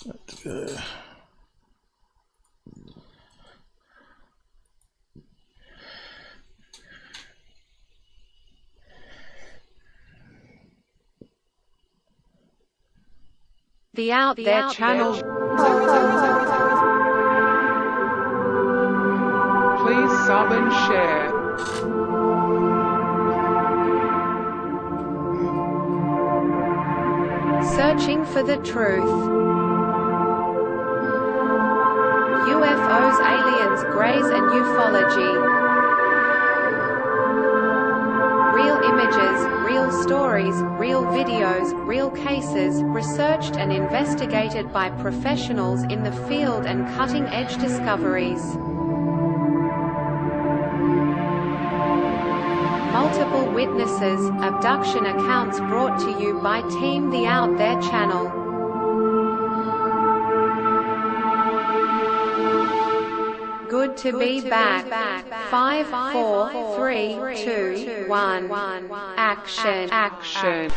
Let's go. The Out There channel. Please sub and share. Searching for the truth. UFOs, aliens, greys and ufology. Real images, real stories, real videos, real cases, researched and investigated by professionals in the field and cutting-edge discoveries. Multiple witnesses, abduction accounts brought to you by Team The Out There channel. Good to be back. 5, 4, 3, 2, 1. Action. Action.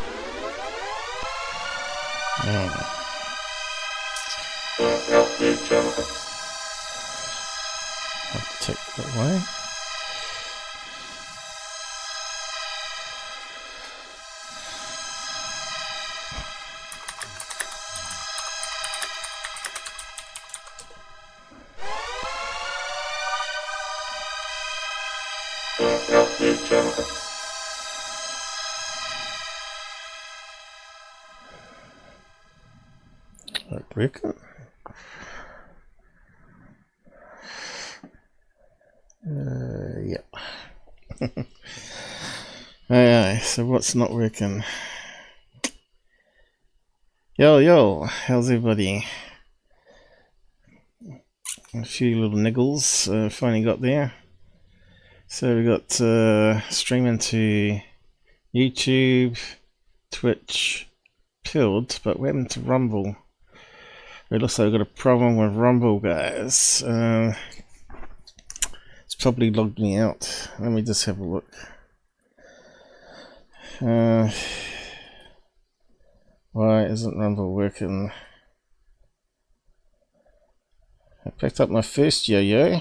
Have to take that away. Reckon. Yeah. Alright, so what's not working? Yo, how's everybody? A few little niggles finally got there. So we got streaming to YouTube, Twitch, Pilled, but what happened to Rumble? It looks like I've got a problem with Rumble, guys. It's probably logged me out. Let me just have a look. Why isn't Rumble working? I picked up my first yo-yo.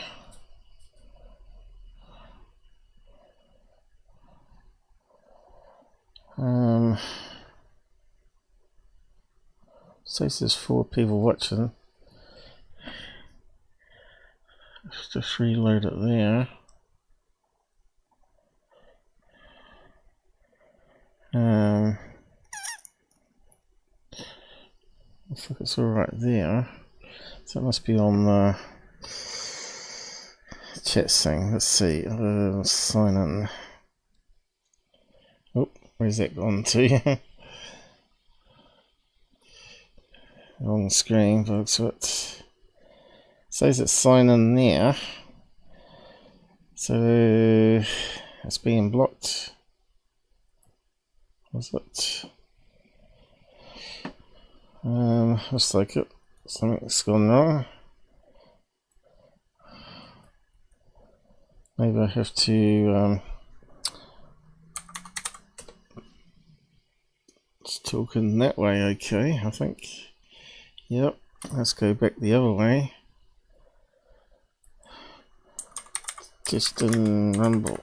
Says there's 4 people watching. Let's just reload it there. I think it's all right there. So it must be on the chat thing. Let's see. Sign in. Oh, where's that gone to? On screen, folks. What says it's sign in there, so it's being blocked. Was it? Looks like it. Something's gone wrong. Maybe I have to it's talking that way. Okay, I think. Yep, let's go back the other way. Just in Rumble.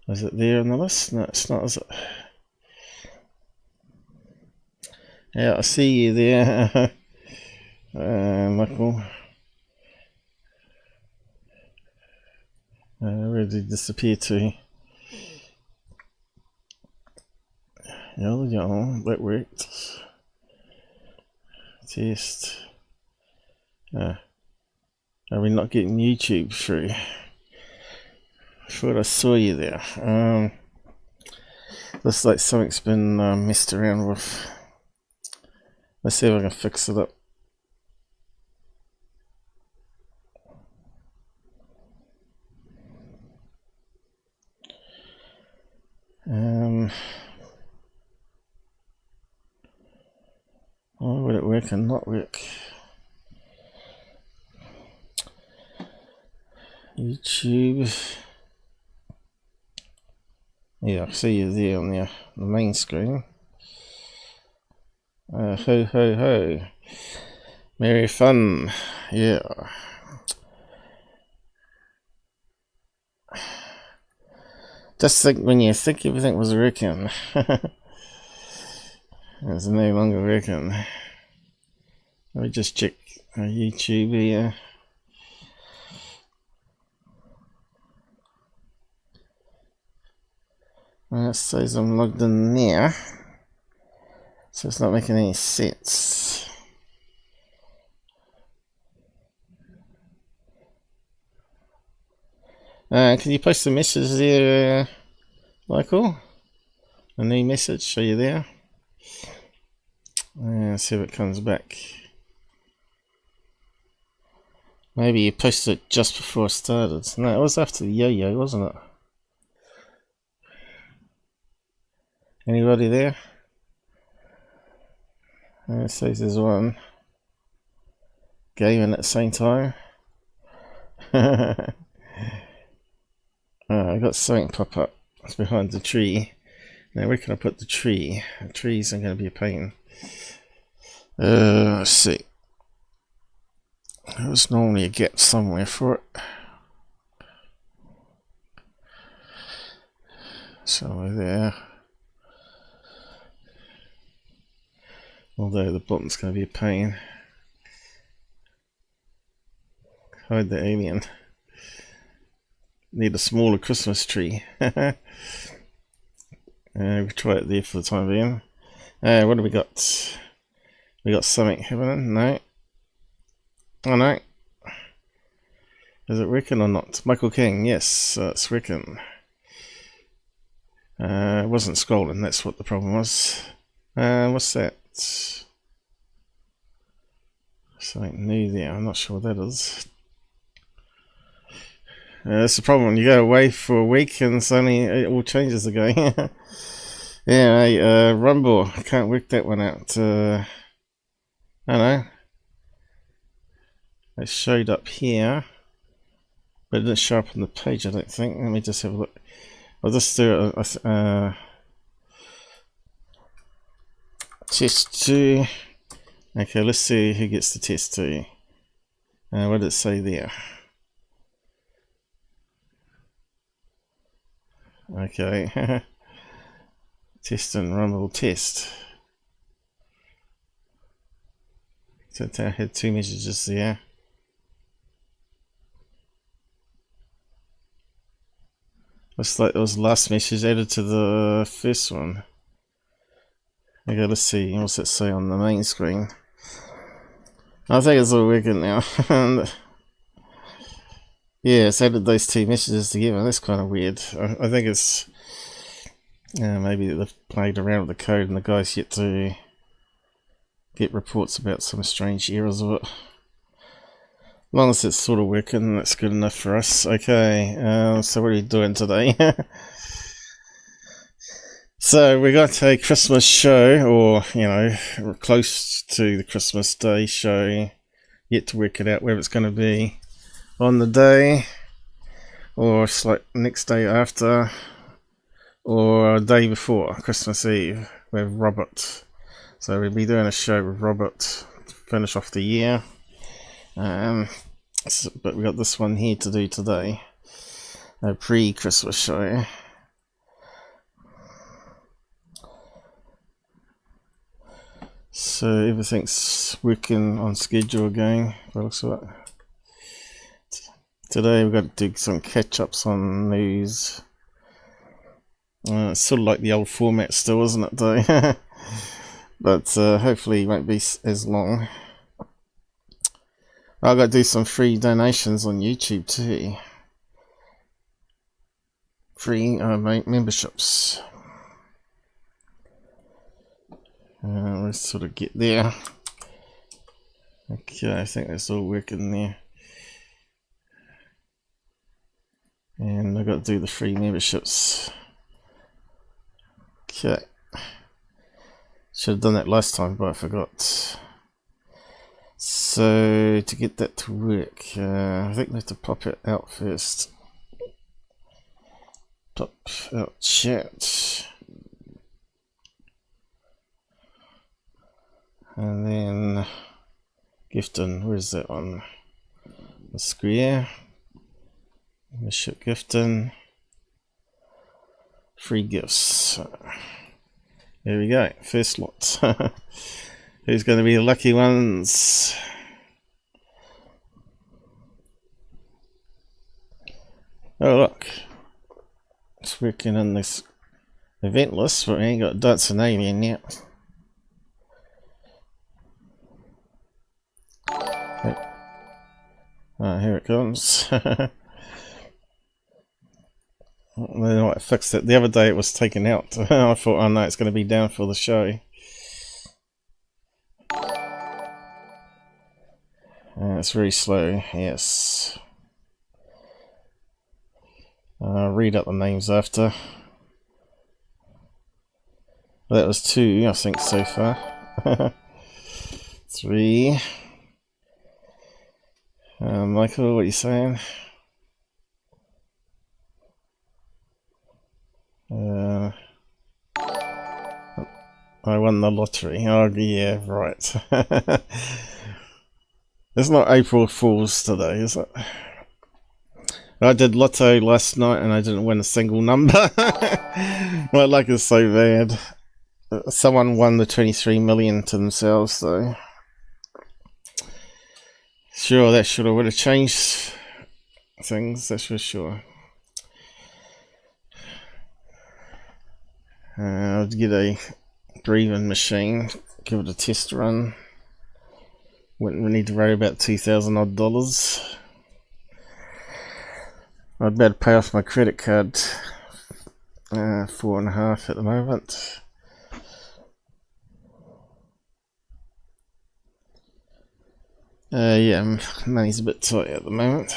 Is it there on the list? No, it's not, is it? Yeah, I see you there, Michael. Where did he disappear to? Yeah, that worked. Test. Are we not getting YouTube through? I thought I saw you there. Looks like something's been messed around with. Let's see if I can fix it up. Why would it work and not work? YouTube. Yeah, I see you there on the main screen. Ho ho ho. Merry fun. Yeah. Just think when you think everything was working. It's no longer working. Let me just check YouTube here. It says I'm logged in there, so it's not making any sense. Can you post a message there, Michael? A new message, are you there? Let's see if it comes back. Maybe you posted it just before it started. No, it was after the yo-yo, wasn't it? Anybody there? It says there's one. Gaming at the same time. I got something pop up. It's behind the tree. Now where can I put the tree? The trees are going to be a pain. Let's see. There's normally a gap somewhere for it. Somewhere there. Although the bottom's going to be a pain. Hide the alien. Need a smaller Christmas tree. We try it there for the time being. What do we got? We got something happening? No. Oh no. Is it working or not? Michael King, yes, it's working. It wasn't scrolling, that's what the problem was. What's that? Something new there, I'm not sure what that is. That's the problem, you go away for a week and suddenly it all changes again. Yeah, Rumble, I can't work that one out. I don't know. It showed up here, but it didn't show up on the page, I don't think. Let me just have a look. I'll just do a test 2. Okay, let's see who gets the test 2. What did it say there? Okay. Test and Rumble test. So I had 2 messages there. Looks like it was the last message added to the first one. Okay, let's see. What's it say on the main screen? I think it's all working now. Yeah, it's added those 2 messages together. That's kind of weird. I think it's maybe they've played around with the code and the guy's yet to get reports about some strange errors of it. As long as it's sort of working, that's good enough for us. Okay, so what are we doing today? So we got a Christmas show, or you know, close to the Christmas Day show. Yet to work it out whether it's going to be on the day, or it's like next day after, or a day before Christmas Eve with Robert. So we'll be doing a show with Robert to finish off the year. But we got this one here to do today, a pre-Christmas show. So everything's working on schedule again, by the looks of it. Today we've got to do some catch-ups on news. It's sort of like the old format still, isn't it, though? But hopefully it won't be as long. I've got to do some free donations on YouTube too. Free memberships. Let's sort of get there. Okay, I think that's all working there. And I've got to do the free memberships. Okay. Should have done that last time, but I forgot. So to get that to work, I think we have to pop it out first. Pop out chat. And then gifting, where's that one? The square. Ship gifting. Free gifts. There we go, first lot. Who's going to be the lucky ones? Oh look, it's working in this event list, but we ain't got Dancing Alien yet. Oh, here it comes. They might fix it. The other day it was taken out. I thought, oh no, it's going to be down for the show. It's very slow, yes. I'll read out the names after. That was 2, I think, so far. 3. Michael, what are you saying? I won the lottery. Oh yeah, right. It's not April Fool's today, is it? I did lotto last night and I didn't win a single number. My luck is so bad. Someone won the 23 million to themselves though. Sure, that would have changed things, that's for sure. I'll get a breathing machine, give it a test run. Wouldn't need to worry about $2,000 odd. I'd better pay off my credit card. 4.5 at the moment. Yeah, money's a bit tight at the moment.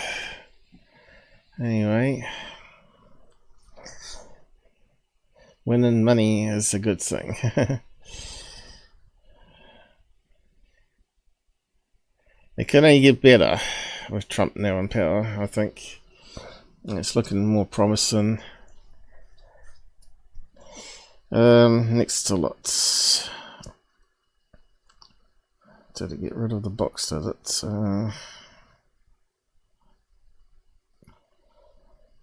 Anyway, winning money is a good thing. It can only get better with Trump now in power, I think. It's looking more promising. Next to lots. Did it get rid of the box, did it?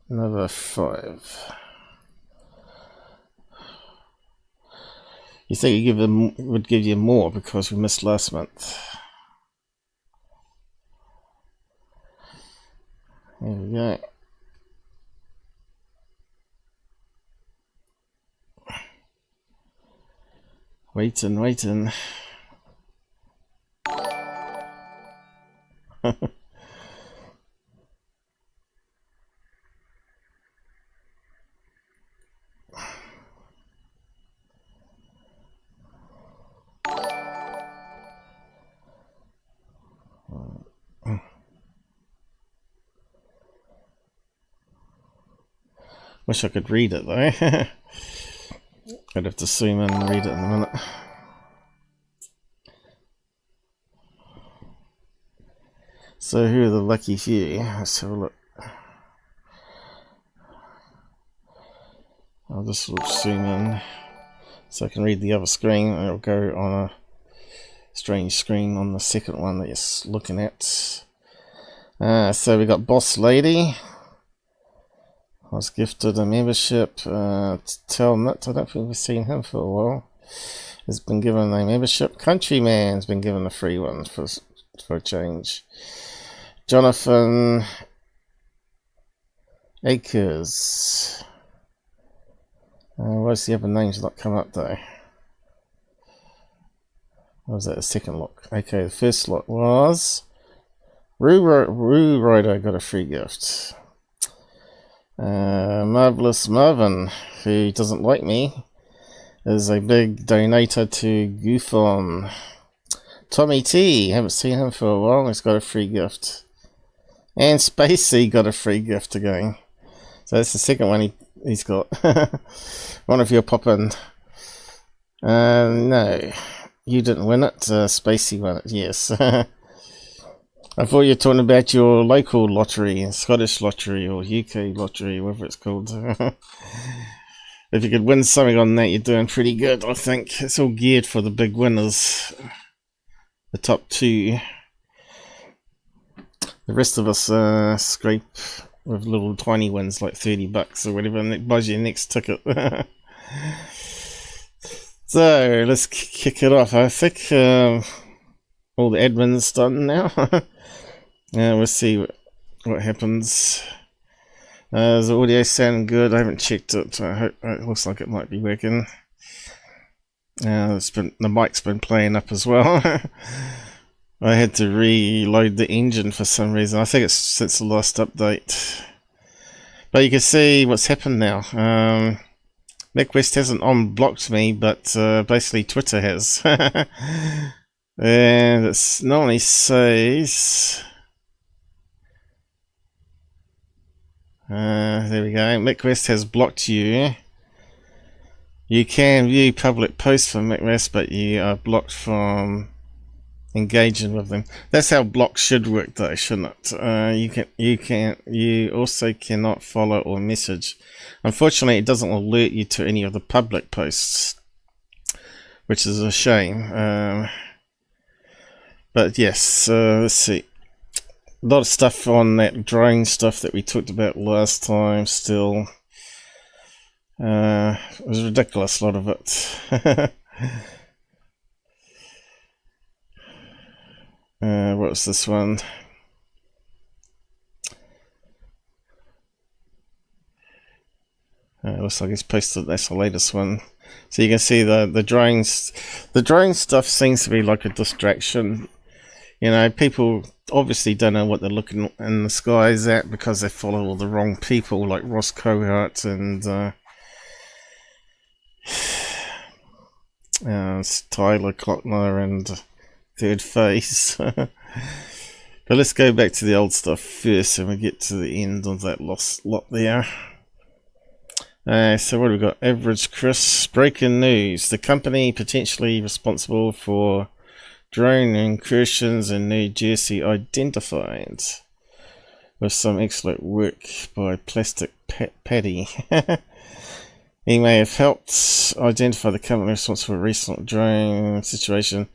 Another 5. You think you would give you more because we missed last month. There we go. Waiting. Wish I could read it though. I'd have to zoom in and read it in a minute. So who are the lucky few? Let's have a look. I'll just zoom in so I can read the other screen. It'll go on a strange screen on the second one that you're looking at. So we got Boss Lady. I was gifted a membership. Telnet, I don't think we've seen him for a while. Has been given a membership. Countryman's been given a free one for a change. Jonathan Akers. What's the other names not come up though? What was that? The second lot. Okay, the first lot was Roo Rider got a free gift. Marvelous Marvin, who doesn't like me, is a big donator to Goophon. Tommy T, haven't seen him for a while, he's got a free gift. And Spacey got a free gift again. So that's the second one he's got. One of you pop in. No, you didn't win it, Spacey won it, yes. I thought you were talking about your local lottery, Scottish lottery or UK lottery, whatever it's called. If you could win something on that, you're doing pretty good, I think. It's all geared for the big winners, the top 2. The rest of us scrape with little tiny wins like $30 or whatever, and it buys you your next ticket. So let's kick it off. I think all the admin's done now. We'll see what happens. Is the audio sounding good? I haven't checked it. I hope it looks like it might be working. The mic's been playing up as well. I had to reload the engine for some reason. I think it's since the last update. But you can see what's happened now. Mick West hasn't unblocked me, but basically Twitter has. And it normally says... there we go. Mick West has blocked you. You can view public posts from Mick West, but you are blocked from engaging with them. That's how blocks should work, though, shouldn't it? You also cannot follow or message. Unfortunately, it doesn't alert you to any of the public posts, which is a shame. But yes, let's see. A lot of stuff on that drone stuff that we talked about last time still. It was ridiculous, a lot of it. What's this one? Looks like it's posted, that's the latest one. So you can see the drones. The drone stuff seems to be like a distraction. You know, people obviously don't know what they're looking in the skies at because they follow all the wrong people like Ross Cohart and Tyler Clockner and Thirdphase. But let's go back to the old stuff first and we get to the end of that lost lot there. So what have we got? Average Chris. Breaking news. The company potentially responsible for drone incursions in New Jersey identified, with some excellent work by Plastic Paddy. He may have helped identify the company responsible for a recent drone situation.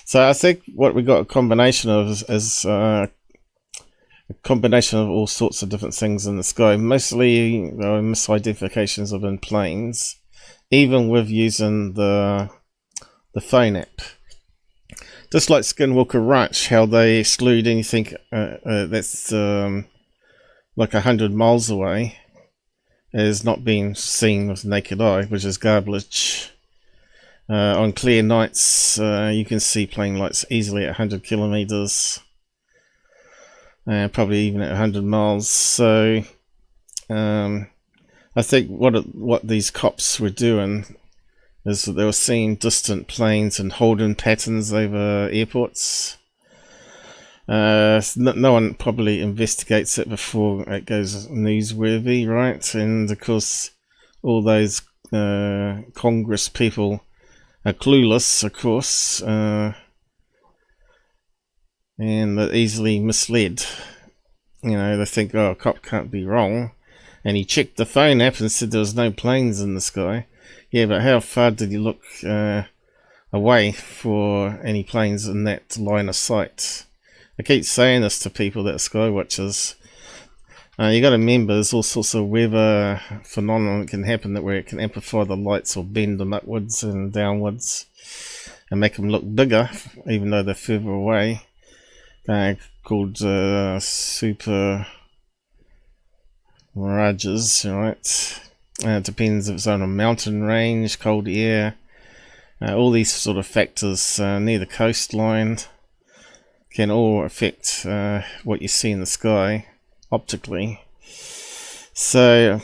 So I think what we got a combination of is a combination of all sorts of different things in the sky. Mostly misidentifications of in planes, even with using the phone app. Just like Skinwalker Ranch, how they exclude anything that's like 100 miles away as not being seen with the naked eye, which is garbage. On clear nights, you can see plane lights easily at 100 kilometers, probably even at 100 miles. So I think what these cops were doing is that they were seeing distant planes and holding patterns over airports. No one probably investigates it before it goes newsworthy, right? And of course, all those Congress people are clueless, of course, and they're easily misled. You know, they think, oh, a cop can't be wrong. And he checked the phone app and said there was no planes in the sky. Yeah, but how far did you look away for any planes in that line of sight? I keep saying this to people that are sky watchers. You got to remember, there's all sorts of weather phenomena that can happen where it can amplify the lights or bend them upwards and downwards and make them look bigger, even though they're further away. Called super mirages, right? It depends if it's on a mountain range, cold air, all these sort of factors near the coastline can all affect what you see in the sky optically. So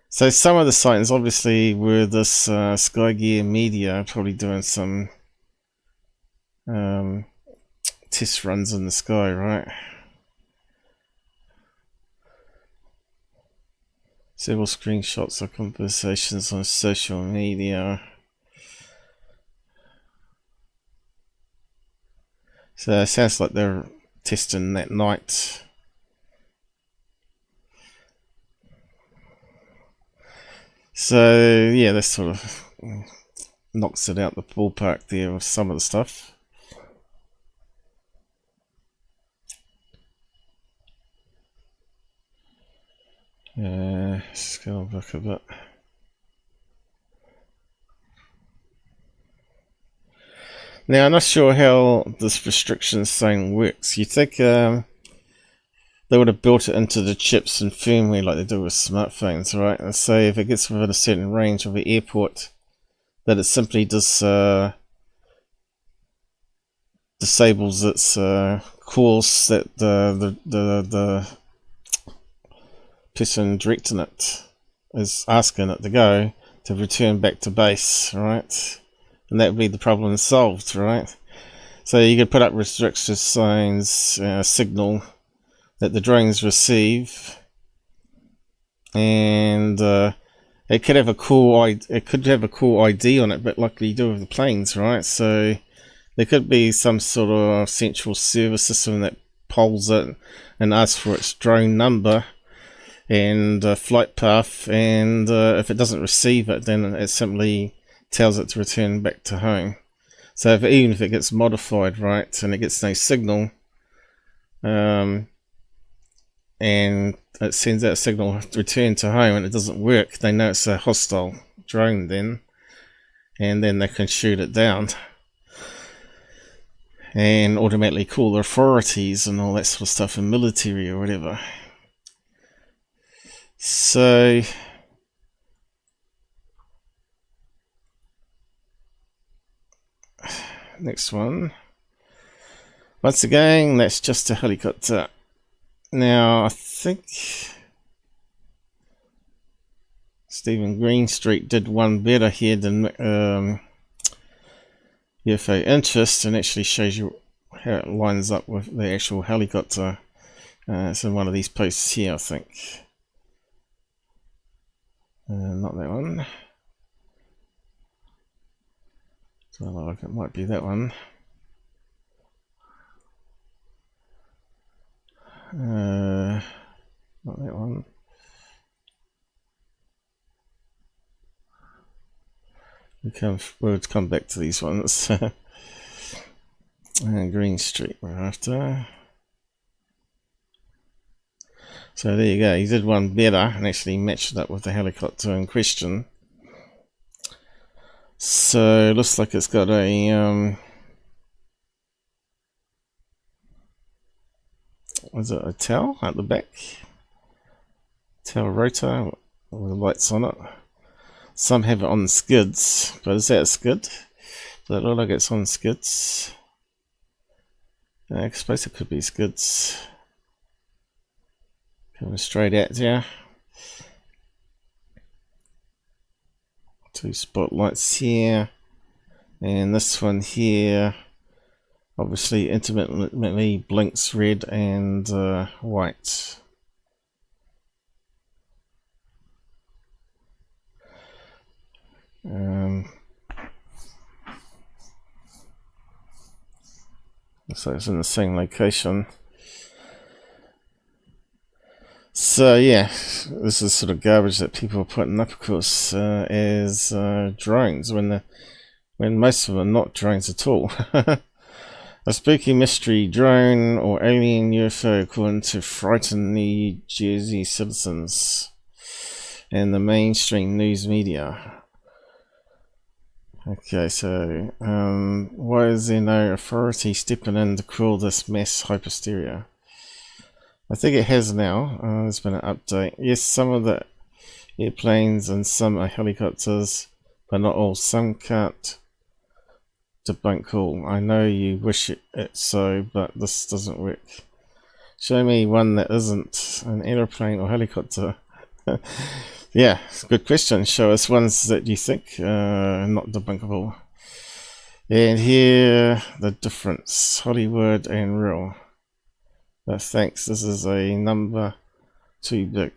some of the sightings obviously were this Sky Gear media probably doing some test runs in the sky, right? Several screenshots of conversations on social media. So it sounds like they're testing that night. So yeah, that sort of knocks it out the ballpark there with some of the stuff. Let's go back a bit. Now, I'm not sure how this restriction thing works. You think they would have built it into the chips and firmware like they do with smartphones, right? And so if it gets within a certain range of the airport, that it simply just disables its course that the person directing it is asking it to go to return back to base, right? And that would be the problem solved, right? So you could put up restriction signs, signal that the drones receive, and it could have a cool ID on it, but like you do with the planes, right? So there could be some sort of central service system that polls it and asks for its drone number and flight path, and if it doesn't receive it, then it simply tells it to return back to home. So even if it gets modified, right, and it gets no signal, and it sends out a signal to return to home and it doesn't work, they know it's a hostile drone then, and then they can shoot it down and automatically call the authorities and all that sort of stuff, in military or whatever. So next one, once again, that's just a helicopter. Now I think Stephen Greenstreet did one better here than UFO interest, and actually shows you how it lines up with the actual helicopter. It's in one of these posts here, I think. Not that one. So like it might be that one. Not that one. We'll come back to these ones. Greenstreet we're after. So there you go, he did one better and actually matched it up with the helicopter in question. So it looks like it's got a was it a tail at the back? Tail rotor with the lights on it. Some have it on skids, but is that a skid? Does that look like it's on skids? I suppose it could be skids. Coming straight at you. Two spotlights here, and this one here obviously intermittently blinks red and white. So it's in the same location. So yeah, this is sort of garbage that people are putting up, of course, as drones when most of them are not drones at all. A spooky mystery drone or alien UFO according to frightened New Jersey citizens and the mainstream news media. Okay, so why is there no authority stepping in to call this mass hysteria? I think it has now. There's been an update. Yes, some of the airplanes and some are helicopters, but not all. Some can't debunk all. I know you wish it so, but this doesn't work. Show me one that isn't an aeroplane or helicopter. Yeah, it's a good question. Show us ones that you think are not debunkable. And here, the difference. Hollywood and real. Thanks, this is a number too big.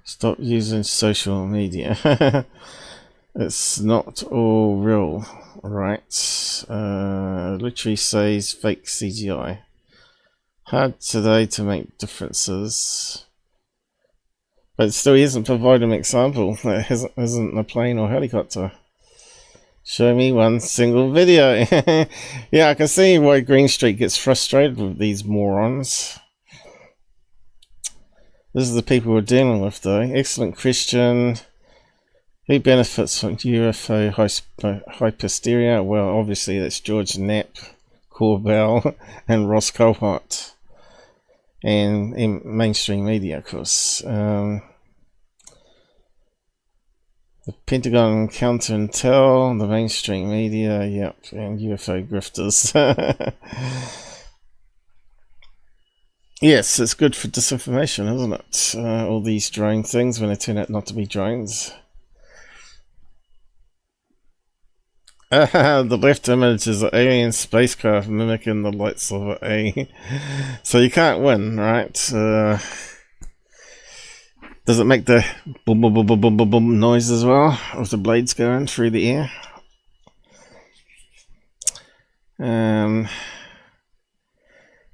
Stop using social media. It's not all real, right? Literally says fake CGI. Hard today to make differences. But still, he hasn't provided an example. It isn't a plane or helicopter. Show me one single video. Yeah, I can see why Greenstreet gets frustrated with these morons. This is the people we're dealing with, though. Excellent question. Who benefits from UFO hysteria? Well, obviously that's George Knapp, Corbell, and Ross Coulthart. And in mainstream media, of course. The Pentagon counter intel, the mainstream media, yep, and UFO grifters. Yes, it's good for disinformation, isn't it? All these drone things when they turn out not to be drones. The left image is an alien spacecraft mimicking the lights of an A. So you can't win, right? Does it make the boom boom boom boom boom boom boom noise as well with the blades going through the air?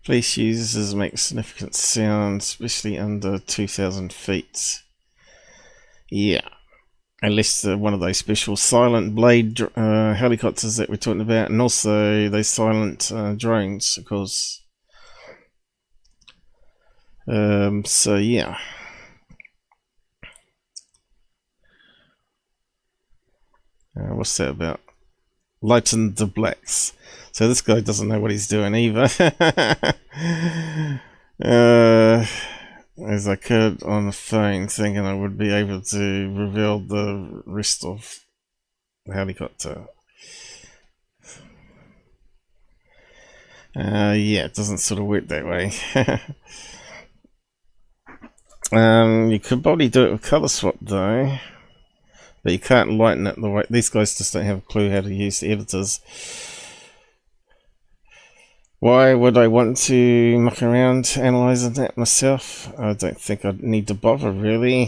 Police users make significant sound, especially under 2,000 feet. Yeah. Unless one of those special silent blade helicopters that we're talking about, and also those silent drones, of course. So yeah. What's that about? Lighten the blacks. So this guy doesn't know what he's doing either. As I could on the phone, thinking I would be able to reveal the rest of the helicopter. Yeah, it doesn't sort of work that way. You could probably do it with color swap though, but you can't lighten it the way these guys just don't have a clue how to use the editors. Why would I want to muck around analysing that myself? I don't think I'd need to bother, really.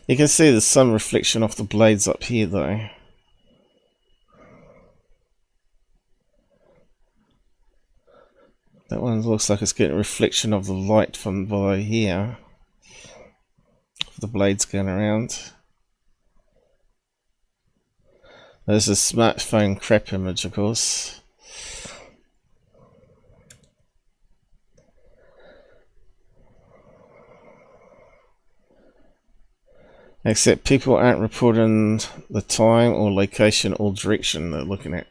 You can see there's some reflection off the blades up here, though. That one looks like it's getting a reflection of the light from by here. The blades going around. There's a smartphone crap image, of course. Except people aren't reporting the time or location or direction they're looking at.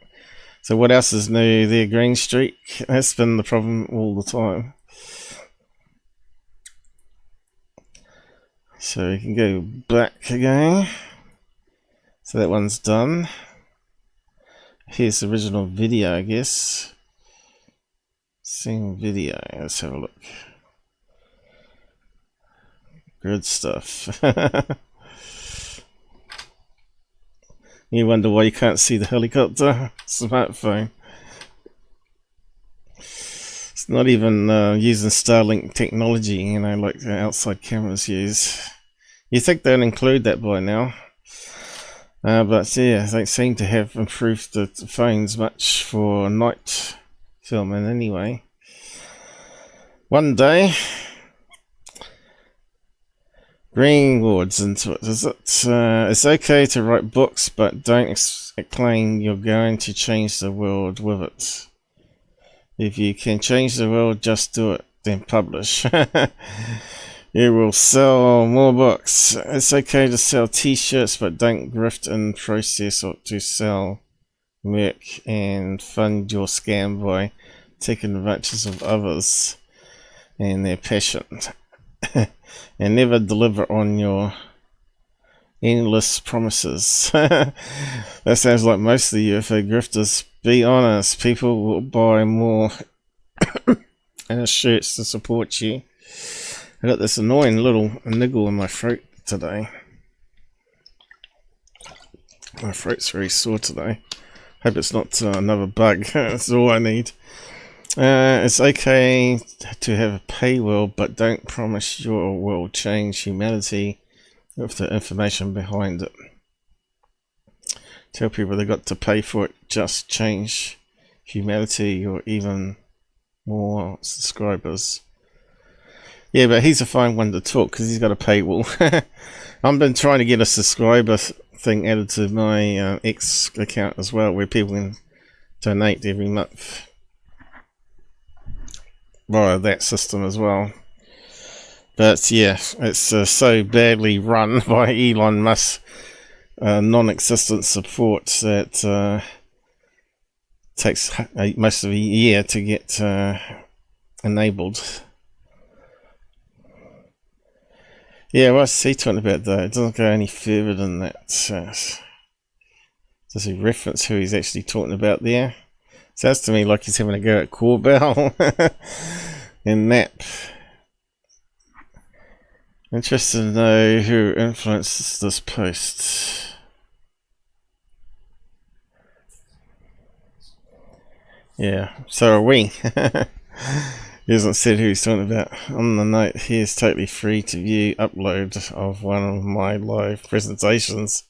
So what else is new there, Greenstreet? That's been the problem all the time. So we can go back again. So that one's done. Here's the original video, I guess. Same video. Let's have a look. Good stuff. You wonder why you can't see the helicopter? Smartphone. It's not even using Starlink technology, you know, like the outside cameras use. You think they'll include that by now. But yeah, they seem to have improved the phones much for night filming anyway. One day, Greenwood's into it. Is it? It's okay to write books, but don't claim you're going to change the world with it. If you can change the world, just do it, then publish. You will sell more books. It's okay to sell t-shirts, but don't grift in process or to sell Mick and fund your scam by taking advantage of others and their passion. And never deliver on your endless promises. That sounds like most of the UFO grifters. Be honest, people will buy more shirts to support you. I got this annoying little niggle in my throat today. My throat's very sore today. Hope it's not another bug. That's all I need. It's okay to have a paywall, but don't promise your will change humanity with the information behind it. Tell people they got to pay for it, just change humanity or even more subscribers. Yeah, but he's a fine one to talk because he's got a paywall. I've been trying to get a subscriber thing added to my X account as well, where people can donate every month via that system as well. But yeah, it's so badly run by Elon Musk non-existent support that takes most of a year to get enabled. Yeah, what's he talking about though? It doesn't go any further than that. Does he reference who he's actually talking about there? Sounds to me like he's having a go at Corbell and Map. Interested to know who influences this post. Yeah, so are we. He hasn't said who he's talking about. On the note, he is totally free to view upload of one of my live presentations.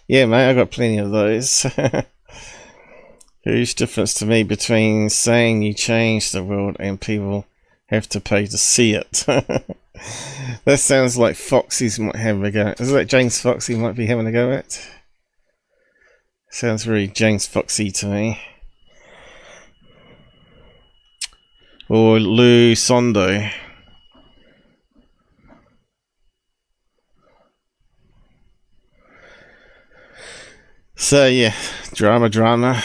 Yeah, mate, I got plenty of those. Huge difference to me between saying you change the world and people have to pay to see it. That sounds like Foxy's might have a go. Is that James Foxy might be having a go at? Sounds very James Foxy to me. Or Lou Sondo. So yeah, drama.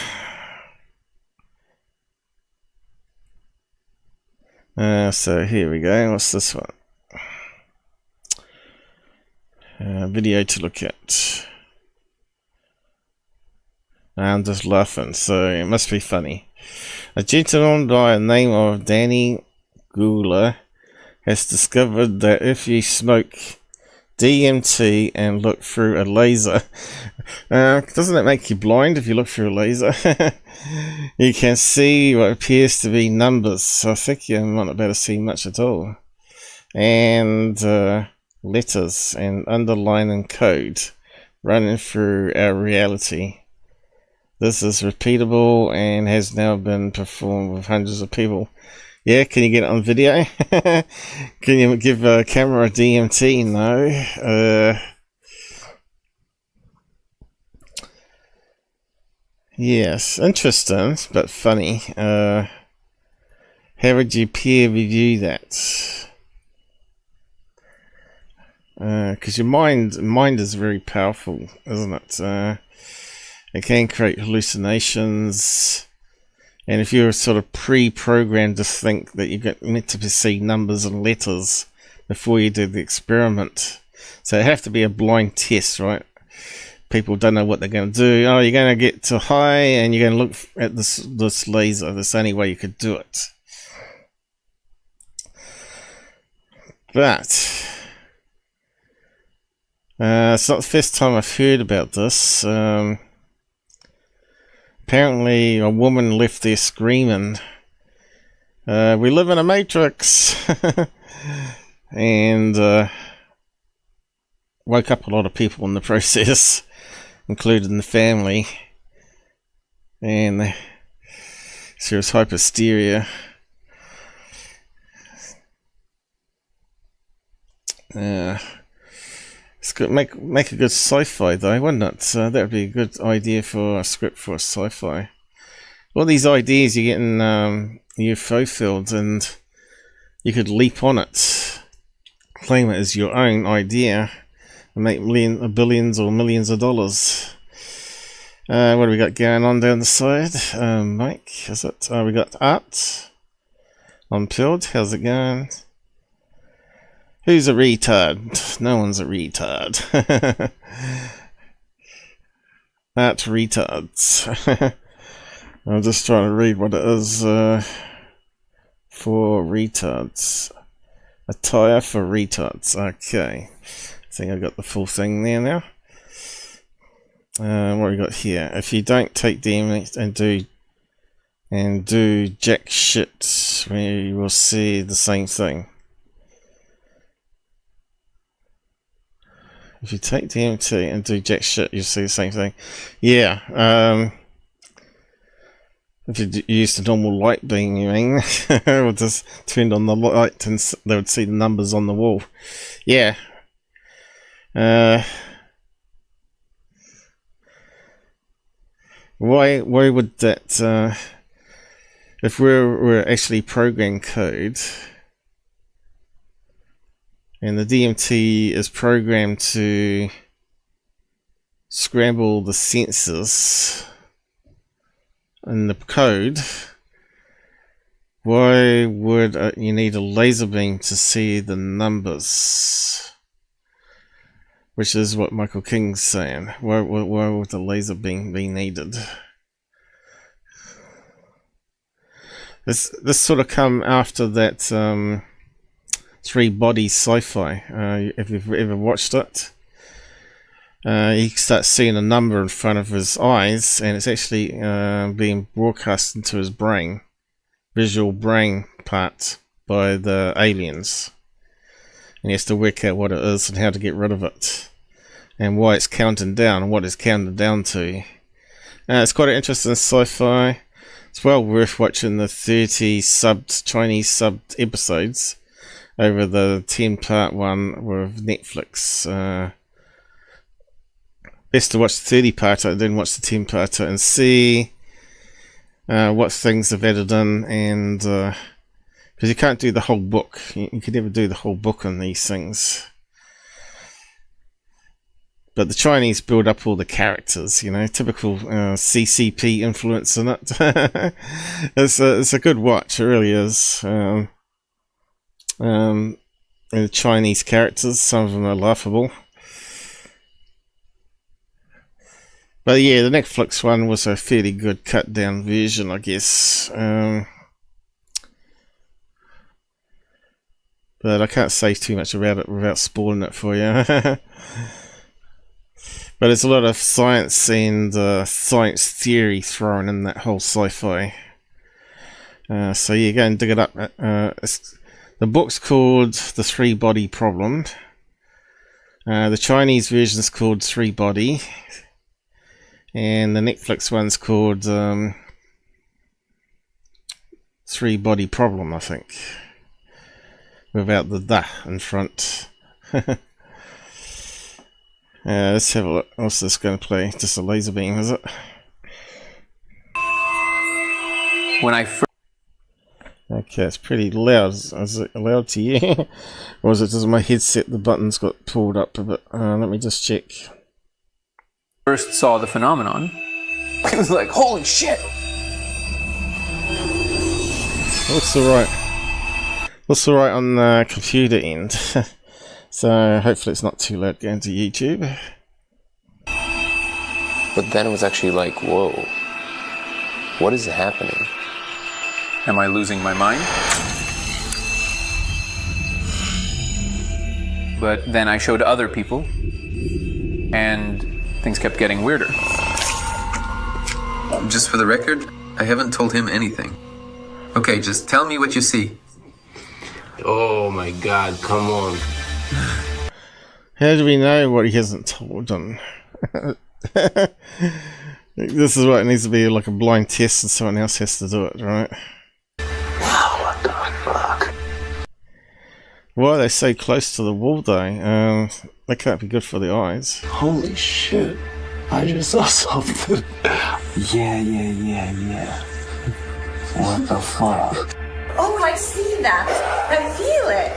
So here we go. What's this one? Video to look at. I'm just laughing, so it must be funny. A gentleman by the name of Danny Gula has discovered that if you smoke DMT and look through a laser, doesn't it make you blind if you look through a laser? You can see what appears to be numbers, so I think you're not about to see much at all. And letters and underlining code running through our reality. This is repeatable and has now been performed with hundreds of people. Yeah, can you get it on video? Can you give a camera a DMT? No. Yes, interesting, but funny. How would you peer review that? Because your mind is very powerful, isn't it? It can create hallucinations, and if you're sort of pre-programmed to think that you're meant to see numbers and letters before you do the experiment, so it have to be a blind test, right? People don't know what they're going to do. Oh, you're going to get to high, and you're going to look at this laser. That's the only way you could do it. But it's not the first time I've heard about this. Apparently a woman left there screaming, we live in a matrix, and woke up a lot of people in the process, including the family, and she was hysteria. It's good. Make a good sci-fi though, wouldn't it? That would be a good idea for a script for a sci-fi. All these ideas you get in UFO fields, and you could leap on it, claim it as your own idea, and make billions or millions of dollars. What do we got going on down the side? Mike, is it? We got Art on Pilled. How's it going? Who's a retard? No one's a retard. That's retards. I'm just trying to read what it is for retards. Attire for retards. Okay. I think I got the full thing there now. What we got here? If you don't take DMT and do and do jack shit, we will see the same thing. If you take DMT and do jack shit, you'll see the same thing. Yeah, if you use the normal light beam, you mean, or just turned on the light and they would see the numbers on the wall. Yeah. Why would that, if we're actually programming code, and the DMT is programmed to scramble the sensors in the code, why would you need a laser beam to see the numbers? Which is what Michael King's saying. Why would the laser beam be needed? This sort of come after that three-body sci-fi. If you've ever watched it, he starts seeing a number in front of his eyes, and it's actually being broadcast into his brain, visual brain part, by the aliens. And he has to work out what it is and how to get rid of it, and why it's counting down, and what it's counting down to. It's quite an interesting sci-fi. It's well worth watching the 30 Chinese subbed episodes over the 10-part one with Netflix. Best to watch the 30-parter and then watch the 10-parter and see what things they've added in, and because you can't do the whole book. You can never do the whole book on these things. But the Chinese build up all the characters, you know, typical CCP influence in it. It's a good watch, it really is. And the Chinese characters, some of them are laughable. But yeah, the Netflix one was a fairly good cut down version, I guess. But I can't say too much about it without spoiling it for you. But there's a lot of science and science theory thrown in that whole sci-fi. So yeah, go and dig it up. The book's called The Three-Body Problem. The Chinese version's called Three-Body. And the Netflix one's called Three-Body Problem, I think. Without the "da" in front. Let's have a look. What's this going to play? Just a laser beam, is it? When I first... Okay, it's pretty loud. Is it loud to you? Or is it just my headset? The buttons got pulled up a bit. Let me just check. First saw the phenomenon, it was like, holy shit! Looks alright on the computer end. So hopefully it's not too loud going to YouTube. But then it was actually like, whoa, what is happening? Am I losing my mind? But then I showed other people, and things kept getting weirder. Just for the record, I haven't told him anything. Okay, just tell me what you see. Oh my god, come on. How do we know what he hasn't told him? This is what it needs to be, like a blind test and someone else has to do it, right? What the fuck? Why are they so close to the wall though? They can't be good for the eyes. Holy shit. I just saw something. Yeah. What the fuck? Oh, I see that. I feel it.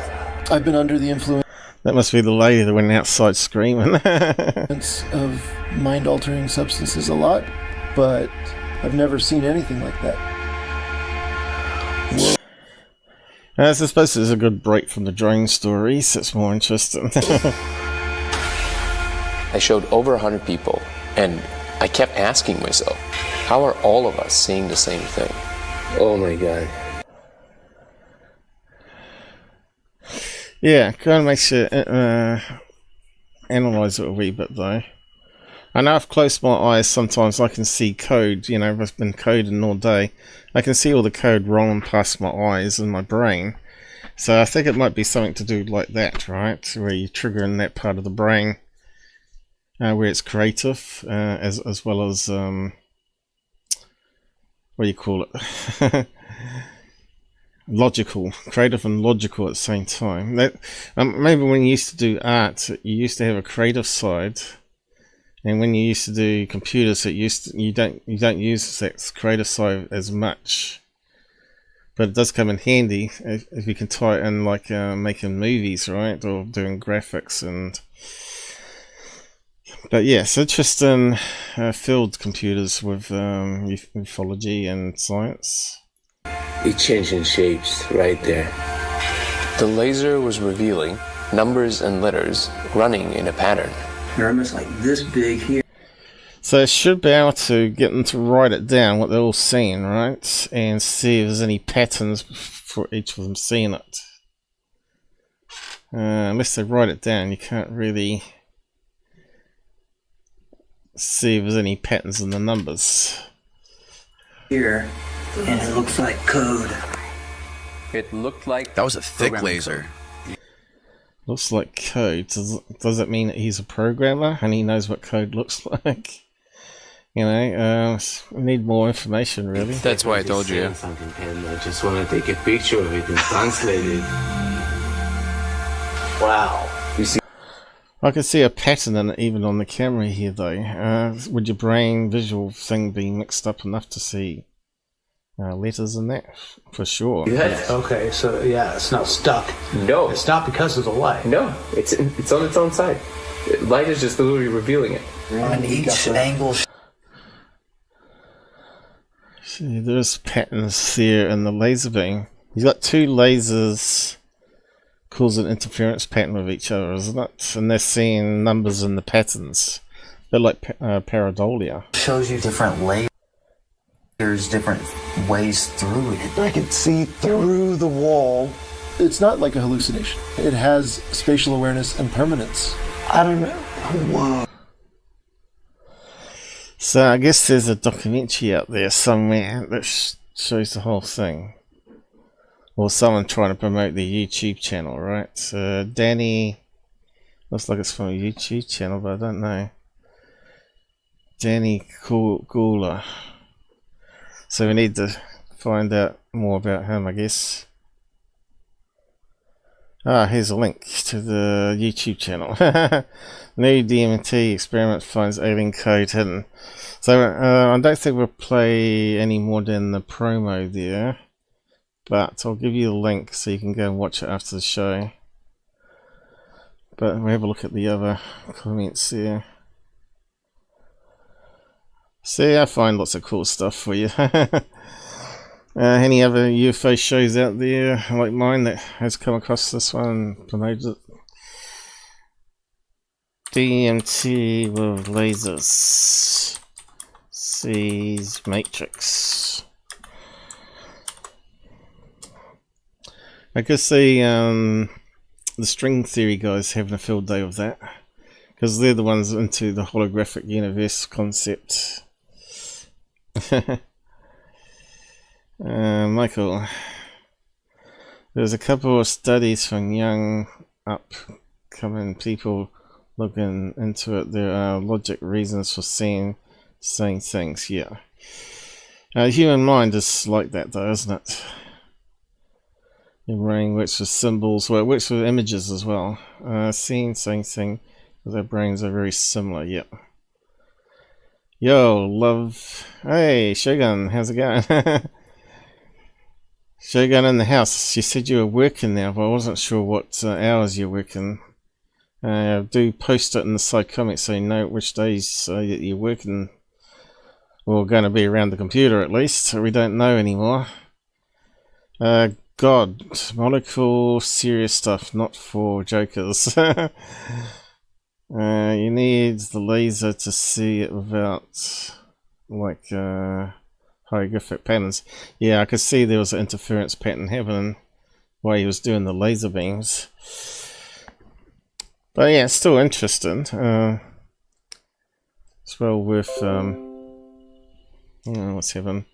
I've been under the influence That must be the lady that went outside screaming. of mind-altering substances a lot, but I've never seen anything like that. Whoa. I suppose it's a good break from the drone stories. It's more interesting. I showed over 100 people, and I kept asking myself, how are all of us seeing the same thing? Oh my god. Yeah, kind of makes you analyse it a wee bit though. I know I've closed my eyes sometimes, I can see code, you know, I've been coding all day. I can see all the code rolling past my eyes and my brain. So I think it might be something to do like that, right? Where you trigger in that part of the brain where it's creative, as well as, what do you call it? Logical, creative and logical at the same time. That maybe when you used to do art, you used to have a creative side. And when you used to do computers, you don't use that creative side as much, but it does come in handy if you can tie it in, like making movies, right, or doing graphics. And but yes, interesting field computers with ufology and science. It's changing shapes right there. The laser was revealing numbers and letters running in a pattern. They're almost like this big here. So it should be able to get them to write it down, what they're all seeing, right? And see if there's any patterns for each of them seeing it. Unless they write it down, you can't really see if there's any patterns in the numbers. Here, and it looks like code. It looked like That was a thick laser. Looks like code. Does it mean that he's a programmer and he knows what code looks like? You know, we need more information, really. That's why I told you. Something, and I just want to take a picture of it and translate it. Wow. You see? I can see a pattern in it even on the camera here, though. Would your brain visual thing be mixed up enough to see letters in that? For sure. Yes. Okay, so yeah, it's not stuck. No. It's not because of the light. No, it's on its own side. Light is just literally revealing it. On each angle. See, there's patterns there in the laser beam. You've got two lasers cause an interference pattern with each other, isn't it? And they're seeing numbers in the patterns. They're like pareidolia. Shows you different layers, different ways through it. I can see through the wall. It's not like a hallucination. It has spatial awareness and permanence. I don't know. Whoa. So I guess there's a documentary out there somewhere that shows the whole thing. Or someone trying to promote the YouTube channel, right? Danny, looks like it's from a YouTube channel, but I don't know. Danny Gula. So we need to find out more about him, I guess. Ah, here's a link to the YouTube channel. New DMT experiment finds alien code hidden. So I don't think we'll play any more than the promo there, but I'll give you the link so you can go and watch it after the show. But we'll have a look at the other comments here. See, I find lots of cool stuff for you. Any other UFO shows out there like mine that has come across this one and promoted it? DMT with lasers sees matrix. I guess the string theory guys having a field day with that, because they're the ones into the holographic universe concept. Michael, there's a couple of studies from young upcoming people looking into it. There are logic reasons for saying things. Yeah, human mind is like that, though, isn't it? Your brain works with symbols, well, it works with images as well. Saying thing, because our brains are very similar. Yeah. Yo, love. Hey, Shogun, how's it going? Shogun in the house. You said you were working now, but I wasn't sure what hours you're working. Do post it in the side comments so you know which days you're working, or going to be around the computer at least. We don't know anymore. God, monocle, serious stuff, not for jokers. You need the laser to see it without, like, hieroglyphic patterns. Yeah, I could see there was an interference pattern happening while he was doing the laser beams. But yeah, it's still interesting. As It's well worth. What's happening?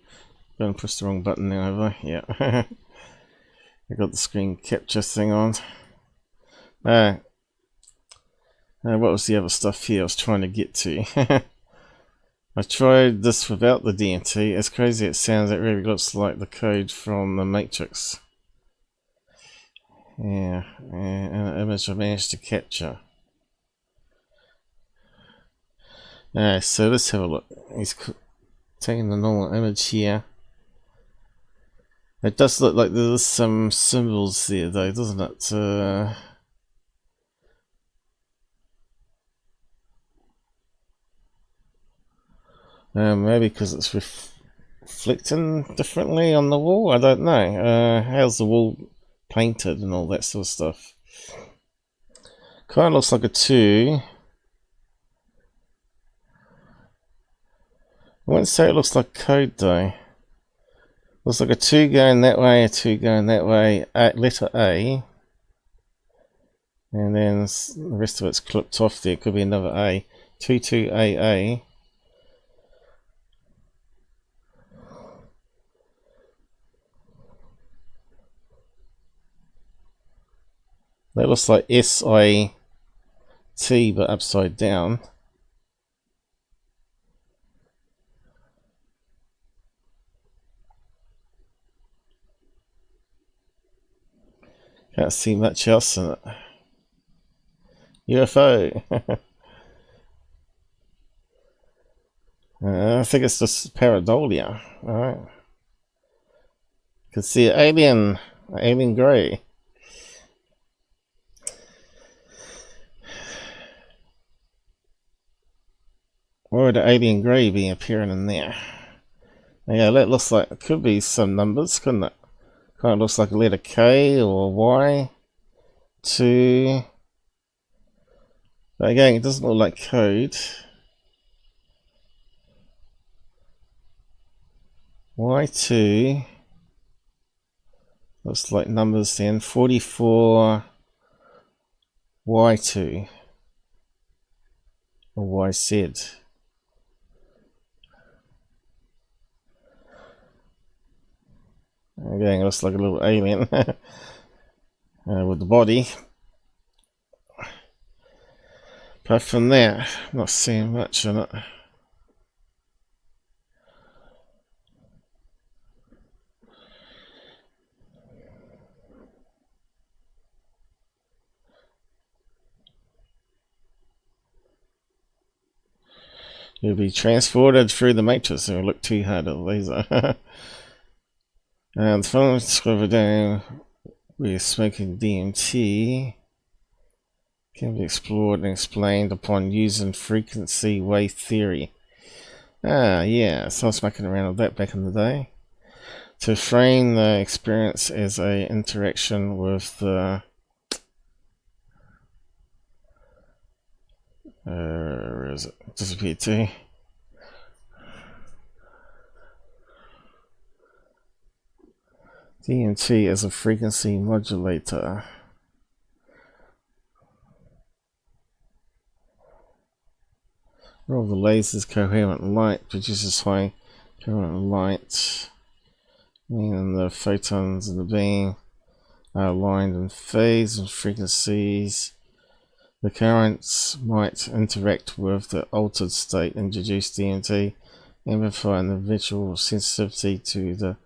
Going to push the wrong button now, have I? Yeah. I got the screen capture thing on. What was the other stuff here I was trying to get to? I tried this without the DMT. As crazy as it sounds, it really looks like the code from the Matrix. Yeah, and an image I managed to capture. So let's have a look. He's taking the normal image here. It does look like there's some symbols there though, doesn't it? Maybe because it's reflecting differently on the wall, I don't know. How's the wall painted and all that sort of stuff? Kind of looks like a 2. I wouldn't say it looks like code though. Looks like a 2 going that way, a 2 going that way, letter A. And then the rest of it's clipped off there. It could be another A. 22AA. That looks like SIT but upside down. Can't see much else in it. UFO. I think it's just pareidolia. Alright. Can see an alien grey. Why would an alien grey be appearing in there? Yeah, that looks like it could be some numbers, couldn't it? Kind of looks like a letter K or Y. 2. But again, it doesn't look like code. Y2. Looks like numbers then. 44 Y2. Or YZ. Again, it looks like a little alien with the body. Apart from that, I'm not seeing much in it. You'll be transported through the matrix if you look too hard at the laser. And the phone discovered down with smoking DMT can be explored and explained upon using frequency wave theory. Yeah, so I was mucking around with that back in the day. To frame the experience as a interaction with the where is it? Disappeared to. DMT as a frequency modulator. All the lasers coherent light produces high coherent light, meaning the photons in the beam are aligned in phase and frequencies. The currents might interact with the altered state, introduce DMT, amplifying the visual sensitivity to the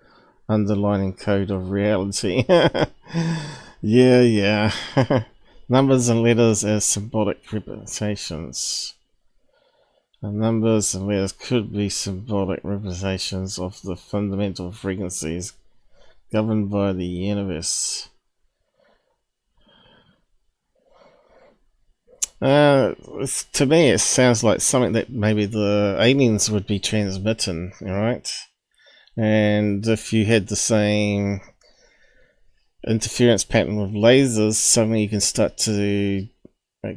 underlying code of reality. Yeah. Numbers and letters as symbolic representations. And numbers and letters could be symbolic representations of the fundamental frequencies governed by the universe. To me it sounds like something that maybe the aliens would be transmitting, right? And if you had the same interference pattern with lasers, suddenly you can start to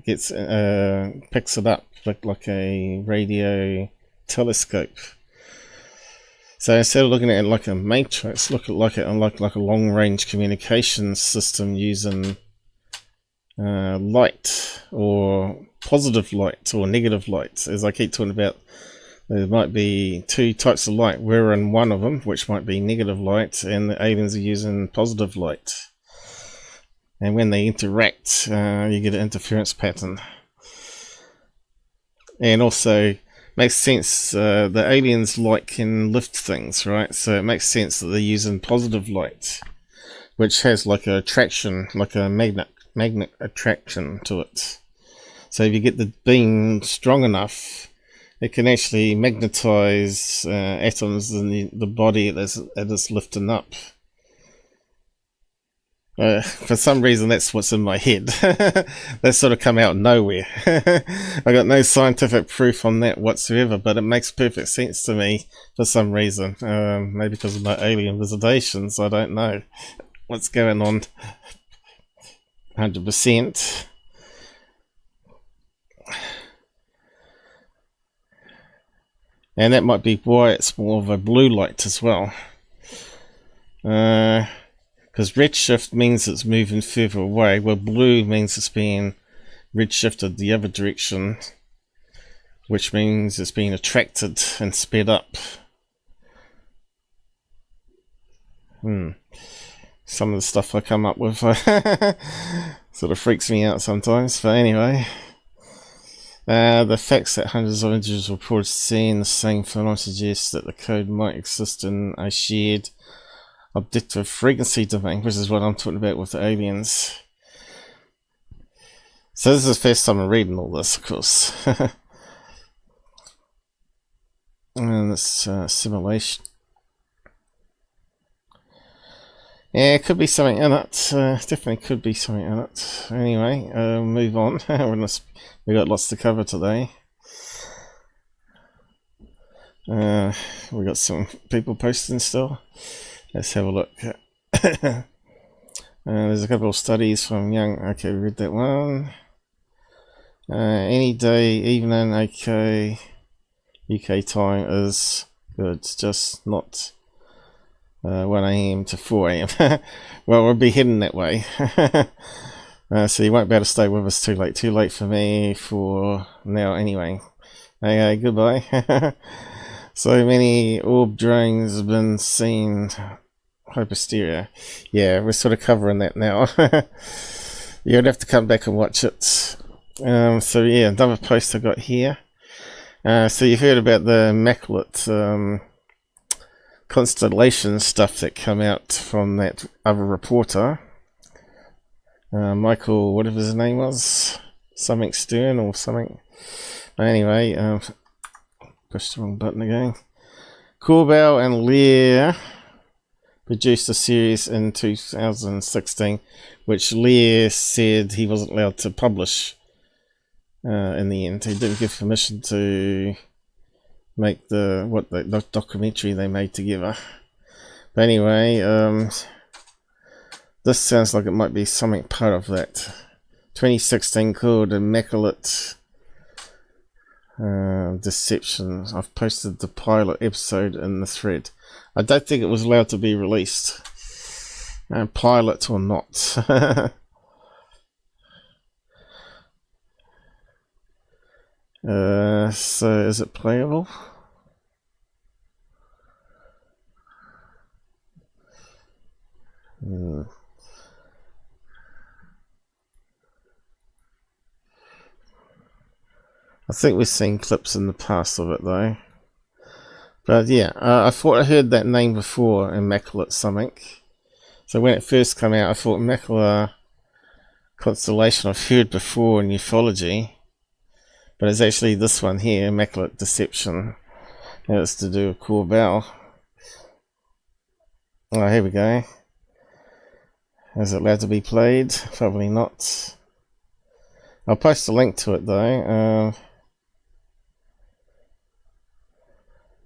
picks it up like a radio telescope. So instead of looking at it like a matrix, look at it like a long range communication system using light, or positive light or negative light. As I keep talking about, there might be two types of light. We're in one of them, which might be negative light, and the aliens are using positive light. And when they interact, you get an interference pattern. And also, makes sense, the aliens' light can lift things, right? So it makes sense that they're using positive light, which has like a attraction, like a magnet attraction to it. So if you get the beam strong enough, it can actually magnetize atoms in the body that is lifting up. For some reason, that's what's in my head. That sort of come out of nowhere. I got no scientific proof on that whatsoever, but it makes perfect sense to me for some reason. Maybe because of my alien visitations, I don't know what's going on. 100%. And that might be why it's more of a blue light as well. Because redshift means it's moving further away, while blue means it's being redshifted the other direction, which means it's being attracted and sped up. Some of the stuff I come up with sort of freaks me out sometimes, but anyway. The facts that hundreds of individuals reported seeing the same phenomenon suggests that the code might exist in a shared objective frequency domain, which is what I'm talking about with the aliens. So this is the first time I'm reading all this, of course. And this simulation. Yeah, it could be something in it. Definitely could be something in it. Anyway, move on. We got lots to cover today. We got some people posting still. Let's have a look. There's a couple of studies from Young. Okay, we read that one. Any day, evening, okay, UK time is good. Just not 1 AM to 4 AM. Well, we'll be heading that way. So you won't be able to stay with us too late. Too late for me for now anyway. Okay, goodbye. So many orb drones have been seen. Hypersteria. Yeah, we're sort of covering that now. You'd have to come back and watch it. So yeah, another post I got here. So you've heard about the Immaculate Constellation stuff that come out from that other reporter. Michael, whatever his name was. Something Stern or something. Anyway, pushed the wrong button again. Corbell and Lear produced a series in 2016, which Lear said he wasn't allowed to publish in the end. He didn't give permission to make the documentary they made together. But anyway, this sounds like it might be something part of that. 2016 called Immaculate Deception. I've posted the pilot episode in the thread. I don't think it was allowed to be released. Pilot or not. So is it playable? I think we've seen clips in the past of it though. But yeah, I thought I heard that name before, Immaculate something. So when it first came out, I thought Immaculate Constellation I've heard before in ufology. But it's actually this one here, Immaculate Deception. And it's to do with Corbell. Oh, here we go. Is it allowed to be played? Probably not. I'll post a link to it though.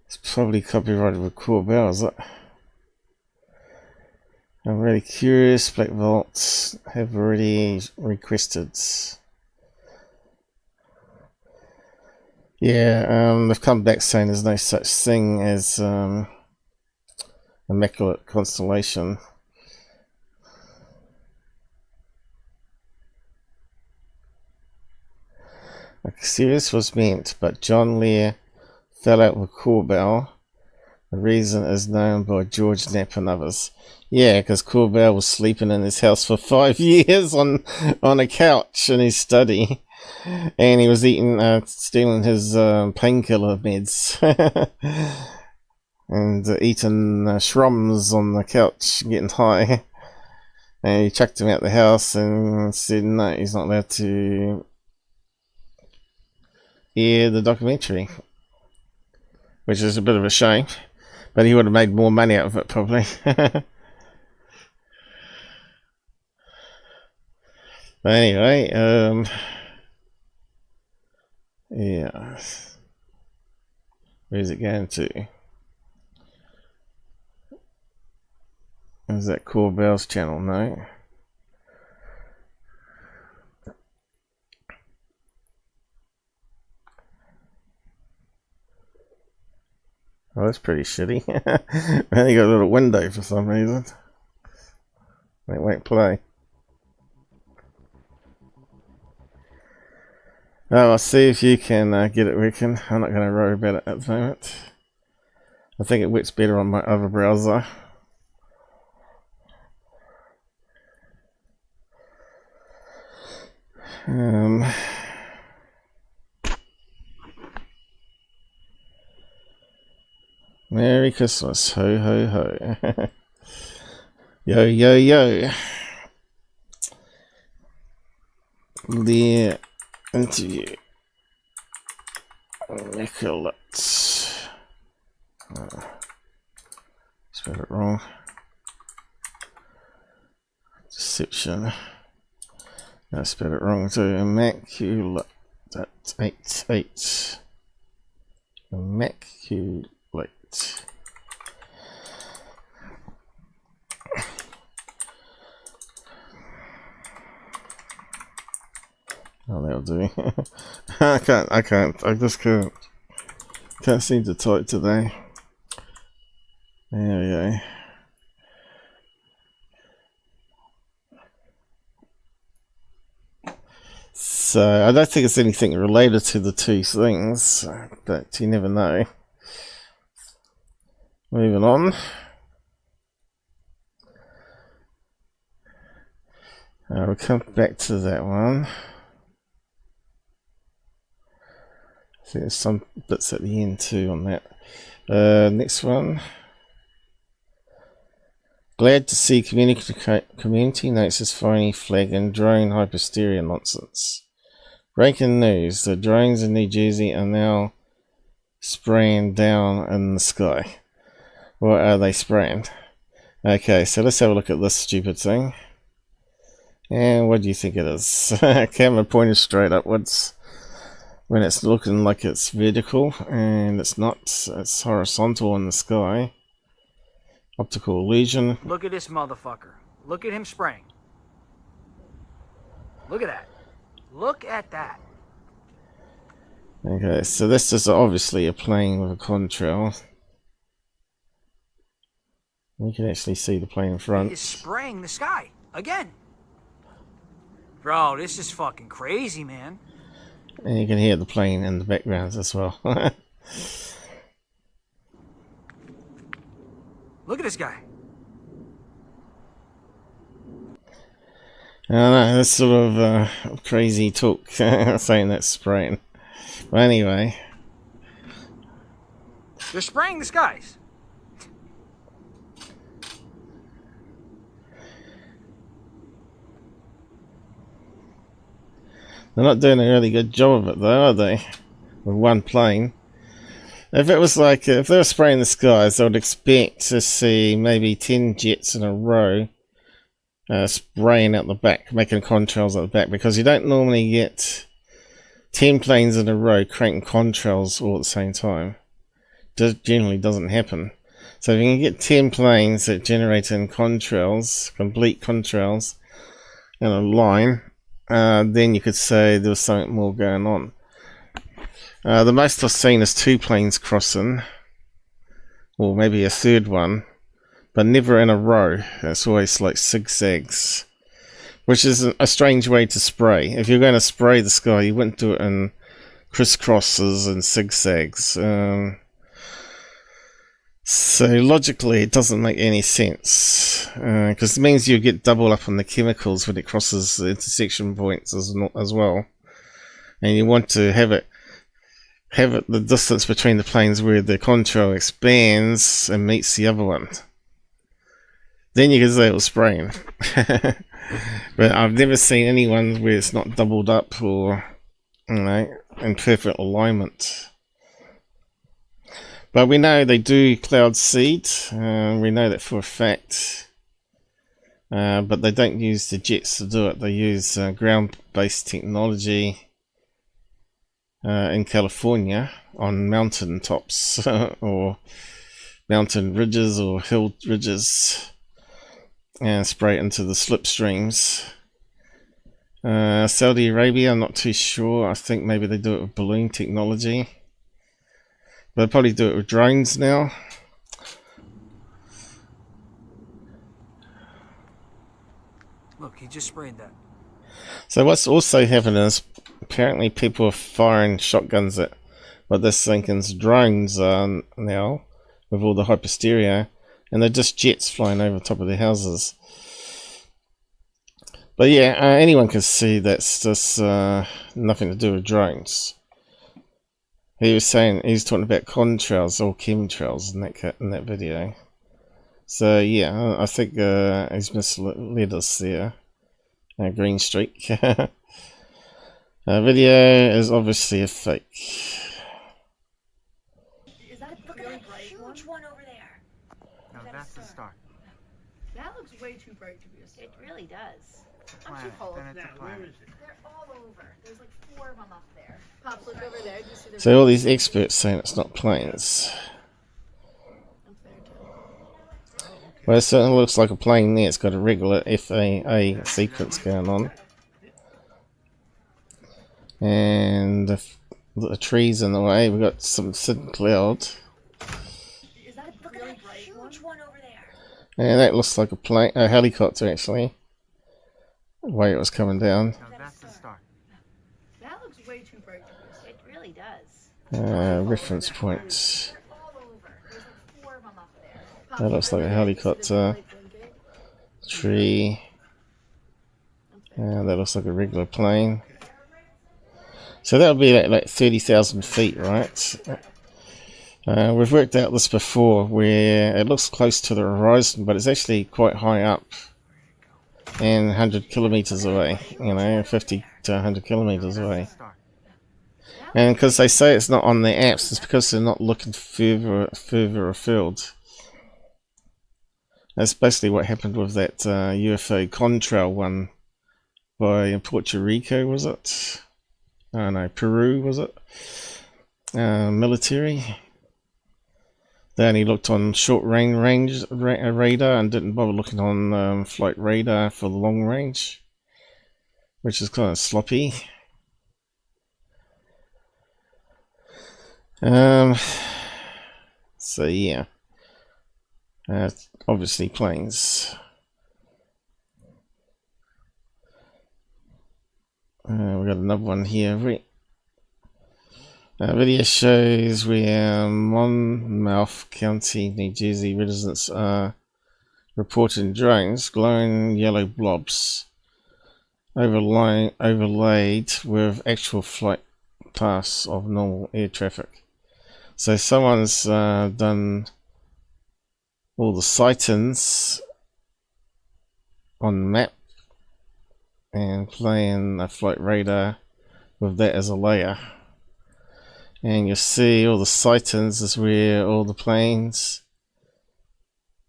It's probably copyrighted with Corbell, is it? I'm really curious. Black Vaults have already requested. Yeah, they've come back saying there's no such thing as Immaculate Constellation. A series was meant, but John Lear fell out with Corbell. The reason is known by George Knapp and others. Yeah, because Corbell was sleeping in his house for 5 years on a couch in his study. And he was stealing his painkiller meds. And eating shrums on the couch, getting high. And he chucked him out the house and said no, he's not allowed to air the documentary. Which is a bit of a shame. But he would have made more money out of it, probably. But anyway, yeah. Where's it going to? Is that Corbell's channel? No. Oh, that's pretty shitty. I only got a little window for some reason. It won't play. Oh, I'll see if you can get it working. I'm not going to worry about it at the moment. I think it works better on my other browser. Merry Christmas, ho ho ho. Yo yo yo. Lear interview. Immaculate. Spelled it wrong. Deception. I spelled it wrong too. Immaculate. That's 8. Immaculate. Oh, that'll do. I just can't seem to type today. There we go. So, I don't think it's anything related to the two things, but you never know. Moving on. We'll come back to that one. I think there's some bits at the end too on that. Next one. Glad to see community notes this phony flag and drone hypersteria nonsense. Breaking news, the drones in New Jersey are now spraying down in the sky. What are they spraying? Okay, so let's have a look at this stupid thing. And what do you think it is? Camera pointed straight upwards when it's looking like it's vertical, and it's not. It's horizontal in the sky. Optical illusion. Look at this motherfucker. Look at him spraying. Look at that. Look at that. Okay, so this is obviously a plane with a contrail. You can actually see the plane in front. He's spraying the sky again. Bro, this is fucking crazy, man. And you can hear the plane in the background as well. Look at this guy. I don't know, that's sort of crazy talk saying that's spraying. But anyway. They're spraying the skies. They're not doing a really good job of it though, are they? With one plane. If it was like, if they were spraying the skies, I would expect to see maybe 10 jets in a row spraying out the back, making contrails at the back, because you don't normally get 10 planes in a row cranking contrails all at the same time. Just generally doesn't happen. So if you can get 10 planes that generate in contrails, complete contrails, in a line, then you could say there was something more going on. The most I've seen is 2 planes crossing, or maybe a third one, but never in a row. It's always like zigzags, which is a strange way to spray. If you're going to spray the sky, you wouldn't do it in crisscrosses and zigzags. So logically it doesn't make any sense, because it means you get double up on the chemicals when it crosses the intersection points as well, and you want to have it the distance between the planes where the contrail expands and meets the other one. Then you can say it was spraying. But I've never seen anyone where it's not doubled up or, you know, in perfect alignment. But we know they do cloud seed. We know that for a fact. But they don't use the jets to do it. They use ground-based technology in California on mountain tops or mountain ridges or hill ridges, and spray it into the slipstreams. Saudi Arabia, I'm not too sure. I think maybe they do it with balloon technology. They'll probably do it with drones now. Look, he just sprayed that. So what's also happening is apparently people are firing shotguns at what they're thinking's drones are now, with all the hyperstereo, and they're just jets flying over the top of their houses. But yeah, anyone can see that's just nothing to do with drones. He was talking about contrails or chemtrails in that video. So yeah, I think he's misled us there. Greenstreet. Video is obviously a fake. Is that look at that huge one over there? No, that's the star. That looks way too bright to be a star. It really does. I'm too cold. They're all over. There's like 4 of them up there. Pops, look over there. Do you see the So all these experts saying it's not planes. Well, it certainly looks like a plane there. It's got a regular FAA sequence going on. And the trees in the way. We've got some thin cloud. Is that look at that huge one over there? And that looks like a helicopter actually. The way it was coming down. No, that's the star. That looks way too bright to be a star. It really does. Reference points. They're all over. There's like 4 of them up there. That looks like a helicopter. Tree. That looks like a regular plane. So that would be like 30,000 feet, right? We've worked out this before, where it looks close to the horizon, but it's actually quite high up and 100 kilometers away. You know, 50 to 100 kilometers away. And because they say it's not on their apps, it's because they're not looking further afield. That's basically what happened with that UFO contrail one by Puerto Rico, was it? Oh no, Peru, was it? Military. They only looked on short range radar and didn't bother looking on flight radar for the long range, which is kind of sloppy. So yeah, obviously planes. We got another one here. Video shows where Monmouth County, New Jersey residents are reporting drones, glowing yellow blobs, overlaid with actual flight paths of normal air traffic. So someone's done all the sightings on the map and playing a flight radar with that as a layer, and you'll see all the sightings is where all the planes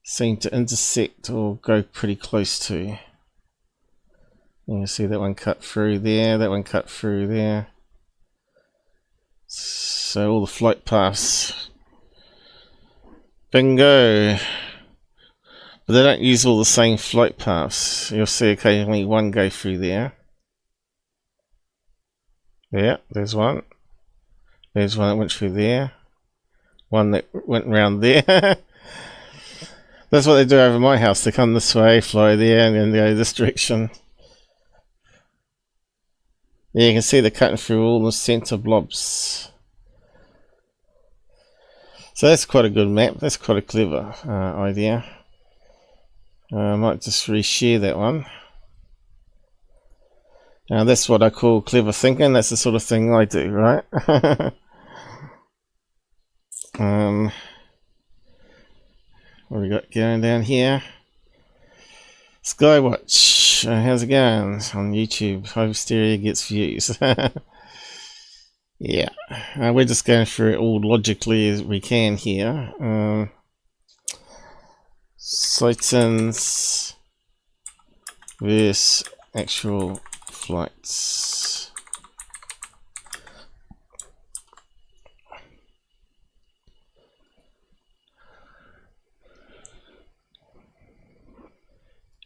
seem to intersect or go pretty close to. And you see that one cut through there, that one cut through there. So all the flight paths, bingo. But they don't use all the same flight paths. You'll see occasionally one go through there. Yeah, there's one. There's one that went through there. One that went round there. That's what they do over my house. They come this way, fly there, and then go this direction. Yeah, you can see they're cutting through all the center blobs. So that's quite a good map. That's quite a clever idea. I might just reshare that one. Now that's what I call clever thinking. That's the sort of thing I do, right? What we got going down here? Skywatch. How's it going on YouTube? Hope stereo gets views. Yeah, we're just going through it all logically as we can here. Sightings versus actual flights.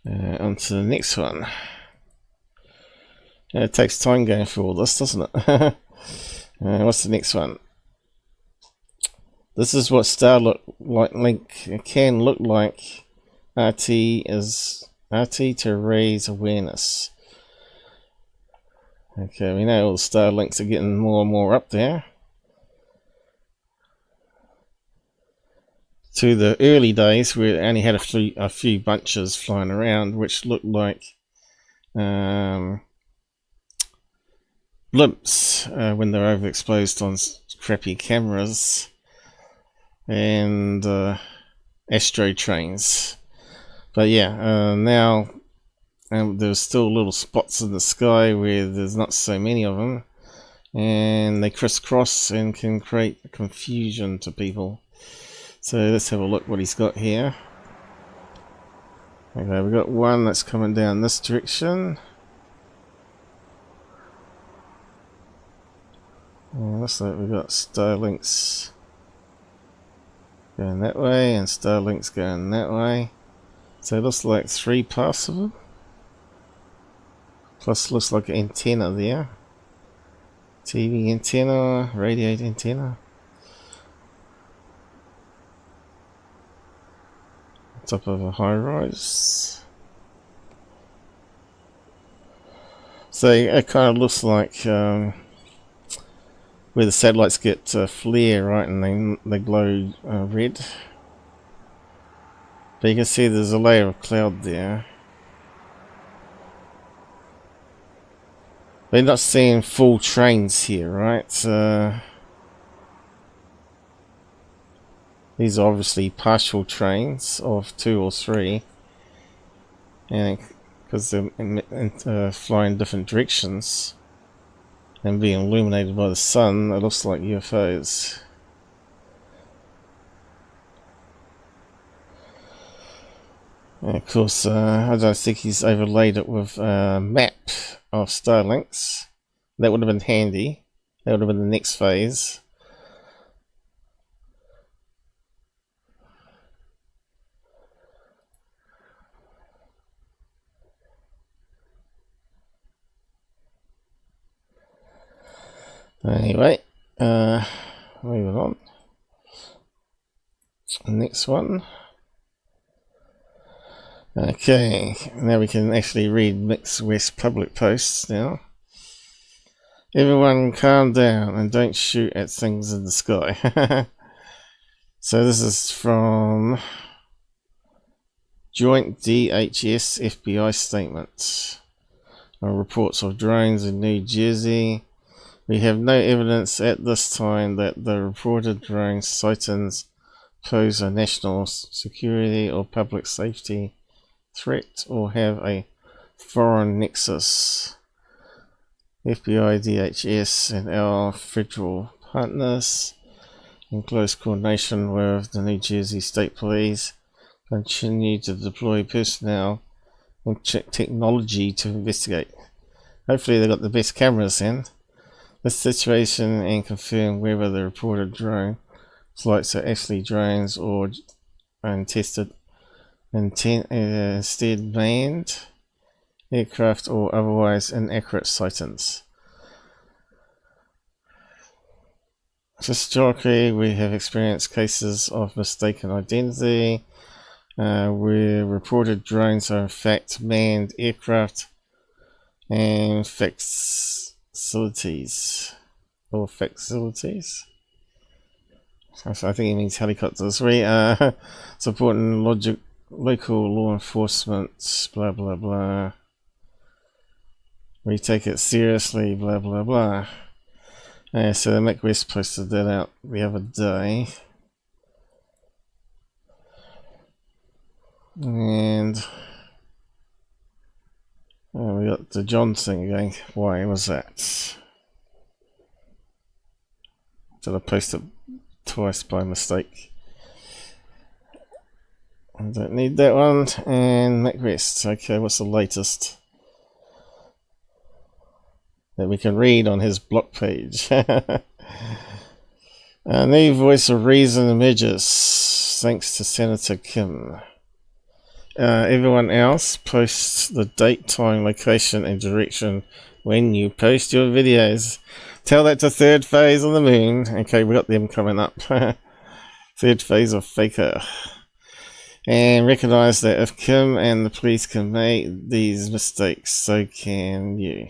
On to the next one. It takes time going through all this, doesn't it? What's the next one? This is what Starlink can look like. RT to raise awareness. Okay, we know all the Starlinks are getting more and more up there. To the early days where it only had a few bunches flying around, which looked like blimps when they're overexposed on crappy cameras, and astro trains. But yeah, now there's still little spots in the sky where there's not so many of them, and they crisscross and can create confusion to people. So let's have a look what he's got here. Okay, we've got one that's coming down this direction. Looks like we've got Starlinks going that way and Starlinks going that way. So it looks like 3 paths of them. Plus looks like an antenna there. TV antenna, radio antenna. Top of a high rise. So it kind of looks like where the satellites get flare, right, and they glow red. But you can see there's a layer of cloud there. We're not seeing full trains here, right? These are obviously partial trains of 2 or 3, and because they're flying different directions and being illuminated by the sun, it looks like UFOs. And of course, I don't think he's overlaid it with a map of Starlinks. That would have been handy. That would have been the next phase. Anyway, moving on. Next one. Okay, now we can actually read Mick's West public posts now. Everyone calm down and don't shoot at things in the sky. So this is from Joint DHS FBI statement on reports of drones in New Jersey. We have no evidence at this time that the reported drone sightings pose a national security or public safety threat or have a foreign nexus. FBI, DHS, and our federal partners, in close coordination with the New Jersey State Police, continue to deploy personnel and technology to investigate. Hopefully they've got the best cameras in this situation and confirm whether the reported drone flights are actually drones or untested instead manned aircraft or otherwise inaccurate sightings. Historically, we have experienced cases of mistaken identity where reported drones are in fact manned aircraft and facilities or facilities. I think he means helicopters. We are supporting local law enforcement, blah blah blah. We take it seriously, blah blah blah. So the Mick West posted that out the other day. And we got the John thing again. Why was that? Did I post it twice by mistake? I don't need that one. And Mick West. Okay, what's the latest that we can read on his blog page? A new voice of reason emerges thanks to Senator Kim. Everyone else posts the date, time, location, and direction when you post your videos. Tell that to Third Phase on the Moon. Okay, we got them coming up. Third Phase of Faker. And recognize that if Kim and the police can make these mistakes, so can you.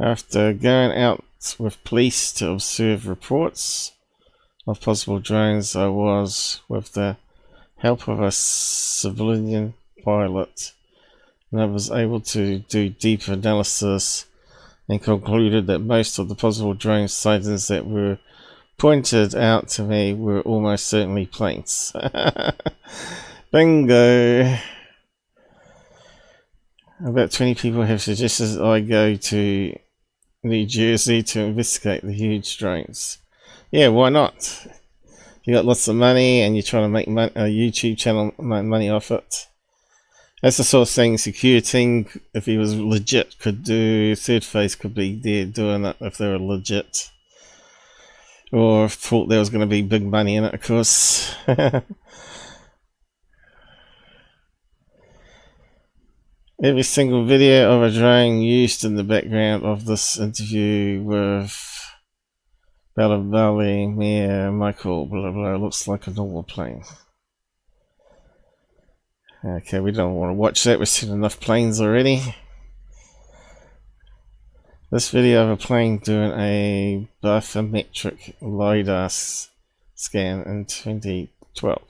After going out with police to observe reports of possible drones, I was, with the help of a civilian pilot, and I was able to do deeper analysis and concluded that most of the possible drone sightings that were pointed out to me were almost certainly planes. Bingo! About 20 people have suggested I go to New Jersey to investigate the huge drones. Yeah, why not? You got lots of money and you're trying to make a YouTube channel money off it. That's the sort of thing Security, if he was legit, could do. Third Phase could be there doing it if they were legit. Or thought there was going to be big money in it, of course. Every single video of a drone used in the background of this interview with Bali, Lear, Michael, blah blah, looks like a normal plane. Okay, we don't want to watch that, we've seen enough planes already. This video of a plane doing a bathymetric LiDAR scan in 2012.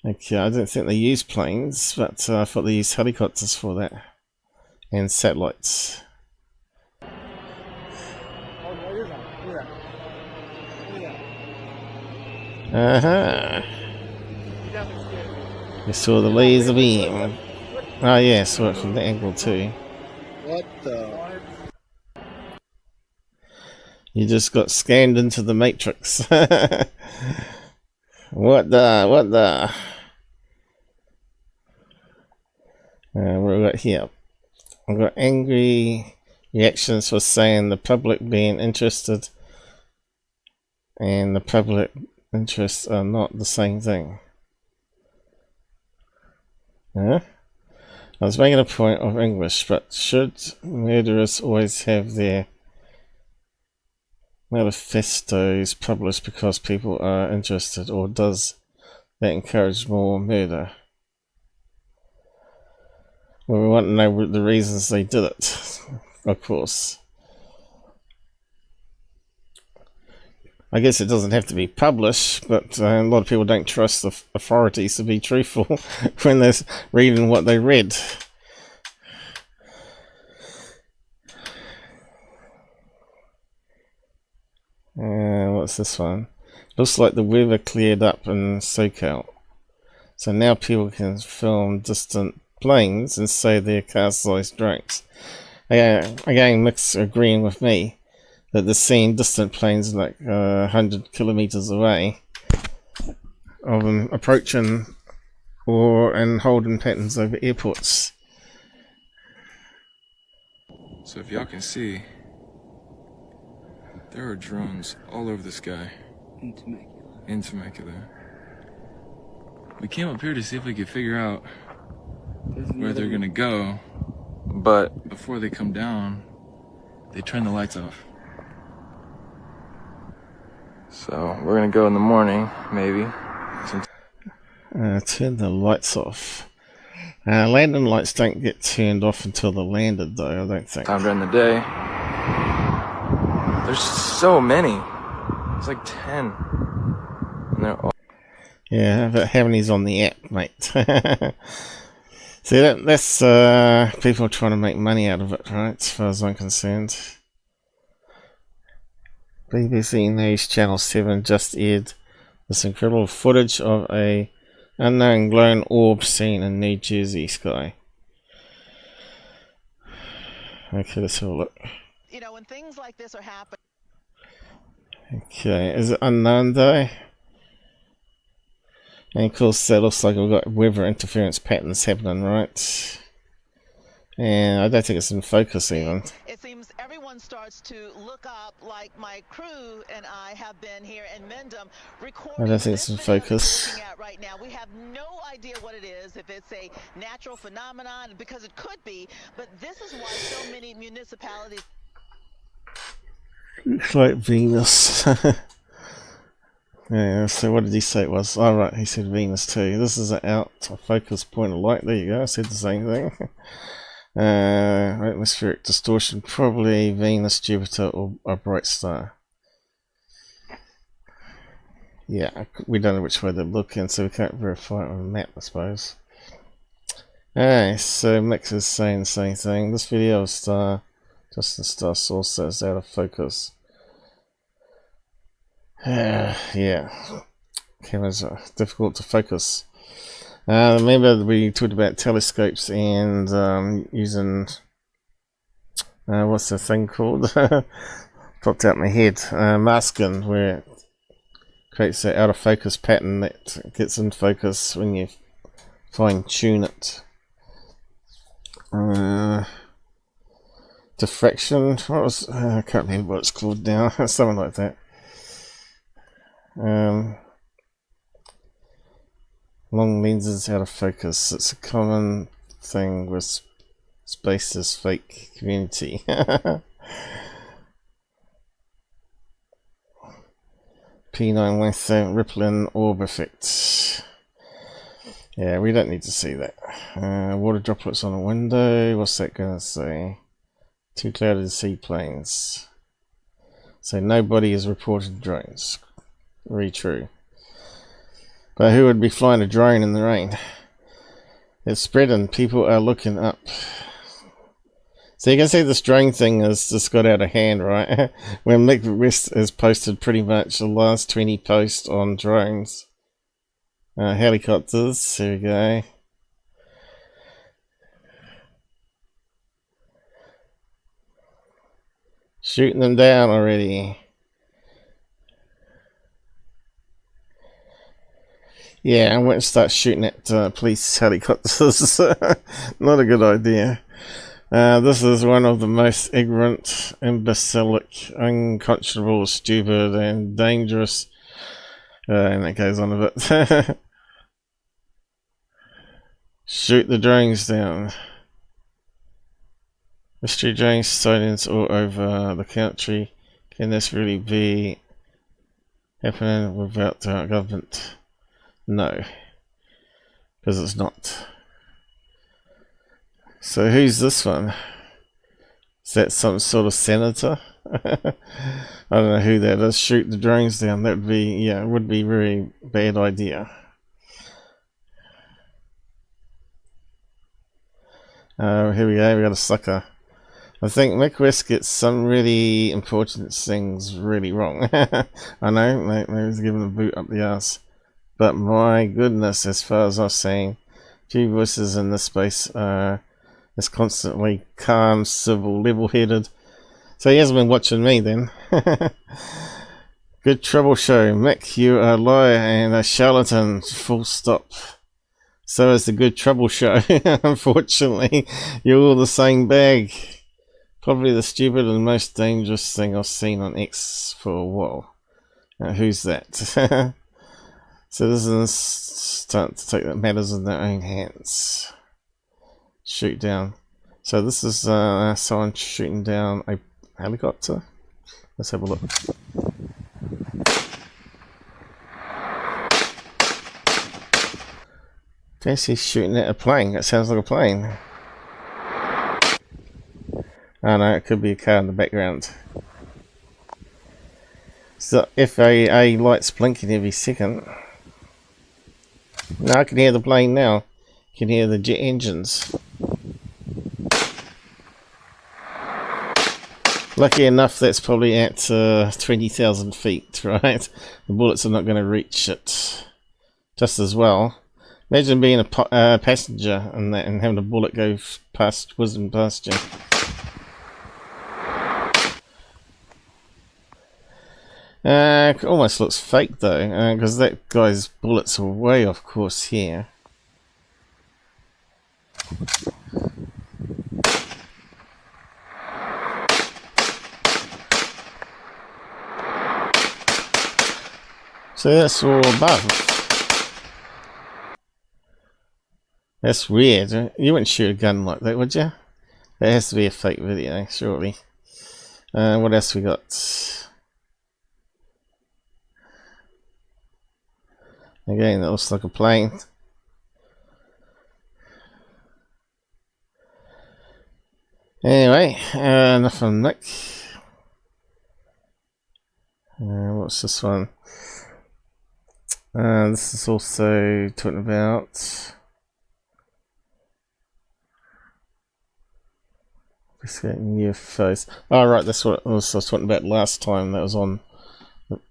Okay, I don't think they use planes, but I thought they used helicopters for that. And satellites. You saw the laser beam. Oh yeah, I saw it from the angle too. What the? You just got scanned into the matrix. What the? What have we got here? I've got angry reactions for saying the public being interested and the public interests are not the same thing. I was making a point of English, but should murderers always have their manifestos published because people are interested, or does that encourage more murder? Well, we want to know the reasons they did it, of course. I guess it doesn't have to be published, but a lot of people don't trust the authorities to be truthful when they're reading what they read. What's this one? Looks like the weather cleared up in SoCal. So now people can film distant planes and say they're car-sized drones. Again, Mick's agreeing with me that they're seeing distant planes like 100 kilometers away of them approaching and holding patterns over airports. So if y'all can see, there are drones all over the sky. Into Immaculate. We came up here to see if we could figure out where they're gonna go, but before they come down, they turn the lights off. So we're gonna go in the morning, maybe. Turn the lights off. Landing lights don't get turned off until they're landed, though, I don't think. Time during the day. There's so many. It's like 10. And they're all... Yeah, but how many's on the app, mate? See, that's people trying to make money out of it, right? As far as I'm concerned. BBC News Channel 7 just aired this incredible footage of a unknown glowing orb seen in New Jersey sky. Okay, let's have a look. You know, when things like this are happening. Okay, is it unknown though? And of course that looks like we've got weather interference patterns happening, right? And I don't think it's in focus even. It seems everyone starts to look up, like my crew and I have been here in Mendham recording. I don't think it's in focus. Right now, we have no idea what it is, if it's a natural phenomenon, because it could be, but this is why so many municipalities. Looks like Venus. Yeah, so what did he say it was? Oh right, he said Venus too. This is an out of focus point of light. There you go, I said the same thing. Atmospheric distortion, probably Venus, Jupiter, or a bright star. Yeah, we don't know which way they're looking, so we can't verify it on a map, I suppose. Alright, so Mick is saying the same thing. This video of star, Justin Star Source is out of focus. Yeah, cameras are difficult to focus. Remember we talked about telescopes and using what's the thing called? Popped out my head. Masking, where it creates an out of focus pattern that gets in focus when you fine tune it. Diffraction. What was? I can't remember what it's called now. Something like that. Long lenses out of focus. It's a common thing with Space's fake community. P9 length rippling orb effect. Yeah, we don't need to see that. Water droplets on a window. What's that going to say? Too clouded seaplanes. So nobody has reported drones. Very true. But who would be flying a drone in the rain? It's spreading. People are looking up. So you can see this drone thing has just got out of hand, right? When Mick West has posted pretty much the last 20 posts on drones. Helicopters. Here we go. Shooting them down already. Yeah, I won't start shooting at police helicopters. Not a good idea. This is one of the most ignorant, imbecilic, unconscionable, stupid, and dangerous. And that goes on a bit. Shoot the drones down. Mystery drone sightings all over the country. Can this really be happening without the government? No, because it's not. So who's this one? Is that some sort of senator? I don't know who that is. Shoot the drones down. That would be, yeah, it would be a very bad idea. Here we go. We got a sucker. I think Mick West gets some really important things really wrong. I know, maybe he's giving a boot up the arse. But my goodness, as far as I was saying, few voices in this space is constantly calm, civil, level-headed. So he hasn't been watching me then. Good trouble show. Mick, you are a liar and a charlatan, full stop. So is the Good Trouble Show. Unfortunately, you're all the same bag. Probably the stupid and most dangerous thing I've seen on X for a while. Who's that? Citizens start to take matters in their own hands. Shoot down. So this is someone shooting down a helicopter. Let's have a look. Guess he's shooting at a plane. That sounds like a plane. Oh no, it could be a car in the background. So FAA lights blinking every second. No, I can hear the plane now. I can hear the jet engines. Lucky enough, that's probably at 20,000 feet, right? The bullets are not going to reach it just as well. Imagine being a passenger and having a bullet go whizzing past you. It almost looks fake though, because that guy's bullets are way off course here. So that's all above. That's weird. You wouldn't shoot a gun like that, would you? That has to be a fake video, surely. What else we got? Again, that looks like a plane. Anyway, enough from Mick. What's this one? This is also talking about UFOs. Oh right, that's what I was talking about last time. That was on,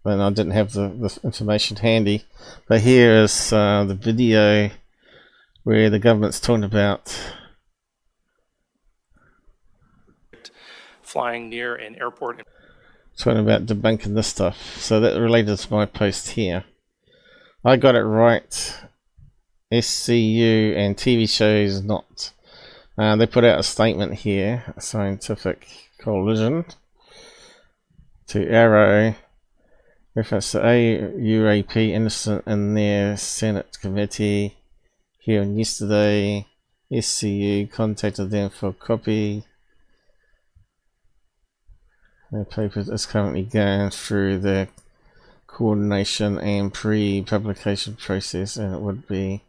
and I didn't have the information handy. But here is the video where the government's talking about flying near an airport. Talking about debunking this stuff. So that related to my post here. I got it right. SCU and TV shows not. They put out a statement here, a scientific coalition, to Arrow, reference to UAP innocent in their Senate committee hearing yesterday. SCU contacted them for a copy. The paper is currently going through the coordination and pre-publication process, and it would be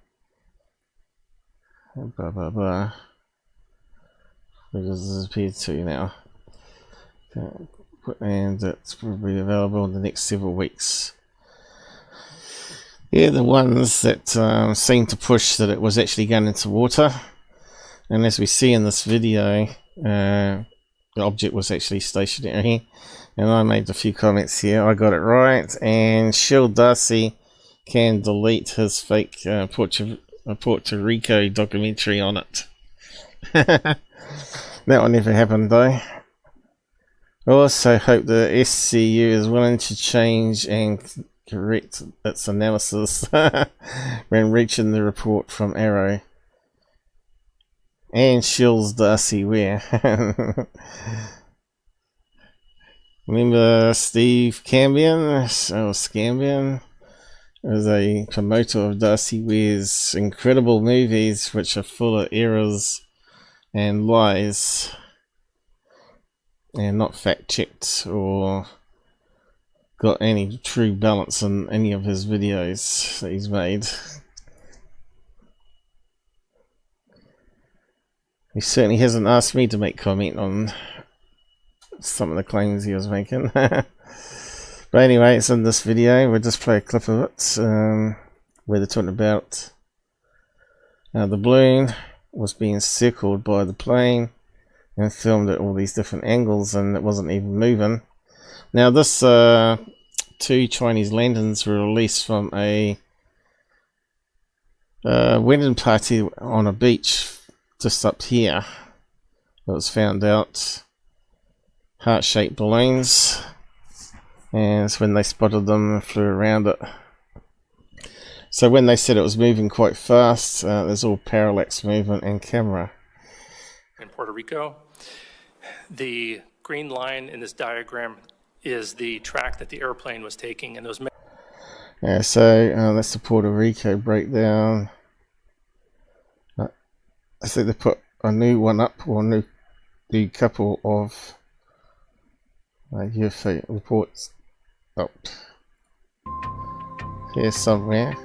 blah blah blah. Where does this appear to now? And it's probably available in the next several weeks. Yeah, the ones that seem to push that it was actually going into water, and as we see in this video, the object was actually stationary. And I made a few comments here. I got it right, and Shill Darcy can delete his fake Puerto Rico documentary on it. That one never happened though. I also hope the SCU is willing to change and correct its analysis when reaching the report from Arrow. And Shill's Darcy Ware. Remember Steve Cambion? Scambion was a promoter of Darcy Ware's incredible movies, which are full of errors and lies, and not fact checked or got any true balance in any of his videos that he's made. He certainly hasn't asked me to make comment on some of the claims he was making. But anyway, it's in this video. We'll just play a clip of it where they're talking about the balloon was being circled by the plane and filmed at all these different angles, and it wasn't even moving. Now this 2 Chinese lanterns were released from a wedding party on a beach just up here. It was found out heart-shaped balloons, and it's when they spotted them and flew around it. So when they said it was moving quite fast, there's all parallax movement and camera. In Puerto Rico, the green line in this diagram is the track that the airplane was taking, and those. Yeah, so that's the Puerto Rico breakdown. I think they put a new one up, or a new couple of UFO reports up here somewhere.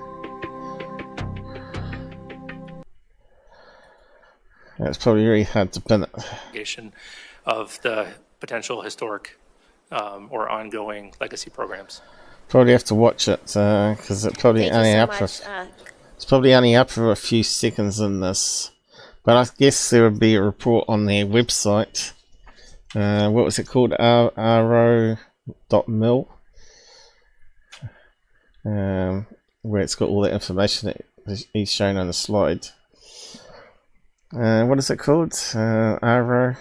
It's probably very hard to pin it. Of the potential historic or ongoing legacy programs. Probably have to watch it because it's probably it's probably only up for a few seconds in this. But I guess there would be a report on their website. What was it called? ro.mil. Where it's got all the information that he's shown on the slide. What is it called? ro.mil.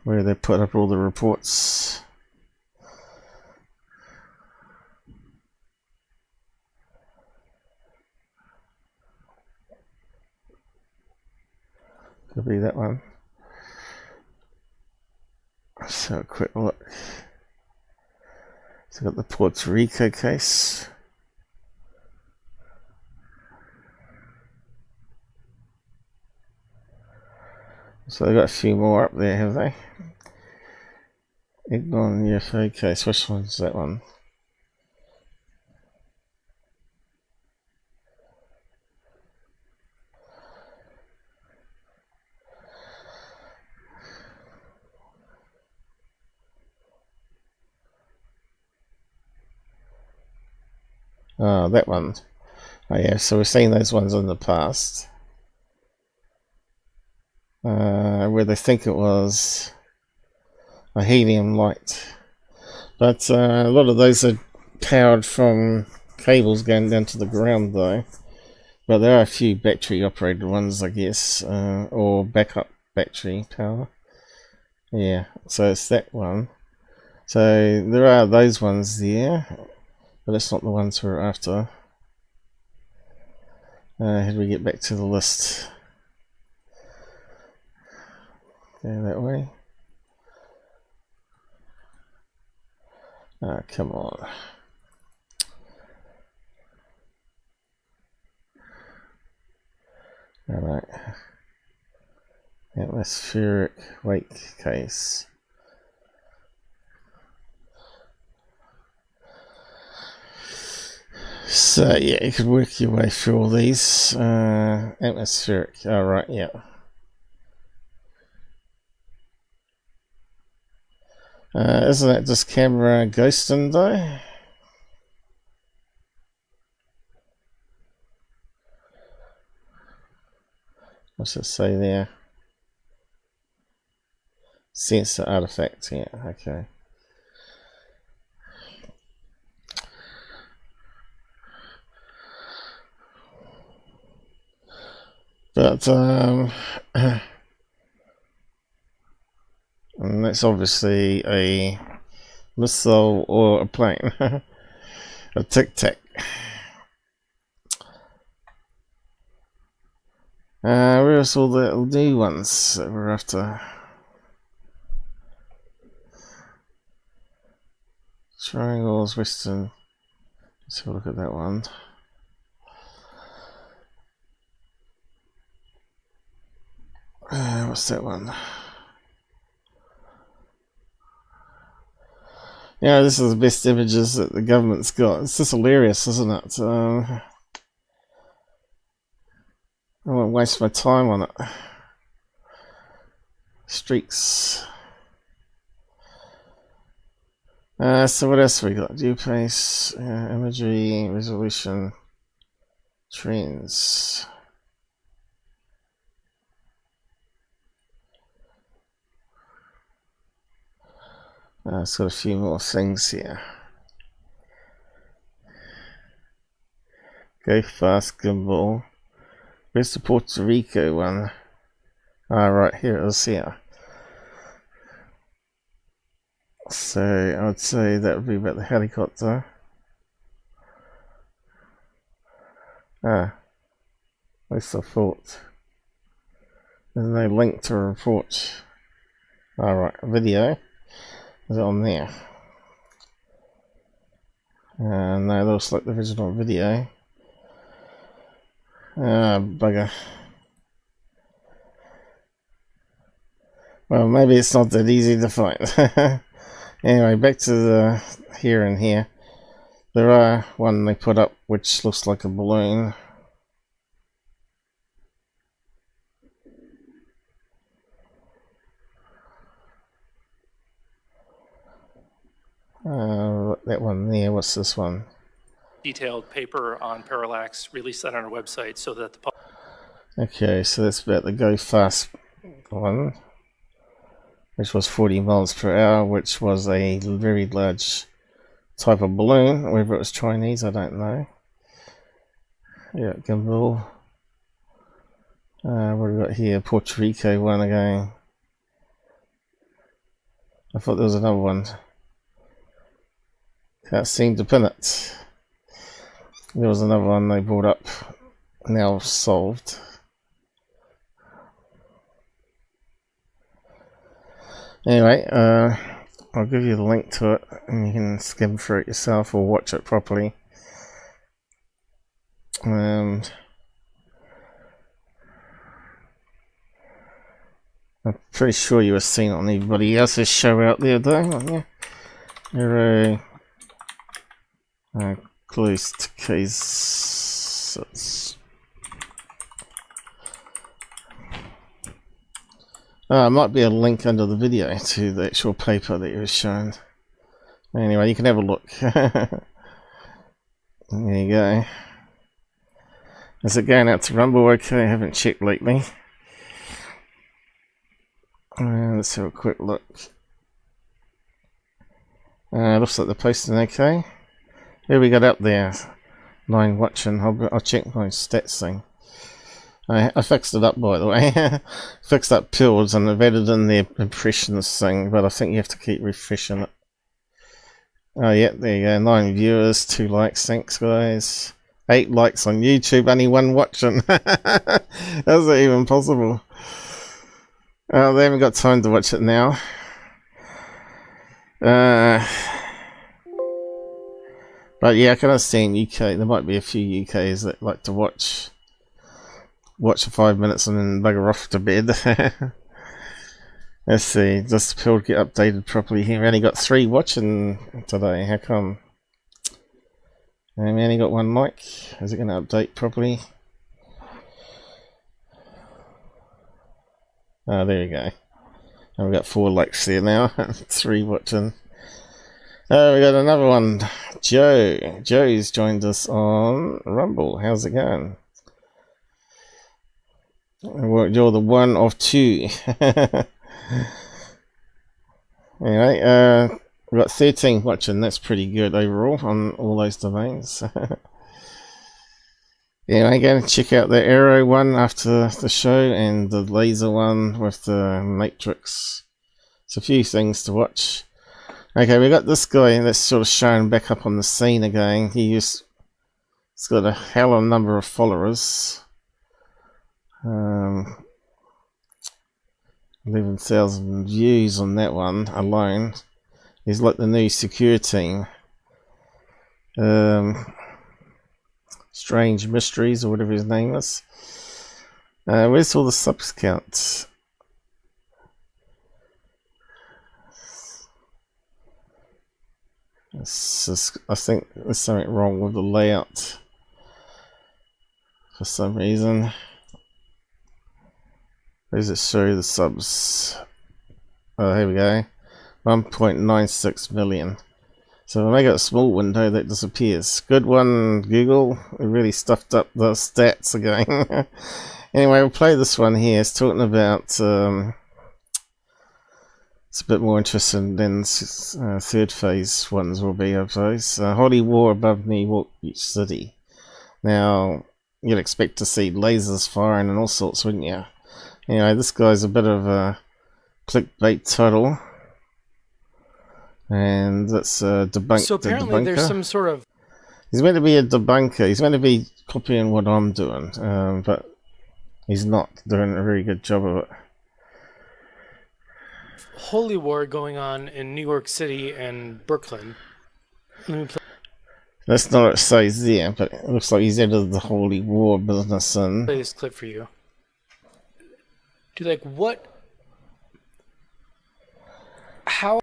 Where they put up all the reports. Could be that one. So a quick look. So got the Puerto Rico case. So they've got a few more up there, have they? Xmas UFO case. Which one's that one? Oh, that one. Oh yeah, so we've seen those ones in the past. Where they think it was a helium light. But a lot of those are powered from cables going down to the ground though. But there are a few battery operated ones, I guess, or backup battery power. Yeah, so it's that one. So there are those ones there, but that's not the ones we're after. How do we get back to the list? Go that way. Ah, come on. Alright. Atmospheric wake case. So yeah, you could work your way through all these. Atmospheric, alright, yeah. Isn't that just camera ghosting though? What's it say there? Sensor artifact, yeah, okay. But and that's obviously a missile or a plane. A tic-tac. Where's all the new ones that we're after? Triangles, Western. Let's have a look at that one. What's that one? Yeah, this is the best images that the government's got. It's just hilarious, isn't it? I won't waste my time on it. Streaks. So what else have we got? UAPs, imagery, resolution, trends. It's got a few more things here. Go fast gimbal. Where's the Puerto Rico one? Ah, right, here it is here. So I would say that would be about the helicopter. Ah, at least I thought. There's no link to a report. Alright, video. Is it on there? No, that looks like the original video. Ah, bugger. Well, maybe it's not that easy to find. Anyway, back to the here and here. There are one they put up which looks like a balloon. That one there, what's this one? Detailed paper on parallax, released that on our website so that the public... Okay, so that's about the go fast one, which was 40 miles per hour, which was a very large type of balloon. Whether it was Chinese, I don't know. Yeah, gimbal. What have we got here? Puerto Rico one again. I thought there was another one. Can't seem to pin it. There was another one they brought up, now solved. Anyway, I'll give you the link to it and you can skim through it yourself or watch it properly. I'm pretty sure you were seeing it on anybody else's show out there though, aren't you? You're closed cases. Might be a link under the video to the actual paper that you were showing. Anyway, you can have a look. There you go. Is it going out to Rumble? Okay, I haven't checked lately. Let's have a quick look. Looks like they're posting okay. Here we got up there. 9 watching. I'll check my stats thing. I fixed it up, by the way. Fixed up pills and I've added in the impressions thing, but I think you have to keep refreshing it. Oh yeah, there you go. 9 viewers, 2 likes. Thanks, guys. 8 likes on YouTube, only 1 watching. How's that even possible? Oh, they haven't got time to watch it now. But yeah, I can understand UK. There might be a few UKs that like to watch for 5 minutes and then bugger off to bed. Let's see, does the pill get updated properly here? We only got 3 watching today, how come? And we only got 1 like. Is it going to update properly? Oh, there you go. And we got 4 likes there now. 3 watching. Oh, we got another one. Joe. Joe's joined us on Rumble. How's it going? Well, you're the 1 of 2. Anyway, we've got 13 watching. That's pretty good overall on all those domains. Anyway, go and check out the arrow one after the show and the laser one with the matrix. It's a few things to watch. Okay, we got this guy that's sort of showing back up on the scene again. He's got a hell of a number of followers. 11,000 views on that one alone. He's like the new secure team. Strange Mysteries or whatever his name is. Where's all the subs count? I think there's something wrong with the layout for some reason. Where does it show the subs? Oh, here we go. 1.96 million. So if I make it a small window, that disappears. Good one, Google. We really stuffed up the stats again. Anyway, we'll play this one here. It's talking about... it's a bit more interesting than third phase ones will be, I suppose. Holy War above New York City. Now, you'd expect to see lasers firing and all sorts, wouldn't you? Anyway, this guy's a bit of a clickbait title. And that's debunk. So apparently there's some sort of... He's meant to be a debunker. He's meant to be copying what I'm doing. But he's not doing a very good job of it. Holy War going on in New York City and Brooklyn. That's not what it says there, but it looks like he's entered the Holy War business in. Play this clip for you. Do like what? How?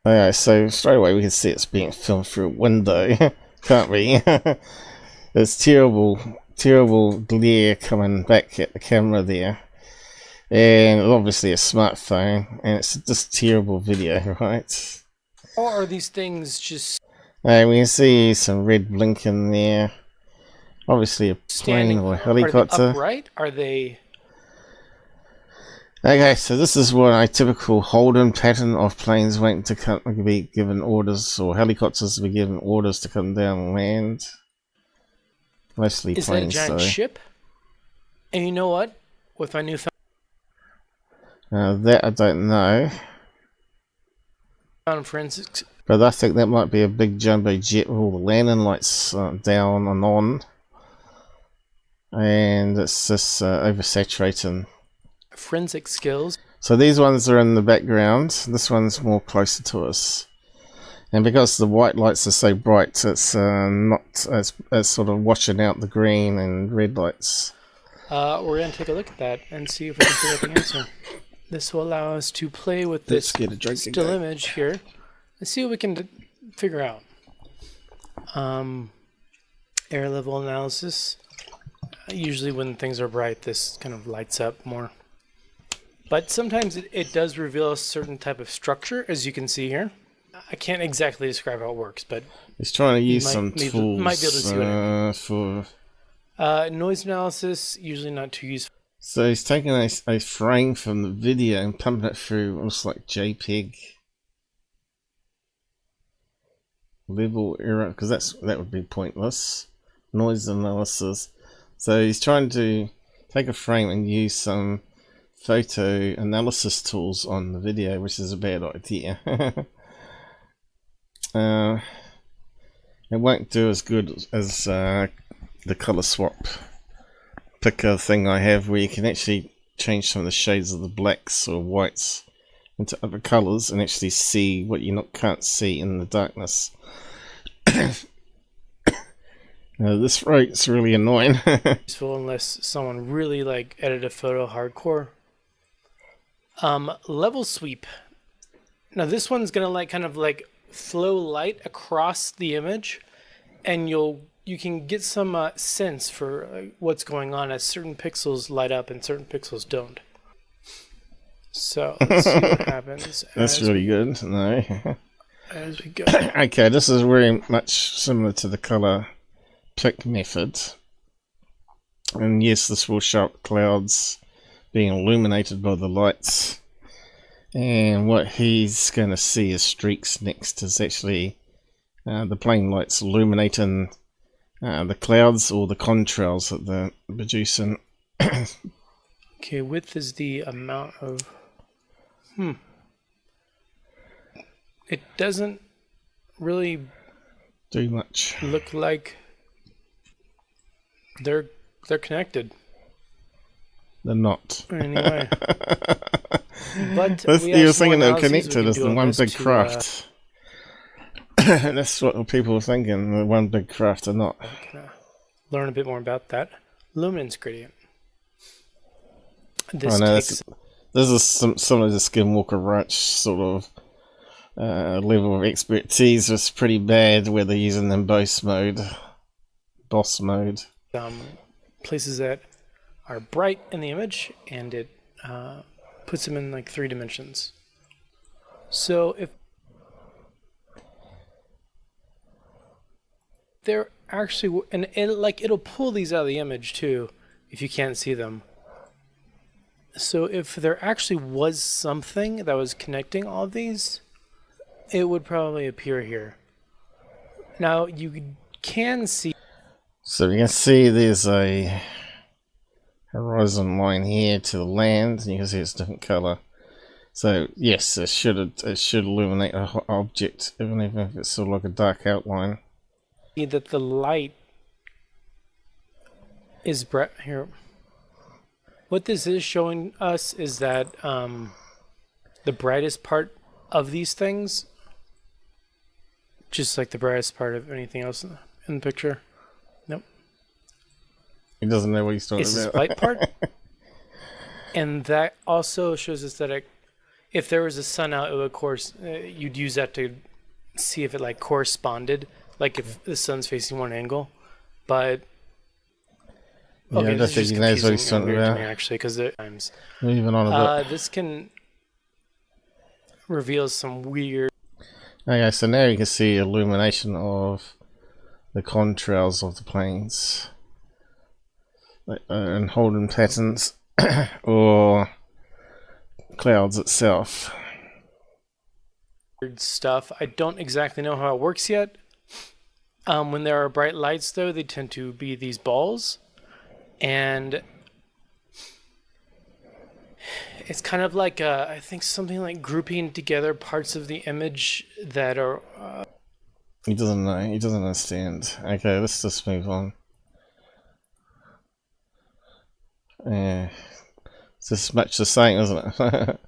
Okay, so straight away we can see it's being filmed through a window. Can't be. It's terrible glare coming back at the camera there. And obviously a smartphone, and it's just terrible video, right? Or are these things just And we can see some red blinking there. Obviously a plane standing? or a Are they helicopter. upright? Are they? Okay, so this is what a typical Holden pattern of planes waiting to be given orders, or helicopters to be given orders to come down and land. Mostly Is that a planes, giant though. ship? And you know what? With my newfound That I don't know, forensics, but I think that might be a big jumbo jet with all the landing lights down and on, and it's just oversaturating. forensic skills. So these ones are in the background. This one's more closer to us, and because the white lights are so bright, it's not as sort of washing out the green and red lights. We're gonna take a look at that and see if we can figure out the answer. This will allow us to play with this Let's get a drink still again. image here and see what we can figure out. Air level analysis. Usually when things are bright, this kind of lights up more. But sometimes it does reveal a certain type of structure, as you can see here. I can't exactly describe how it works, but He's trying to use some might tools be able to see what I mean. for. Noise analysis, usually not too useful. So he's taking a frame from the video and pumping it through almost like JPEG level error, because that would be pointless. Noise analysis. So he's trying to take a frame and use some photo analysis tools on the video, which is a bad idea. It won't do as good as the color swap picker thing I have, where you can actually change some of the shades of the blacks or whites into other colors and actually see what you can't see in the darkness. This rate's really annoying. Useful unless someone really like edit a photo hardcore. Level sweep. Now this one's gonna like kind of like flow light across the image, and you can get some sense for what's going on as certain pixels light up and certain pixels don't. So let's see what happens. That's really good. No. As we go. Okay, this is very much similar to the color pick method. And yes, this will show up clouds being illuminated by the lights. And what he's going to see as streaks next is actually the plane lights illuminating the clouds or the contrails that they're producing. Okay, width is the amount of... It doesn't really do much. Look like they're connected. They're not. Anyway. But you were thinking they're connected as the one big craft. That's what people were thinking, the one big craft or not. Learn a bit more about that. Luminance gradient. This is some of the Skinwalker Ranch sort of level of expertise. Was pretty bad where they're using them boss mode. Places that are bright in the image, and it puts them in like 3 dimensions. So if they're actually, and it'll pull these out of the image too if you can't see them. So if there actually was something that was connecting all of these, it would probably appear here. Now you can see. So you can see there's a horizon line here to the land, and you can see it's different color. So yes, it should illuminate an object, even if it's sort of like a dark outline. That the light is bright here. What this is showing us is that the brightest part of these things, just like the brightest part of anything else in the picture. Nope. He doesn't know what he's talking about. It's the light part. And that also shows us that if there was a sun out, it would, of course, you'd use that to see if it like corresponded like if the sun's facing one angle, but Yeah, I don't think he knows what he's talking about. Actually, because there times moving on a bit. This can reveal some weird. Okay, so now you can see illumination of the contrails of the planes, and holding patterns or clouds itself. Weird stuff. I don't exactly know how it works yet. When there are bright lights, though, they tend to be these balls, and it's kind of like I think something like grouping together parts of the image that are. He doesn't know. He doesn't understand. Okay, let's just move on. Yeah, it's just much the same, isn't it?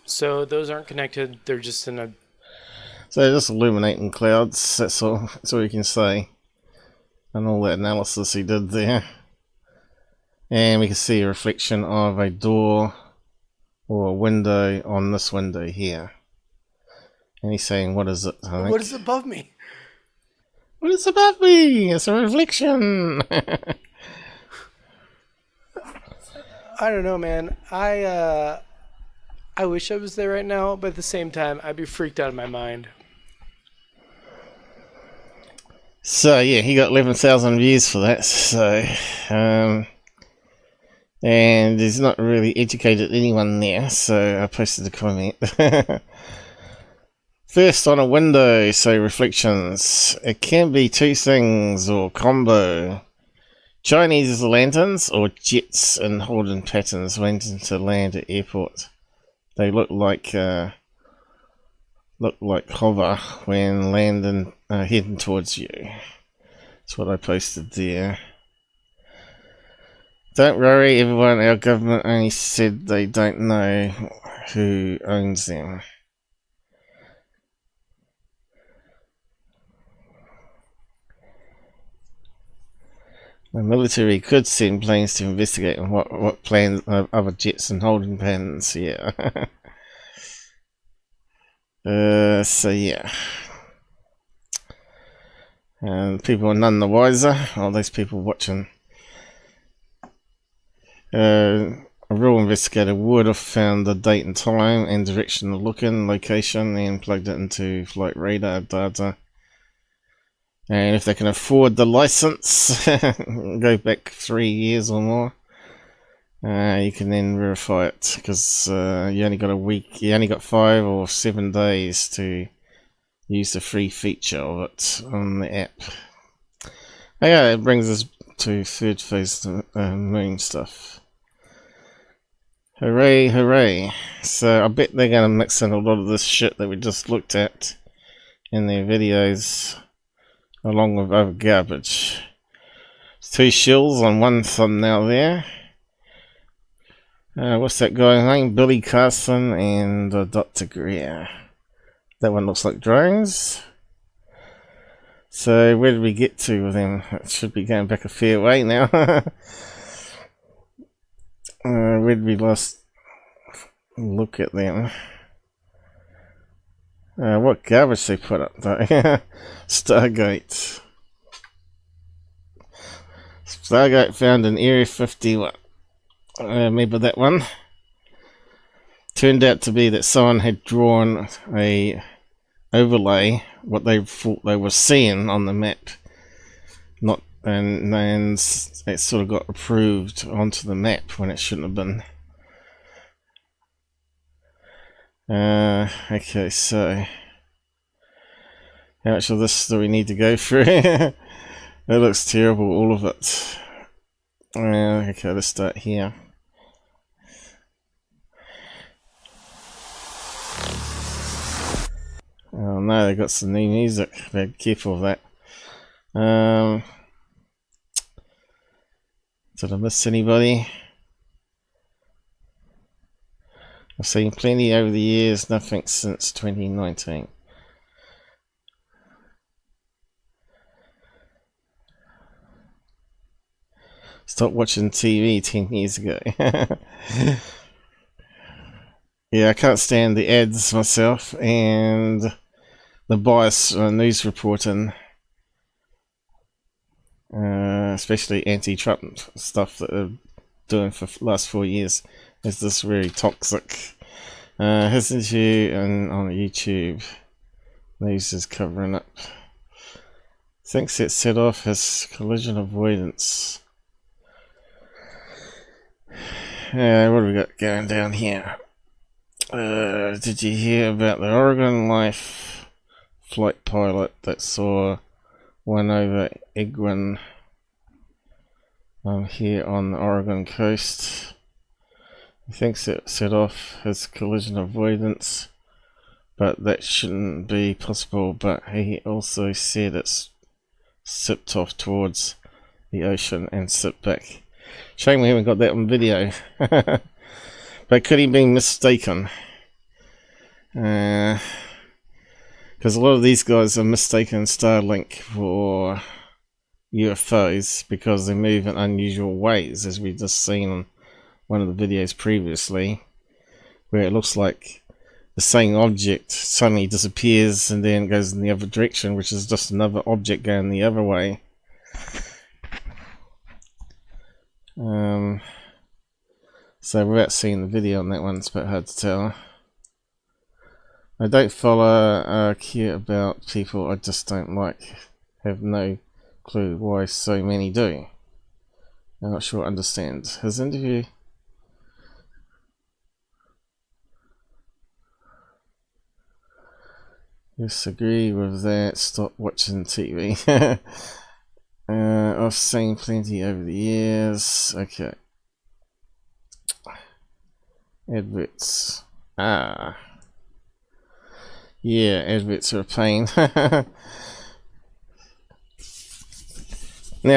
So those aren't connected. They're just in a. So just illuminating clouds. That's all. That's all you can say. And all that analysis he did there. And we can see a reflection of a door or a window on this window here. And he's saying, what is it? I think. What is above me? What is above me? It's a reflection. I don't know, man. I wish I was there right now, but at the same time, I'd be freaked out of my mind. So yeah, he got 11,000 views for that. So, and he's not really educated anyone there. So I posted a comment. First on a window, so reflections. It can be two things or combo. Chinese lanterns or jets in holding patterns went into land at airport. They look like hover when landing, heading towards you. That's what I posted there. Don't worry, everyone. Our government only said they don't know who owns them. The military could send planes to investigate what plans of other jets and holding patterns. Yeah. So yeah. And people are none the wiser. All those people watching. A real investigator would have found the date and time and direction of looking, location, and plugged it into flight radar data. And if they can afford the license, go back 3 years or more, you can then verify it, because you only got a week, you only got 5 or 7 days to use the free feature of it on the app. Okay, it brings us to third phase moon stuff. Hooray, hooray. So I bet they're going to mix in a lot of this shit that we just looked at in their videos, along with other garbage. 2 shills on one thumbnail there. What's that guy's name? Billy Carson and Dr. Greer. That one looks like drones. So where did we get to with them? It should be going back a fair way now. Where did we last look at them? What garbage they put up though. Stargate. Stargate found in Area 51. Remember that one? Turned out to be that someone had drawn a overlay, what they thought they were seeing on the map. And it sort of got approved onto the map when it shouldn't have been. Okay, so how much of this do we need to go through? It looks terrible, all of it. Okay, let's start here. Oh no, they got some new music. Be careful of that. Did I miss anybody? I've seen plenty over the years, nothing since 2019. Stopped watching TV 10 years ago. Yeah, I can't stand the ads myself, and the bias news reporting, especially anti-Trump stuff that they're doing for the last 4 years, is this really toxic. His interview on YouTube, news is covering it. Thinks it set off his collision avoidance. What do we got going down here? Did you hear about the Oregon Life flight pilot that saw one over Egwin here on the Oregon coast? He thinks it set off his collision avoidance, but that shouldn't be possible. But he also said it's sipped off towards the ocean and sipped back. Shame we haven't got that on video. But could he be mistaken? Because a lot of these guys are mistaken Starlink for UFOs because they move in unusual ways, as we've just seen on one of the videos previously, where it looks like the same object suddenly disappears and then goes in the other direction, which is just another object going the other way. So without seeing the video on that one, it's a bit hard to tell. I don't follow care about people I just don't like. Have no clue why so many do. I'm not sure I understand. His interview. Disagree with that. Stop watching TV. I've seen plenty over the years. Okay. Adverts. Yeah, adverts are a pain. Now,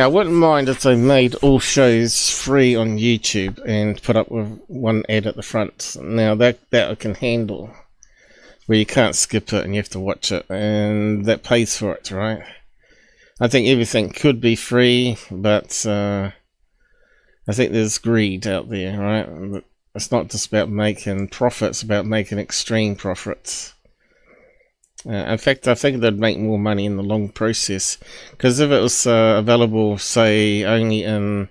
I wouldn't mind if they made all shows free on YouTube and put up with one ad at the front. Now, that I can handle, where you can't skip it and you have to watch it, and that pays for it, right? I think everything could be free, but I think there's greed out there, right? It's not just about making profits, it's about making extreme profits. In fact, I think they'd make more money in the long process, because if it was available, say, only in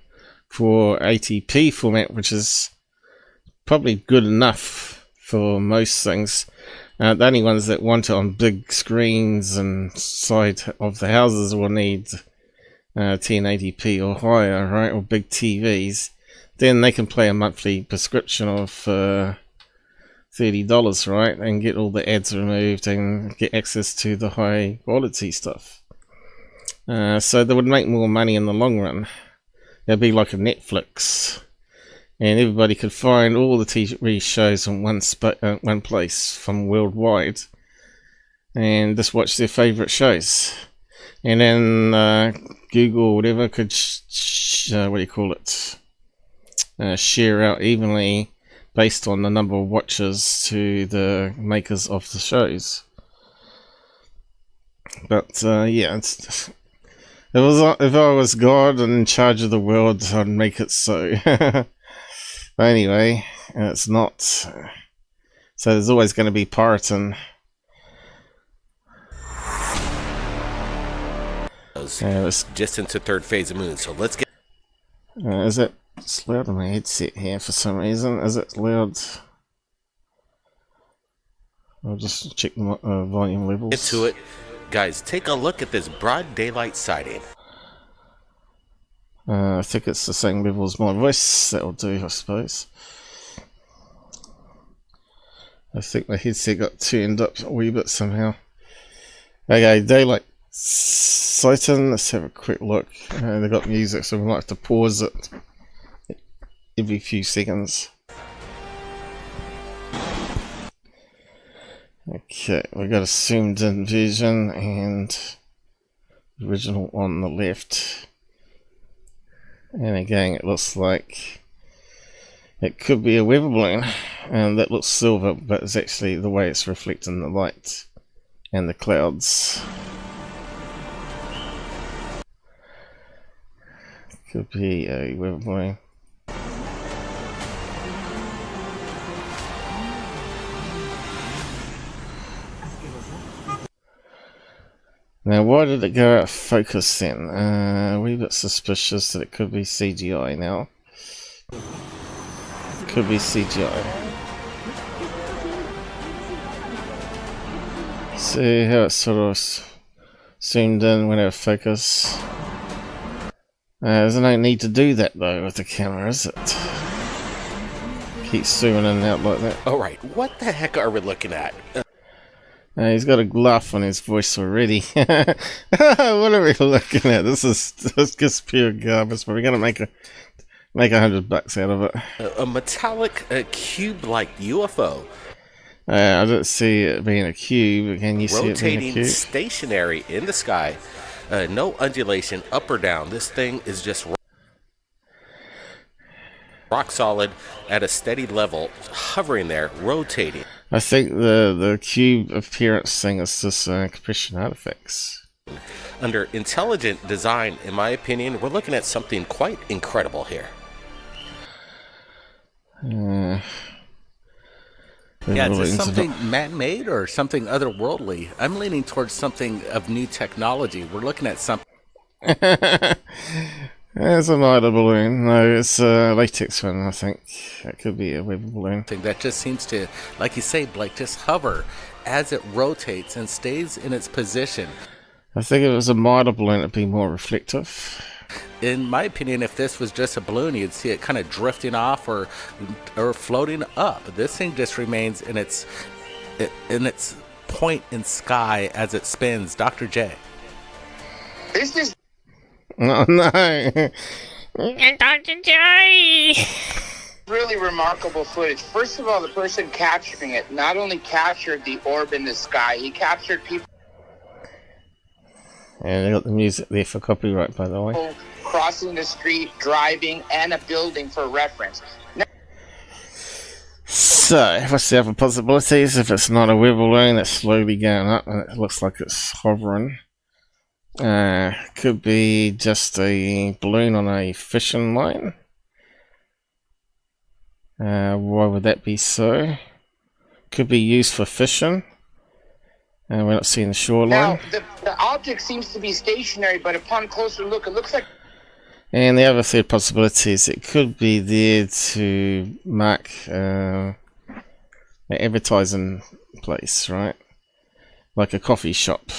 480p format, which is probably good enough for most things, the only ones that want it on big screens and side of the houses will need 1080p or higher, right, or big TVs. Then they can pay a monthly prescription of $30, right, and get all the ads removed and get access to the high quality stuff. So they would make more money in the long run. It'd be like a Netflix, and everybody could find all the TV shows in one place from worldwide, and just watch their favourite shows. And then Google or whatever could share out evenly based on the number of watchers to the makers of the shows. But yeah, if I was God and in charge of the world, I'd make it so. But anyway, it's not. So there's always going to be pirating. Just into third phase of moon, so let's get. Is it? It's loud on my headset here for some reason. Is it loud? I'll just check the volume levels. Get to it. Guys, take a look at this broad daylight sighting. I think it's the same level as my voice. That'll do, I suppose. I think my headset got turned up a wee bit somehow. Okay, daylight sighting. Let's have a quick look. They've got music, so we might have to pause it every few seconds. Okay, we got a zoomed in version and original on the left. And again, it looks like it could be a weather balloon, and that looks silver, but it's actually the way it's reflecting the light and the clouds. Could be a weather balloon. Now, why did it go out of focus then? A wee bit suspicious that it could be CGI now. Could be CGI. See how it sort of zoomed in when out of focus. There's no need to do that though with the camera, is it? Keep zooming in and out like that. Alright, what the heck are we looking at? He's got a laugh on his voice already. What are we looking at? This gets pure garbage, but we're gonna make $100 out of it. A metallic cube-like UFO. I don't see it being a cube. Can you see it being a Rotating cube? stationary in the sky. No undulation up or down. This thing is just rock solid at a steady level, hovering there, rotating. I think the cube appearance thing is just compression artifacts. Under intelligent design, in my opinion, we're looking at something quite incredible here. Yeah, is this something man-made or something otherworldly? I'm leaning towards something of new technology. We're looking at something. It's a lighter balloon. No, it's a latex one, I think. It could be a weather balloon. That just seems to, like you say, Blake, just hover as it rotates and stays in its position. I think if it was a milder balloon, it'd be more reflective. In my opinion, if this was just a balloon, you'd see it kind of drifting off or floating up. This thing just remains in its point in sky as it spins. Dr. J. This is... Oh, no. Dr. J! Really remarkable footage. First of all, the person capturing it not only captured the orb in the sky, he captured people... And they got the music there for copyright, by the way. Crossing the street, driving, and a building for reference. Now, so, what's the other possibilities? If it's not a weather balloon that's slowly going up and it looks like it's hovering. Could be just a balloon on a fishing line. Why would that be so? Could be used for fishing. We're not seeing the shoreline. now the object seems to be stationary, but upon closer look, it looks like... And the other third possibility is it could be there to mark an advertising place, right? Like a coffee shop,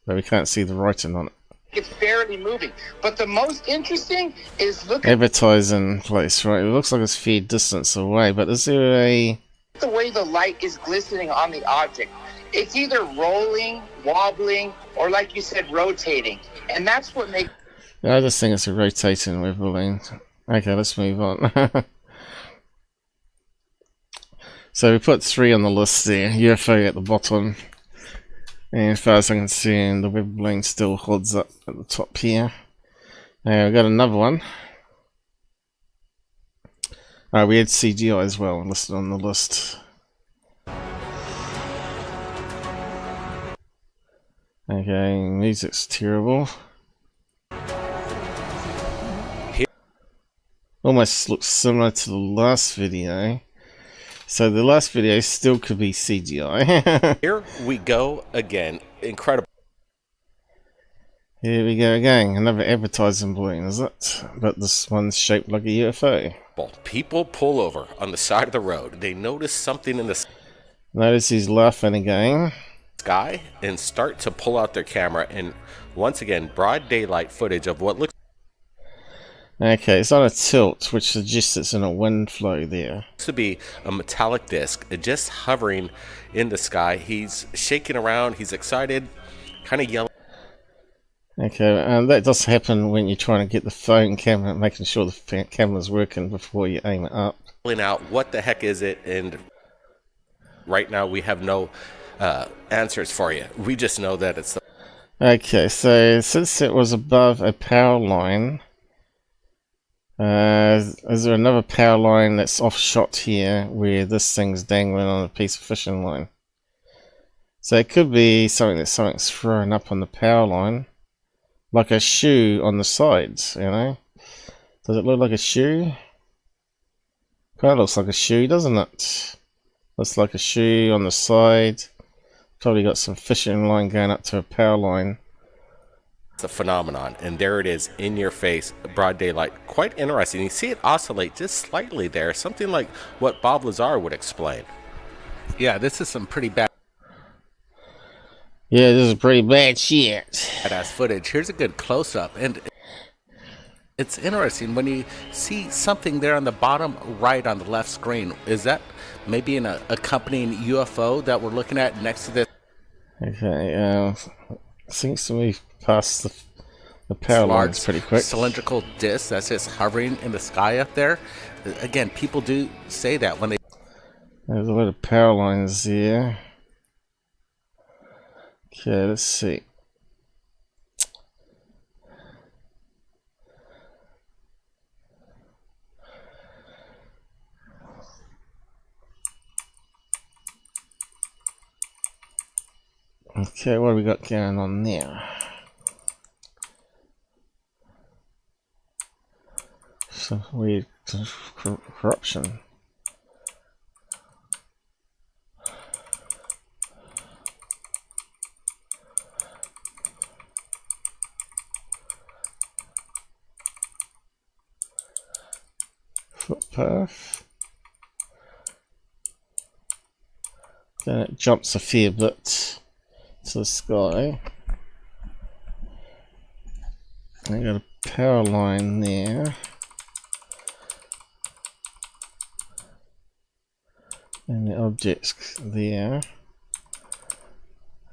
where we can't see the writing on it. It's barely moving. But the most interesting is look at Advertising place, right? It looks like it's fair distance away, but is there a... the way the light is glistening on the object. It's either rolling, wobbling, or like you said, rotating. And that's what makes... I just think it's a rotating weather balloon. Okay, let's move on. So we put 3 on the list there. UFO at the bottom. And as far as I can see, the weather balloon still holds up at the top here. We've got another one. We had CGI as well listed on the list. Okay, music's terrible. Almost looks similar to the last video. So the last video still could be CGI. Here we go again. Incredible. Here we go again. Another advertising balloon, is it? But this one's shaped like a UFO. People pull over on the side of the road. They notice something in the Notice he's laughing again. Sky and start to pull out their camera, and once again broad daylight footage of what looks... Okay, it's on a tilt, which suggests it's in a wind flow there. To be a metallic disc just hovering in the sky. He's shaking around, he's excited, kind of yelling. Okay, and that does happen when you're trying to get the phone camera, making sure the camera's working before you aim it up. Out what the heck is it? And right now we have no answers for you. We just know that it's... Okay, so since it was above a power line, is there another power line that's off shot here where this thing's dangling on a piece of fishing line? So it could be something that something's thrown up on the power line, like a shoe on the sides, you know? Does it look like a shoe? Kind of looks like a shoe, doesn't it? Looks like a shoe on the side. Probably got some fishing line going up to a power line It's a phenomenon, and there it is in your face, broad daylight. Quite interesting. You see it oscillate just slightly there, something like what Bob Lazar would explain. Yeah, this is some pretty bad. Yeah, this is pretty bad shit. Badass footage. Here's a good close-up, and it's interesting when you see something there on the bottom right on the left screen. Is that maybe an accompanying UFO that we're looking at next to this? Okay, seems to move past the power lines pretty quick. Cylindrical disc that's just hovering in the sky up there. Again, people do say that when they... There's a lot of power lines here. Okay, let's see. Okay, what have we got going on there? Some weird corruption. Footpath. Then it jumps a fair bit to the sky. I got a power line there. And the object's there.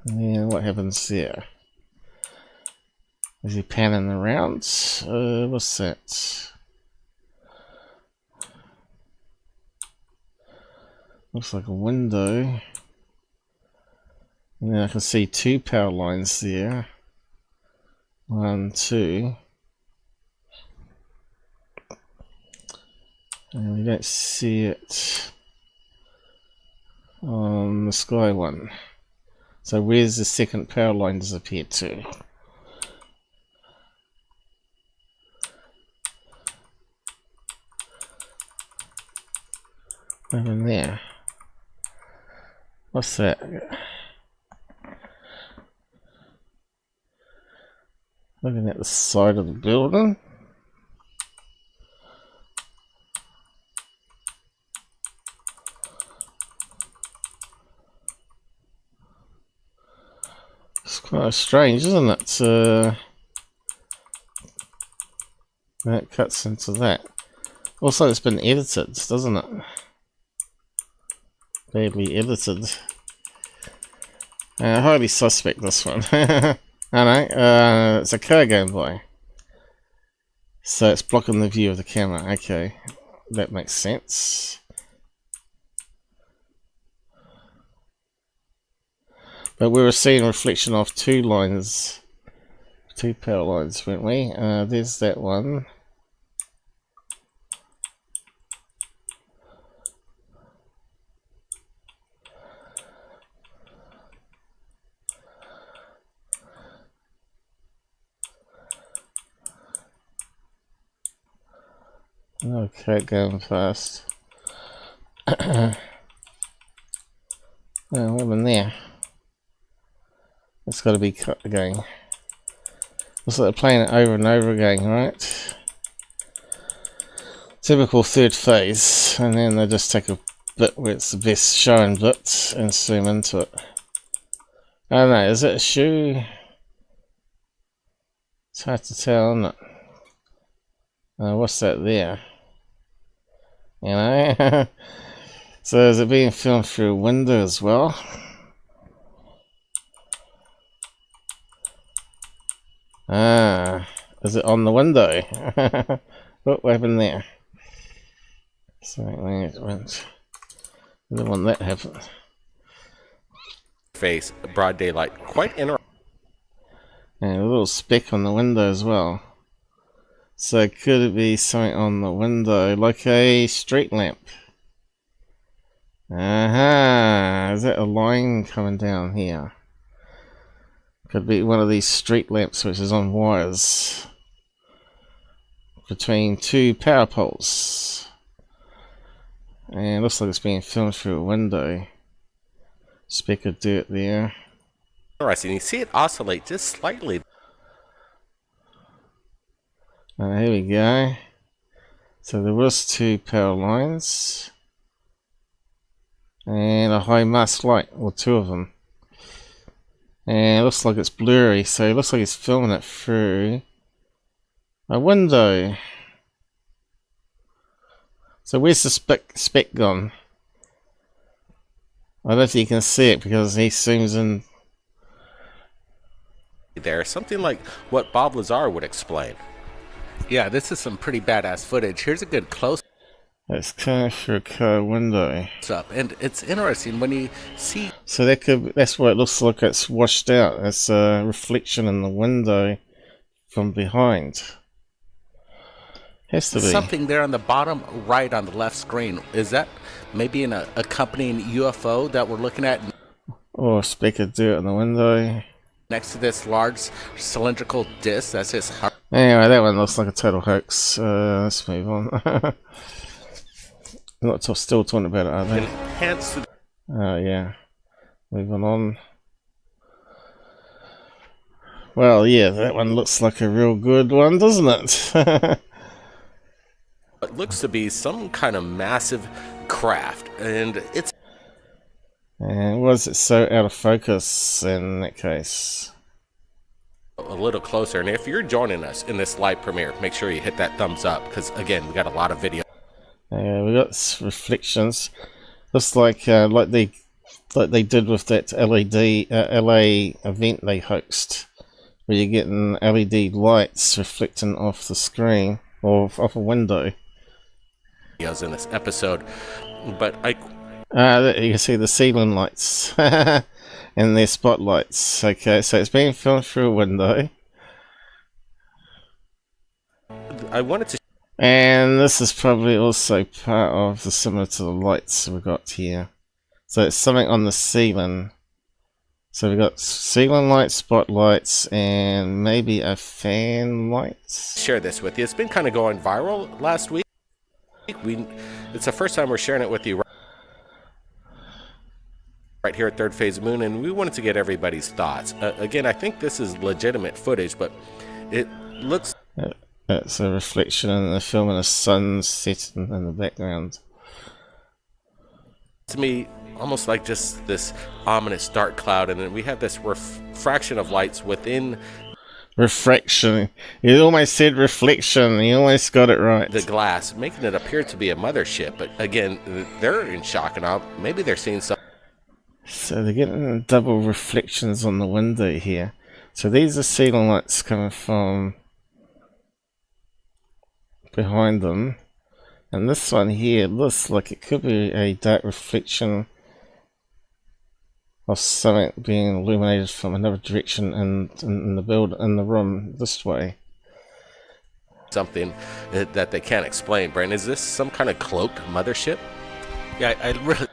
And then what happens there? Is he panning around? What's that? Looks like a window. And then I can see two power lines there. 1, 2. And we don't see it on the sky one. So where's the second power line disappeared to? Over there. What's that? Looking at the side of the building. It's quite strange, isn't it? That cuts into that. Also, it's been edited, doesn't it? Badly edited. Highly suspect, this one. I know, it's a car going by. So it's blocking the view of the camera. Okay, that makes sense. But we were seeing a reflection of two lines, two power lines, weren't we? There's that one. Okay, going fast. Oh, what happened there? It's got to be cut again. Looks like they're playing it over and over again, right? Typical third phase, and then they just take a bit where it's the best showing bit and zoom into it. I don't know, is it a shoe? It's hard to tell, isn't it? What's that there? You know? So is it being filmed through a window as well? Is it on the window? What happened there? Something it went. I don't want that to happen. Face, broad daylight, quite interesting. And a little speck on the window as well. So could it be something on the window, like a street lamp? Aha! Is that a line coming down here? Could be one of these street lamps which is on wires between two power poles. And it looks like it's being filmed through a window. Speck of dirt there. Interesting. You see it oscillate just slightly. And here we go. So there was 2 power lines and a high mast light, or 2 of them. And it looks like it's blurry, so it looks like it's filming it through a window. So where's the spec gone? I don't think you can see it because he zooms in. There, something like what Bob Lazar would explain. Yeah, this is some pretty badass footage. Here's a good close. It's coming through a car window. Up, and it's interesting when you see. So that's what it looks like. It's washed out. It's a reflection in the window from behind. Has to be something there on the bottom right on the left screen. Is that maybe an accompanying UFO that we're looking at? Or a speck of dirt on the window. Next to this large cylindrical disc, that's his heart. Anyway, that one looks like a total hoax. Let's move on. Not still talking about it, are they? Enhance. Yeah. Moving on. Well, yeah, that one looks like a real good one, doesn't it? It looks to be some kind of massive craft, and it's. And was it so out of focus in that case? A little closer, and if you're joining us in this live premiere, make sure you hit that thumbs up, because again, we got a lot of video. We got reflections. Looks like they did with that LED LA event they hoaxed, where you're getting LED lights reflecting off the screen or off a window. Videos in this episode, but you can see the ceiling lights and their spotlights. Okay, so it's being filmed through a window. I wanted to. And this is probably also part of the similar to the lights we got here. So it's something on the ceiling. So we got ceiling lights, spotlights, and maybe a fan light. Share this with you. It's been kind of going viral last week. It's the first time we're sharing it with you right here at Third Phase Moon, and we wanted to get everybody's thoughts. Again, I think this is legitimate footage, but it looks. It's a reflection in the film and the sun setting in the background. To me, almost like just this ominous dark cloud, and then we have this refraction of lights within. Refraction. You almost said reflection. You almost got it right. The glass, making it appear to be a mothership. But again, they're in shock and awe. Maybe they're seeing something. So they're getting double reflections on the window here. So these are ceiling lights coming from behind them. And this one here looks like it could be a dark reflection of something being illuminated from another direction in the room this way. Something that they can't explain. Brandon, is this some kind of cloaked mothership? Yeah, I really.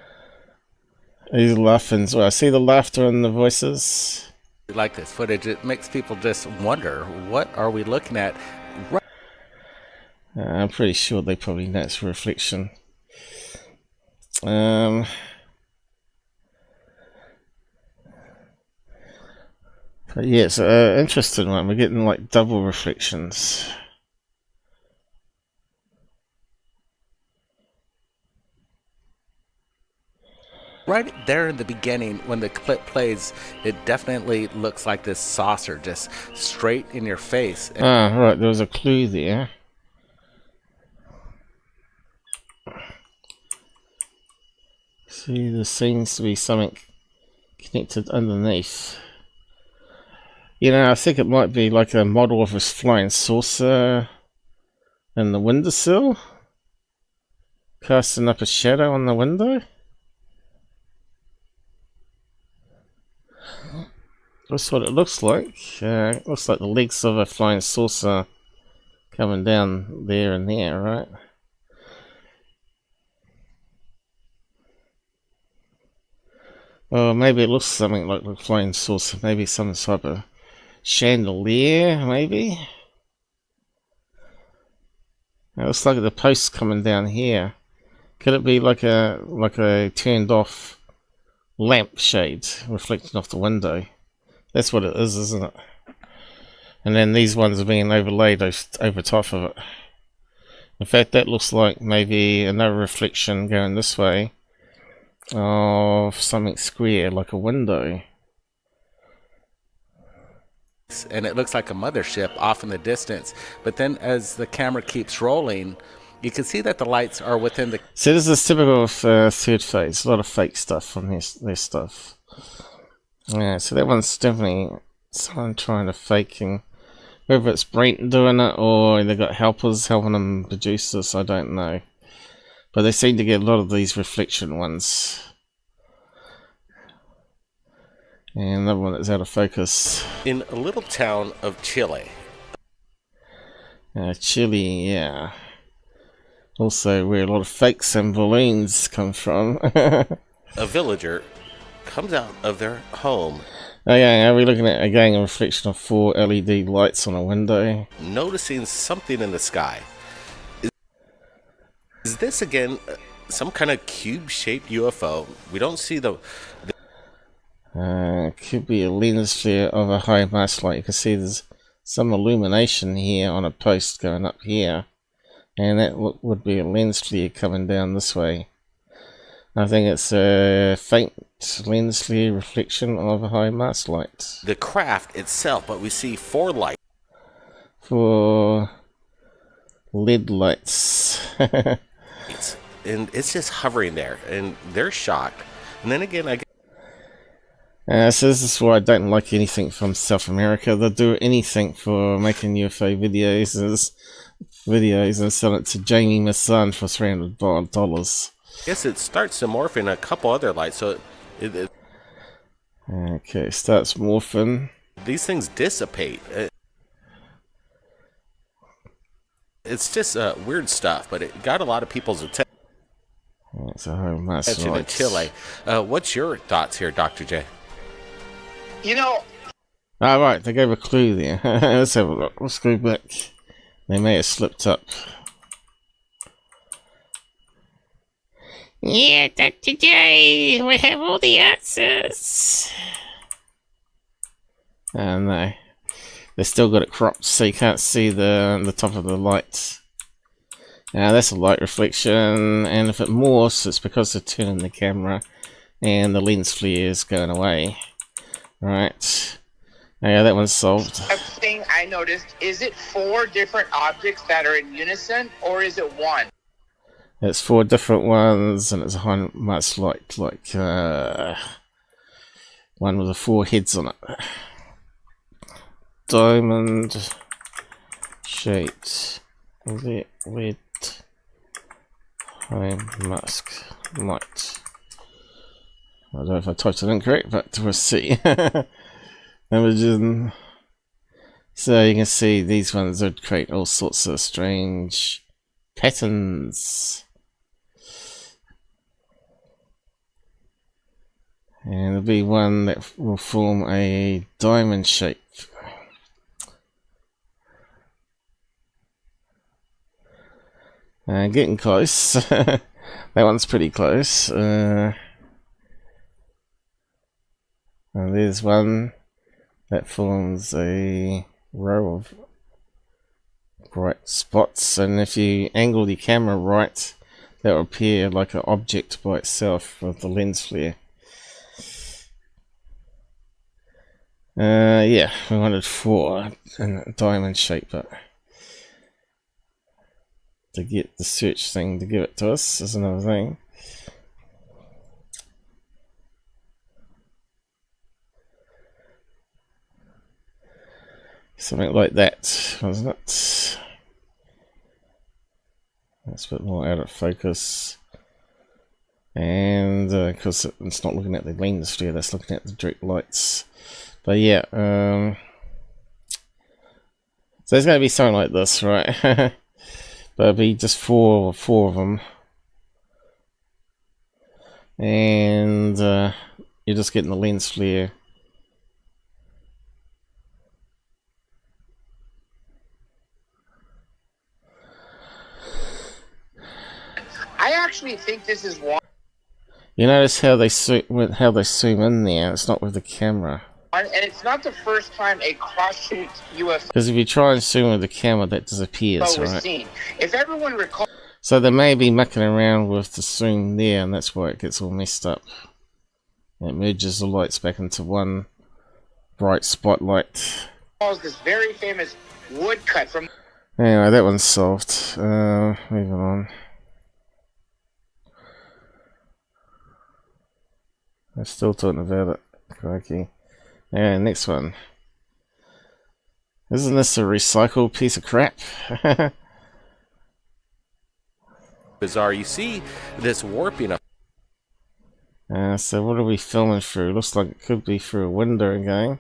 He's laughing. So I see the laughter in the voices. Like this footage, it makes people just wonder, what are we looking at? I'm pretty sure they probably know it's a reflection. But yeah, it's an interesting one. We're getting like double reflections. Right there in the beginning, when the clip plays, it definitely looks like this saucer just straight in your face. Ah, right, there was a clue there. See, there seems to be something connected underneath. You know, I think it might be like a model of this flying saucer in the windowsill, casting up a shadow on the window. That's what it looks like. It looks like the legs of a flying saucer coming down there and there, right? Or maybe it looks something like a flying saucer, maybe some type of chandelier, maybe? It looks like the posts coming down here. Could it be like a turned off lamp shade reflecting off the window? That's what it is, isn't it? And then these ones are being overlaid over top of it. In fact, that looks like maybe another reflection going this way of something square, like a window. And it looks like a mothership off in the distance. But then as the camera keeps rolling, you can see that the lights are within the... So this is typical of Third Phase. A lot of fake stuff on their stuff. Yeah, so that one's definitely someone trying to faking. Whether it's Brent doing it or they got helpers helping them produce this, I don't know. But they seem to get a lot of these reflection ones. And another one that's out of focus. In a little town of Chile. Chile, yeah. Also where a lot of fakes and balloons come from. A villager comes out of their home. Oh yeah, are we looking at again a reflection of 4 LED lights on a window? Noticing something in the sky. Is this again some kind of cube-shaped UFO? We don't see the... Could be a lens flare of a high mass light. You can see there's some illumination here on a post going up here. And that would be a lens flare coming down this way. I think it's a faint lens flare reflection of a high mass light. The craft itself, but we see 4 lights. 4 LED lights. And it's just hovering there, and they're shocked. And then again, I so this is why I don't like anything from South America. They'll do anything for making UFO videos and sell it to Jamie Masson for $300. Yes, it starts to morph in a couple other lights, so okay, starts morphing. These things dissipate. It's just weird stuff, but it got a lot of people's attention. It's a high mass in light. Chile. What's your thoughts here, Dr. J? You know... Ah, right, they gave a clue there. Let's have a look. Let's go back. They may have slipped up. Yeah, Dr. J, we have all the answers. No. They still got it cropped so you can't see the top of the light. Now that's a light reflection, and if it morphs, it's because they're turning the camera and the lens flare is going away. Right. Yeah, that one's solved. A thing I noticed, is it 4 different objects that are in unison, or is it 1? It's 4 different ones, and it's a high mass light, like one with the 4 heads on it. Diamond shaped red high mask light. I don't know if I typed it incorrect, but we'll see. Imaging. So you can see these ones would create all sorts of strange patterns. And there'll be one that will form a diamond shape. Getting close. That one's pretty close. And there's one that forms a row of bright spots, and if you angle the camera right, that will appear like an object by itself with the lens flare. Yeah, we wanted 4 in a diamond shape, but to get the search thing to give it to us is another thing. Something like that, wasn't it? That's a bit more out of focus. And because it's not looking at the lens flare, that's looking at the direct lights. But yeah, so there's going to be something like this, right? But it'll be just four of them. And you're just getting the lens flare. I actually think this is one. You notice how they zoom in there. It's not with the camera. And it's not the first time a cross-shaped UFO Because if you try and zoom with the camera, that disappears, was right? seen. If everyone recalls, So they may be mucking around with the zoom there, and that's why it gets all messed up. It merges the lights back into one bright spotlight. this very famous woodcut from. Anyway, that one's solved. Moving on. I'm still talking about it. Crikey. And next one. Isn't this a recycled piece of crap? Bizarre. You see this warping. So what are we filming through? Looks like it could be through a window again.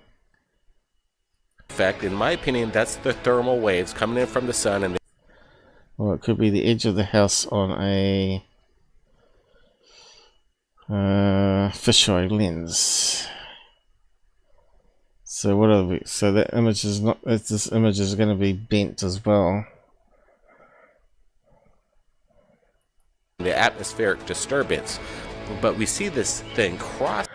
Effect, in my opinion, that's the thermal waves coming in from the sun, and Well, it could be the edge of the house on a fisheye lens. So what are we? So that image is not. This image is going to be bent as well. the atmospheric disturbance. But we see this thing cross.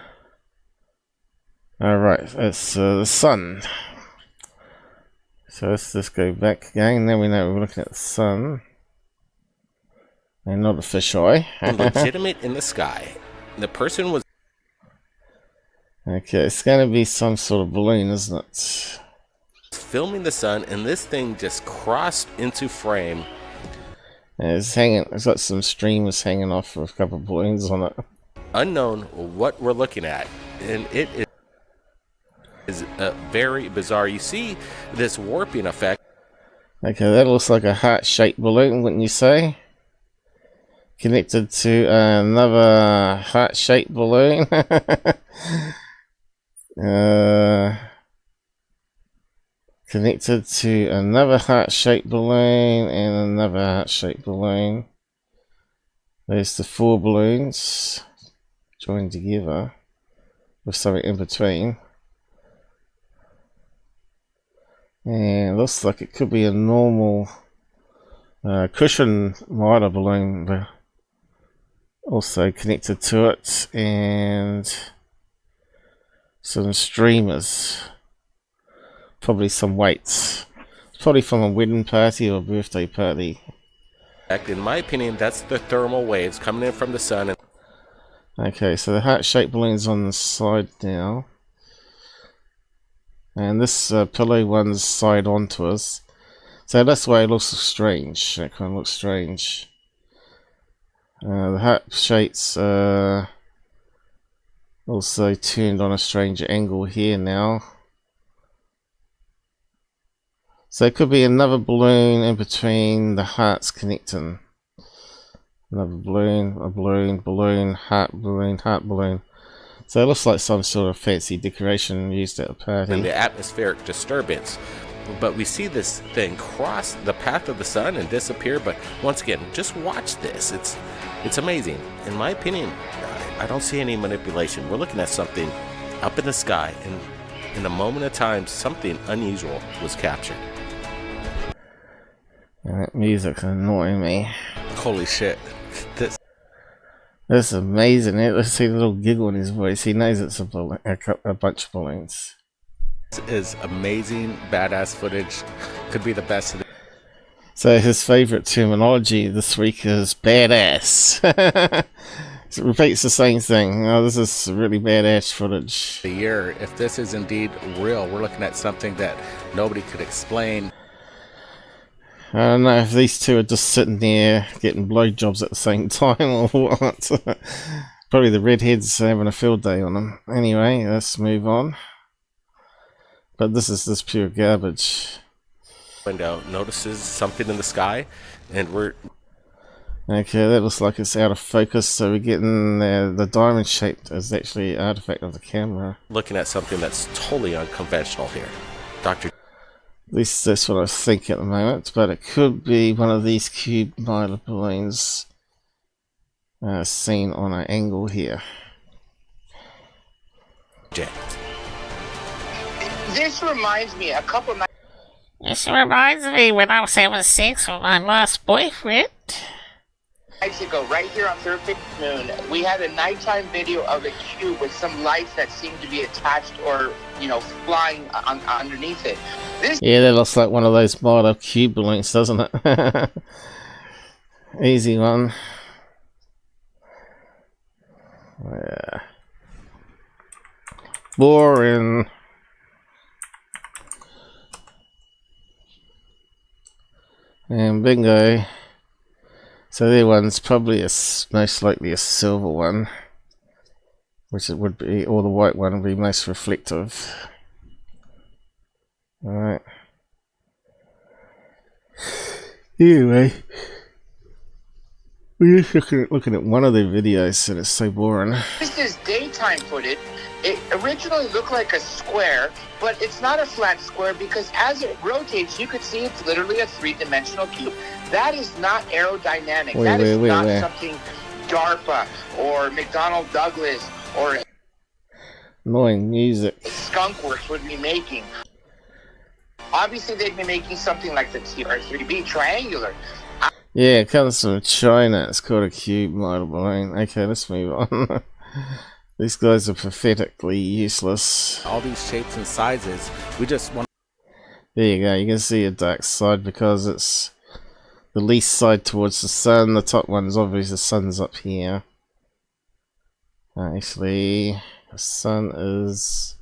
Alright, that's the sun. So let's just go back again. Now we know we're looking at the sun. And not a fisheye. Legitimate in the sky. The person was... Okay, it's going to be some sort of balloon, isn't it? filming the sun, and this thing just crossed into frame. Yeah, it's hanging. It's got some streamers hanging off with a couple of balloons on it. Unknown what we're looking at, and it is very bizarre. You see this warping effect. Okay, that looks like a heart-shaped balloon, wouldn't you say? Connected to another heart-shaped balloon. Connected to another heart-shaped balloon and another heart-shaped balloon. There's the 4 balloons joined together with something in between. And it looks like it could be a normal cushion rider balloon, but also connected to it, and some streamers. Probably some weights. It's probably from a wedding party or birthday party. In my opinion, that's the thermal waves coming in from the sun. Okay, so the heart-shaped balloon's on the side now. And this pillow one's side onto us. So that's why it looks strange. That kind of looks strange. The heart shapes also turned on a strange angle here now. So it could be another balloon in between the hearts connecting. Another balloon, a balloon, balloon, heart balloon, heart balloon. So it looks like some sort of fancy decoration used at a party. And the atmospheric disturbance. But we see this thing cross the path of the sun and disappear. But once again, just watch this. It's amazing. In my opinion, I don't see any manipulation. We're looking at something up in the sky, and in a moment of time, something unusual was captured. And that music's annoying me. Holy shit. That's amazing. Let's see the little giggle in his voice. He knows it's a bunch of balloons. This is amazing, badass footage. Could be the best of the... So his favourite terminology this week is badass. It repeats the same thing. Oh, this is really badass footage. The year, if this is indeed real, we're looking at something that nobody could explain. I don't know if these two are just sitting there getting blowjobs at the same time or what. Probably the redheads having a field day on them. Anyway, let's move on. But this is just pure garbage. Window notices something in the sky, and we're... Okay, that looks like it's out of focus, so we're getting the diamond shape is actually an artifact of the camera. Looking at something that's totally unconventional here. Dr. At least that's what I think at the moment, but it could be one of these cube miler balloons seen on an angle here. Jet. This reminds me a couple nights. This reminds me when I was having sex with my last boyfriend. Nights ago, right here on Thirdphase Moon, we had a nighttime video of a cube with some lights that seemed to be attached or, you know, flying underneath it. Yeah, that looks like one of those model cube balloons, doesn't it? Easy one. Yeah. Boring. And bingo. So the one's probably most likely a silver one, which it would be, or the white one would be most reflective. Alright. Anyway, we're just looking at one of their videos and it's so boring. This is daytime footage. It originally looked like a square, but it's not a flat square because as it rotates, you could see it's literally a three-dimensional cube. That is not aerodynamic. That is not something DARPA or McDonnell Douglas or annoying music Skunkworks would be making. Obviously, they'd be making something like the TR-3B triangular. Yeah, it comes from China. It's called a cube model balloon. Okay, let's move on. These guys are pathetically useless. All these shapes and sizes, we just want. There you go. You can see a dark side because it's the least side towards the sun. The top one is obviously the sun's up here. Actually, the sun is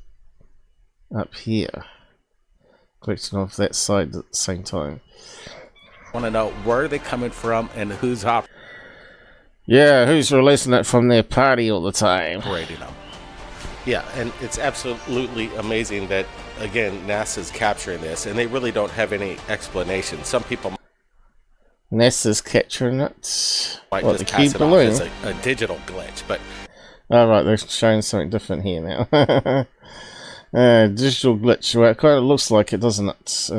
up here. Collecting off that side at the same time. Want to know where they're coming from and who's operating. Yeah, who's releasing it from their party all the time? Operating them. Yeah, and it's absolutely amazing that, again, NASA's capturing this, and they really don't have any explanation. Some people NASA's capturing it. might What, just the pass cube it balloon? off as a digital glitch, but Oh, right, they're showing something different here now. Digital glitch. Well, it kind of looks like it, doesn't it?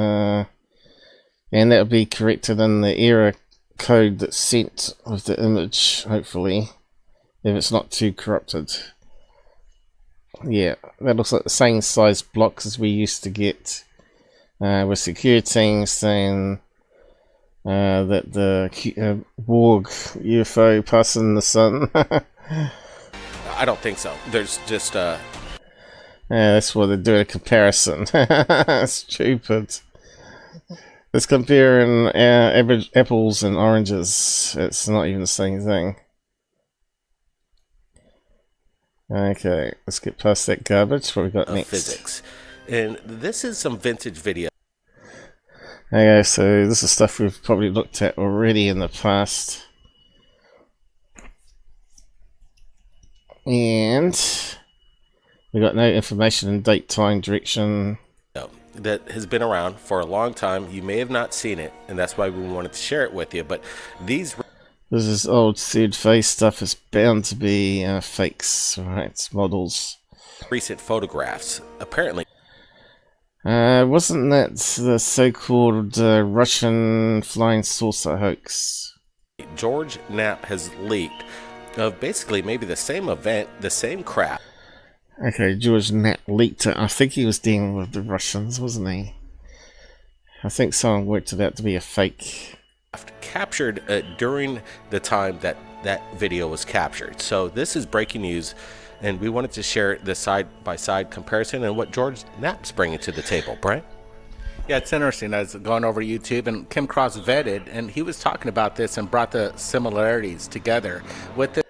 And that'll be corrected in the error code that's sent with the image, hopefully, if it's not too corrupted. Yeah, that looks like the same size blocks as we used to get with security saying that the Borg UFO passing the sun. I don't think so. There's just yeah, that's why they're doing a comparison. Stupid. It's comparing average apples and oranges. It's not even the same thing. Okay, let's get past that garbage. What we got next? Physics. And this is some vintage video. Okay, so this is stuff we've probably looked at already in the past. And we got no information in date, time, direction. That has been around for a long time. You may have not seen it, and that's why we wanted to share it with you. But this is old Thirdphase stuff. Is bound to be fakes, right? It's models. Recent photographs, apparently. Wasn't that the so-called Russian flying saucer hoax? George Knapp has leaked of basically maybe the same event, the same crap. Okay, George Knapp leaked it. I think he was dealing with the Russians, wasn't he? I think someone worked it out to be a fake. Captured during the time that that video was captured. So this is breaking news, and we wanted to share the side-by-side comparison and what George Knapp's bringing to the table. Brian? Yeah, it's interesting. I was going over YouTube and came across Vetted, and he was talking about this and brought the similarities together with the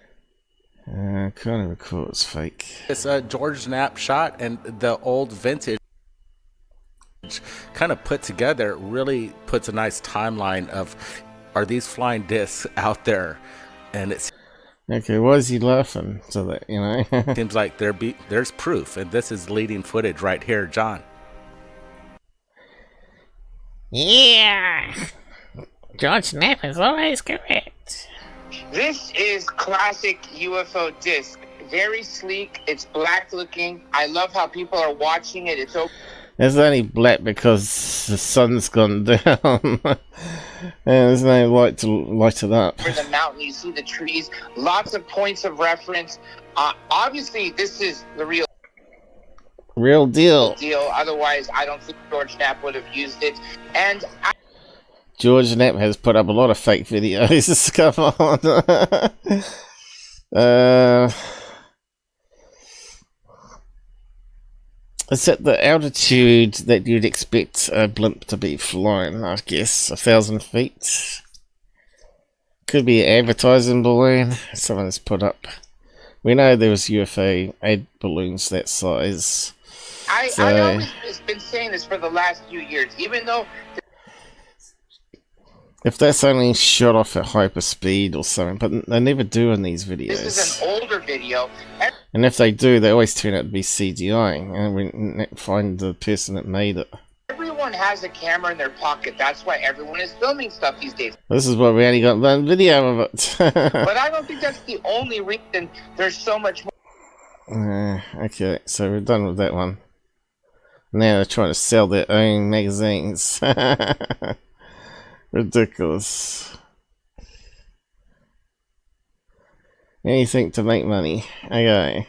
I can't recall it's fake. It's a George Knapp shot, and the old vintage kind of put together really puts a nice timeline of, are these flying discs out there? And it's okay. Why is he laughing? So that you know, seems like there's proof, and this is leading footage right here, John. Yeah, George Knapp is always correct. This is classic UFO disc. Very sleek. It's black looking. I love how people are watching it. It's It's only black because the sun's gone down. And there's no light to light it up. over the mountain. You see the trees. Lots of points of reference. Obviously, this is the real deal. Otherwise, I don't think George Knapp would have used it. And George Knapp has put up a lot of fake videos. Come on. It's at the altitude that you'd expect a blimp to be flying, I guess, 1,000 feet. Could be an advertising balloon someone's put up. We know there was UFO ad balloons that size. I always been saying this for the last few years, even though... If that's only shot off at hyperspeed or something, but they never do in these videos. This is an older video. And if they do, they always turn out to be CGI, and we find the person that made it. Everyone has a camera in their pocket. That's why everyone is filming stuff these days. This is why we only got one video of it. But I don't think that's the only reason there's so much more. Okay, so we're done with that one. Now they're trying to sell their own magazines. Ridiculous. Anything to make money. Okay.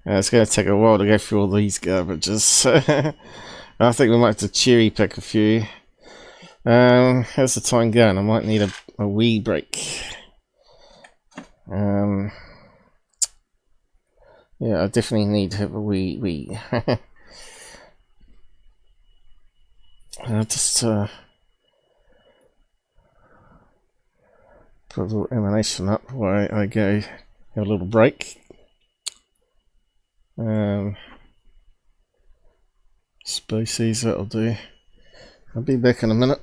It's going to take a while to go through all these garbages. I think we might have to cherry pick a few. How's the time going? I might need a wee break. Yeah, I definitely need to have a wee. Just put a little emanation up while I go have a little break. Species, that'll do. I'll be back in a minute.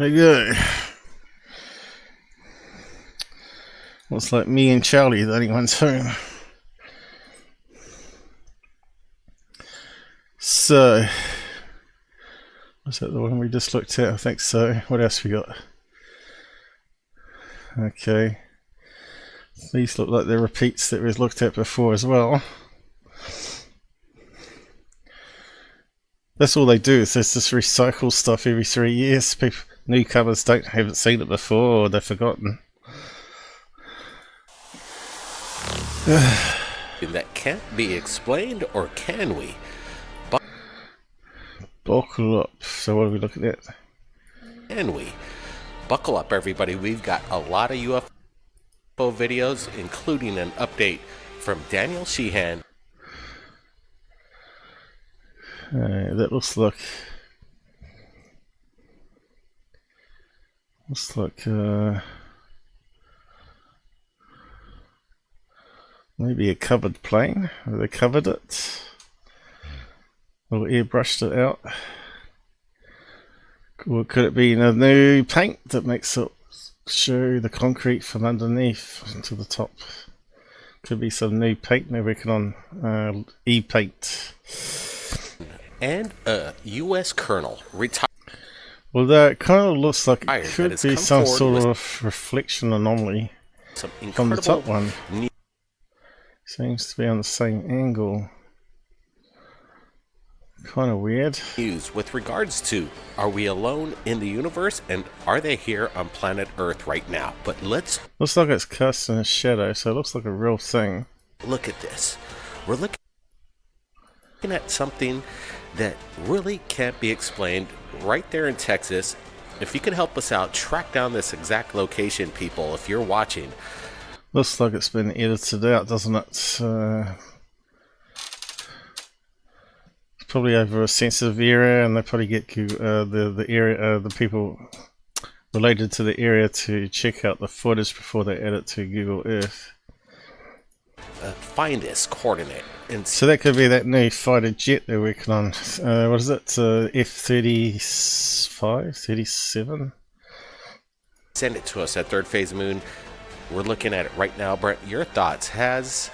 Okay. Looks like me and Charlie are the only ones home. So, was that the one we just looked at? I think so. What else we got? Okay. These look like the repeats that we've looked at before as well. That's all they do is they just recycle stuff every 3 years. People, newcomers haven't seen it before or they've forgotten. That can't be explained, or can we? Buckle up. So what are we looking at? Can we? Buckle up, everybody. We've got a lot of UFO videos, including an update from Daniel Sheehan. That looks like maybe a covered plane. They covered it or airbrushed it out. Or could it be a new paint that makes it show the concrete from underneath to the top? Could be some new paint they're working on, e-paint. And a U.S. colonel retired. Well, that kind of looks like it could be some sort of reflection anomaly from the top one. Seems to be on the same angle. Kind of weird. News with regards to, are we alone in the universe, and are they here on planet Earth right now? But let's... Looks like it's cast in a shadow, so it looks like a real thing. Look at this. We're looking at something that really can't be explained right there in Texas. If you could help us out, track down this exact location, people, if you're watching. Looks like it's been edited out, doesn't it? It's probably over a sensitive area, and they probably get the area, the people related to the area to check out the footage before they add it to Google Earth. Find this coordinate. And so that could be that new fighter jet they're working on. What is it? F-35? 37? Send it to us at Third Phase Moon. We're looking at it right now. Brent, your thoughts. Has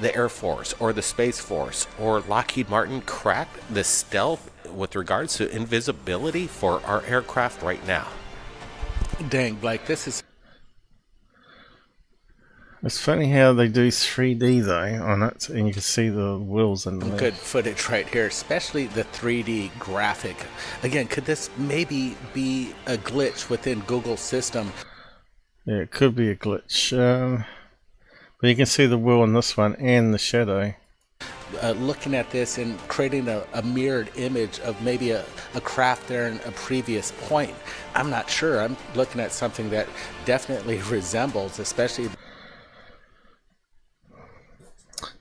the Air Force or the Space Force or Lockheed Martin cracked the stealth with regards to invisibility for our aircraft right now? Dang, Blake, this is... It's funny how they do 3D though on it, and you can see the wheels and some good footage right here, especially the 3D graphic. Again, could this maybe be a glitch within Google's system? Yeah, it could be a glitch. But you can see the wheel on this one and the shadow. Looking at this and creating a mirrored image of maybe a craft there in a previous point. I'm not sure. I'm looking at something that definitely resembles, especially...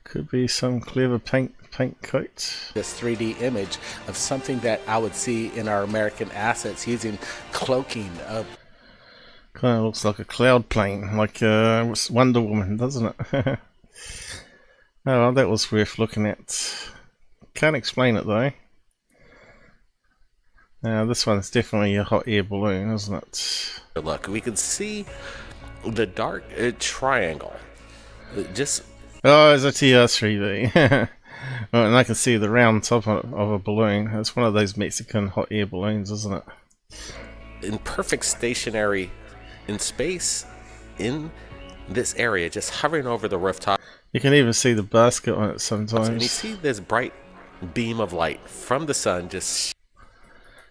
Could be some clever paint coat. This 3D image of something that I would see in our American assets using cloaking of... Kind of looks like a cloud plane, like Wonder Woman, doesn't it? Oh, well, that was worth looking at. Can't explain it though. Now this one's definitely a hot air balloon, isn't it? Look, we can see the dark triangle. Just... Oh, it's a TR-3D. Well, and I can see the round top of a balloon. It's one of those Mexican hot air balloons, isn't it? In perfect stationary in space, in this area, just hovering over the rooftop. You can even see the basket on it sometimes. And you see this bright beam of light from the sun just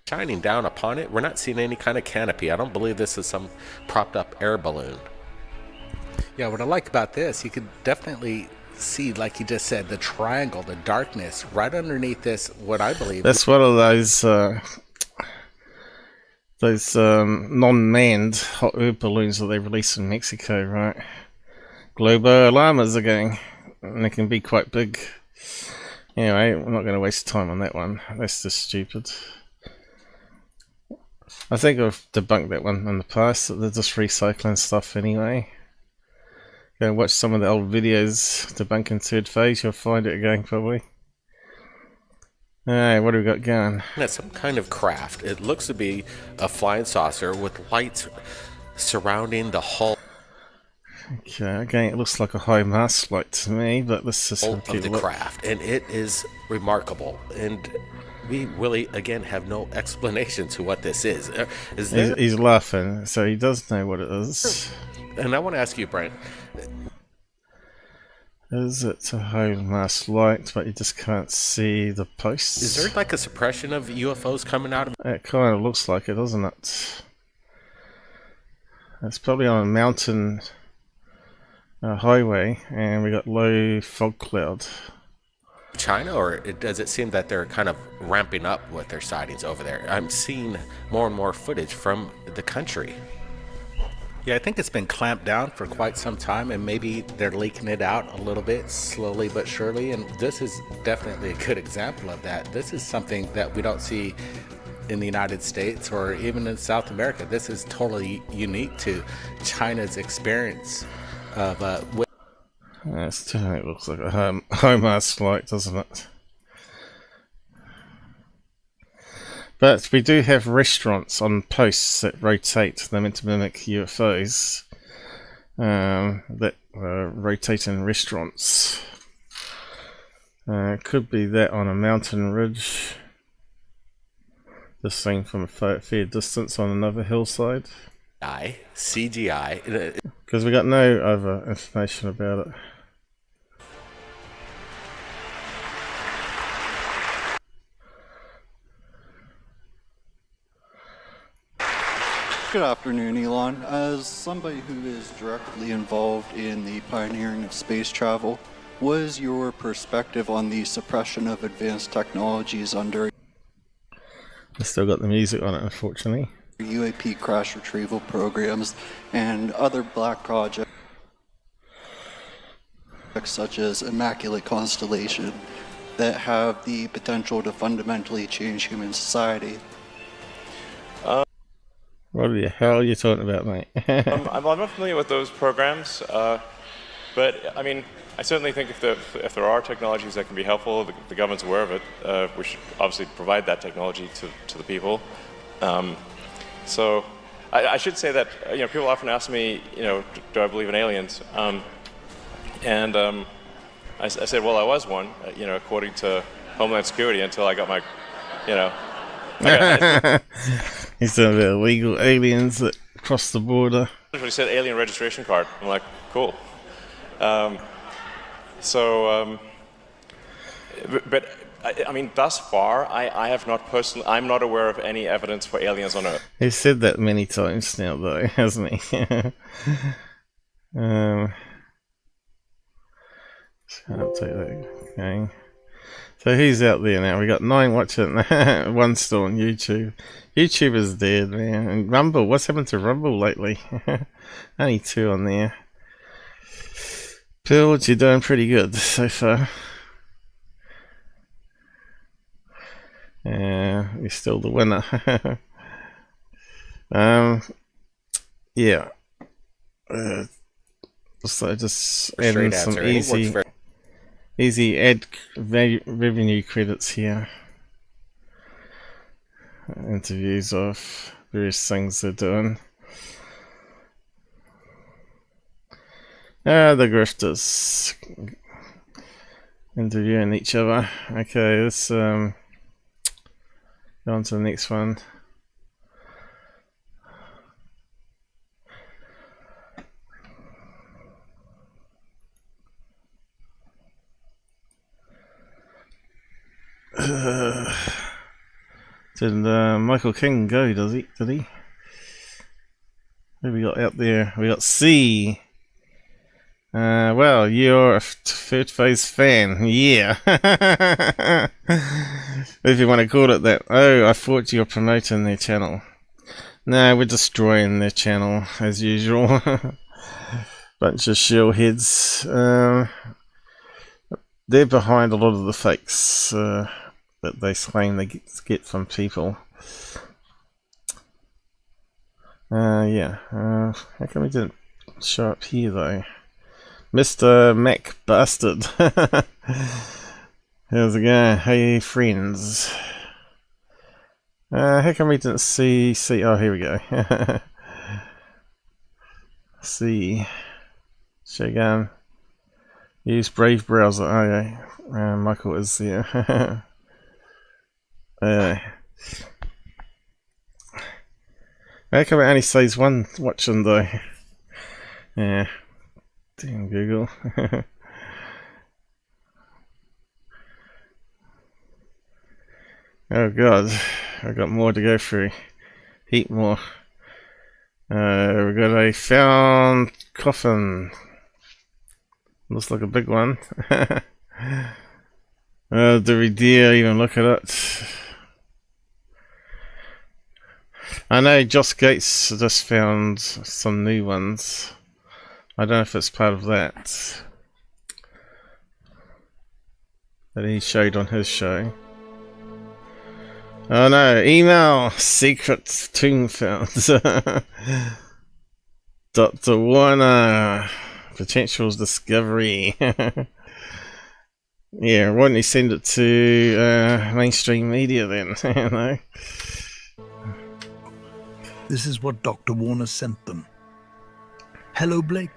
shining down upon it. We're not seeing any kind of canopy. I don't believe this is some propped up air balloon. Yeah, what I like about this, you could definitely see, like you just said, the triangle, the darkness right underneath this, what I believe. That's one of those non-manned hot air balloons that they release in Mexico, right? Globo Alarmas again, and they can be quite big. Anyway, we're not going to waste time on that one. That's just stupid. I think I've debunked that one in the past, that they're just recycling stuff anyway. Go watch some of the old videos debunking third phase, you'll find it again probably. Alright, what do we got going? That's some kind of craft. It looks to be a flying saucer with lights surrounding the hull. Okay, again, it looks like a high mast light to me, but this is of the craft, and it is remarkable. And we really, again, have no explanation to what this is. He's laughing, so he does know what it is. And I want to ask you, Brent. Is it a HIMARS light, but you just can't see the posts? Is there like a suppression of UFOs coming out of it? It kind of looks like it, doesn't it? It's probably on a mountain highway, and we got low fog cloud. China, or does it seem that they're kind of ramping up with their sightings over there? I'm seeing more and more footage from the country. Yeah, I think it's been clamped down for quite some time, and maybe they're leaking it out a little bit, slowly but surely, and this is definitely a good example of that. This is something that we don't see in the United States or even in South America. This is totally unique to China's experience of it definitely looks like a HIMARS light, doesn't it? But we do have restaurants on posts that rotate. They're meant to mimic UFOs. That rotating restaurants. Could be that on a mountain ridge. Just seen from a fair distance on another hillside. CGI. Because we got no other information about it. Good afternoon, Elon. As somebody who is directly involved in the pioneering of space travel, what is your perspective on the suppression of advanced technologies under I still got the music on it, unfortunately. UAP crash retrieval programs and other black projects such as Immaculate Constellation that have the potential to fundamentally change human society? What the hell are you talking about, mate? I'm not familiar with those programs, but I mean, I certainly think if there are technologies that can be helpful, the government's aware of it. We should obviously provide that technology to the people. So I should say that people often ask me, do I believe in aliens? And I said, well, I was one, according to Homeland Security until I got my, He's talking about illegal aliens that cross the border. He said alien registration card. I'm like, cool. But I mean, thus far, I have not personally, I'm not aware of any evidence for aliens on Earth. He's said that many times now, though, hasn't he? Just can't take that going. So he's out there now. We got 9 watching, 1 still on YouTube. YouTube is dead, man. And Rumble, what's happened to Rumble lately? Only 2 on there. Build, you're doing pretty good so far. You're still the winner. Yeah. So just adding some easy ad revenue credits here. Interviews of various things they're doing. The grifters interviewing each other. Okay, let's go on to the next one. Did Michael King go? Does he? Did he? Who we got out there? We got C. Well, you're a Thirdphase fan, yeah. If you want to call it that. Oh, I thought you were promoting their channel. No, we're destroying their channel as usual. Bunch of shill heads. They're behind a lot of the fakes that they claim they get from people. Yeah. How come we didn't show up here though? Mr. Mac Bastard. How's it going? Hey friends. How come we didn't see oh, here we go. See. Shogun. Use Brave browser. Oh yeah. Michael is there. How come it only says 1 watching though? Yeah. Damn Google. Oh god, I've got more to go through. Heap more. We've got a found coffin. Looks like a big one. Do we dare even look at it? I know Josh Gates just found some new ones. I don't know if it's part of that he showed on his show. Oh no, email! Secret tomb found. Dr. Warner. Potentials discovery. Yeah, why don't you send it to mainstream media then? You know? This is what Dr. Warner sent them. Hello, Blake.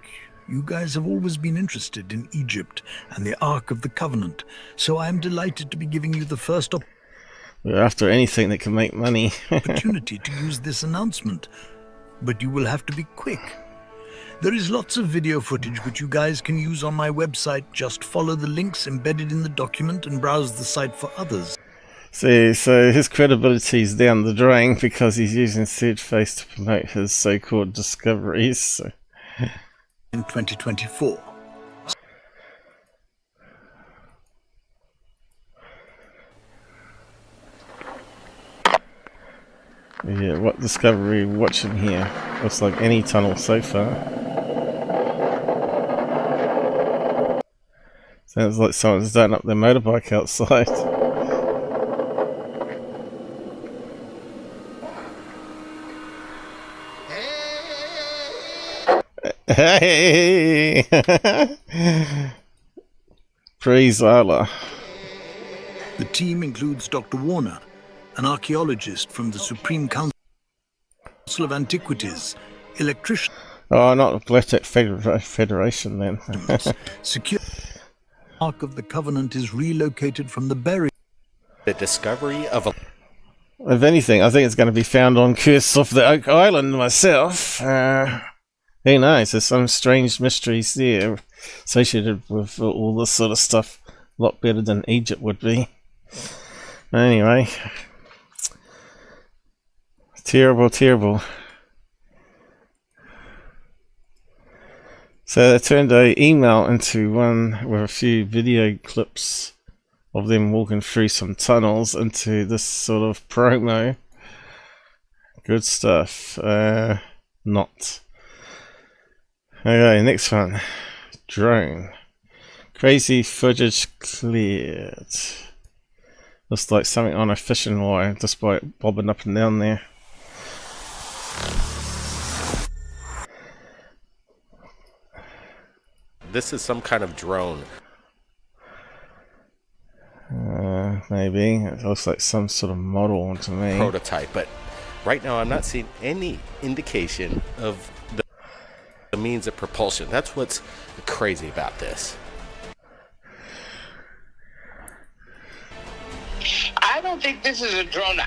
You guys have always been interested in Egypt and the Ark of the Covenant, so I am delighted to be giving you the first We're after anything that can make money. opportunity to use this announcement, but you will have to be quick. There is lots of video footage which you guys can use on my website. Just follow the links embedded in the document and browse the site for others. See, so his credibility is down the drain because he's using Thirdphase to promote his so-called discoveries. So. In 2024. Yeah, what discovery we're watching here? Looks like any tunnel so far. Sounds like someone's done up their motorbike outside. Hey! Praise Allah. The team includes Dr. Warner, an archaeologist from the Supreme Council of Antiquities, electrician. Oh, not Galactic Federation then. Secure. Ark of the Covenant is relocated from the burial. The discovery of a... If anything, I think it's going to be found on Curse of the Oak Island myself. Who knows? There's some strange mysteries there associated with all this sort of stuff. A lot better than Egypt would be. Anyway. Terrible, terrible. So they turned an email into one with a few video clips of them walking through some tunnels into this sort of promo. Good stuff. Not. Okay, next one. Drone. Crazy footage cleared. Looks like something on a fishing wire, despite bobbing up and down there. This is some kind of drone. Maybe. It looks like some sort of model to me. Prototype, but right now I'm not seeing any indication of the means of propulsion. That's what's crazy about this. I don't think this is a drone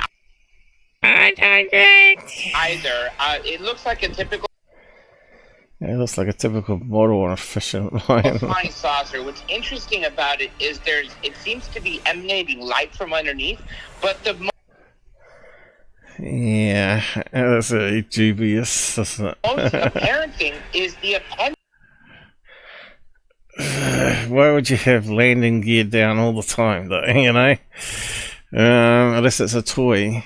I don't think either. It looks like a typical Yeah, it looks like a typical model on a fishing line. flying saucer. What's interesting about it is it seems to be emanating light from underneath, but the Yeah, that's very dubious, doesn't it? most apparent thing is the appendage. Why would you have landing gear down all the time, though, you know? Unless it's a toy.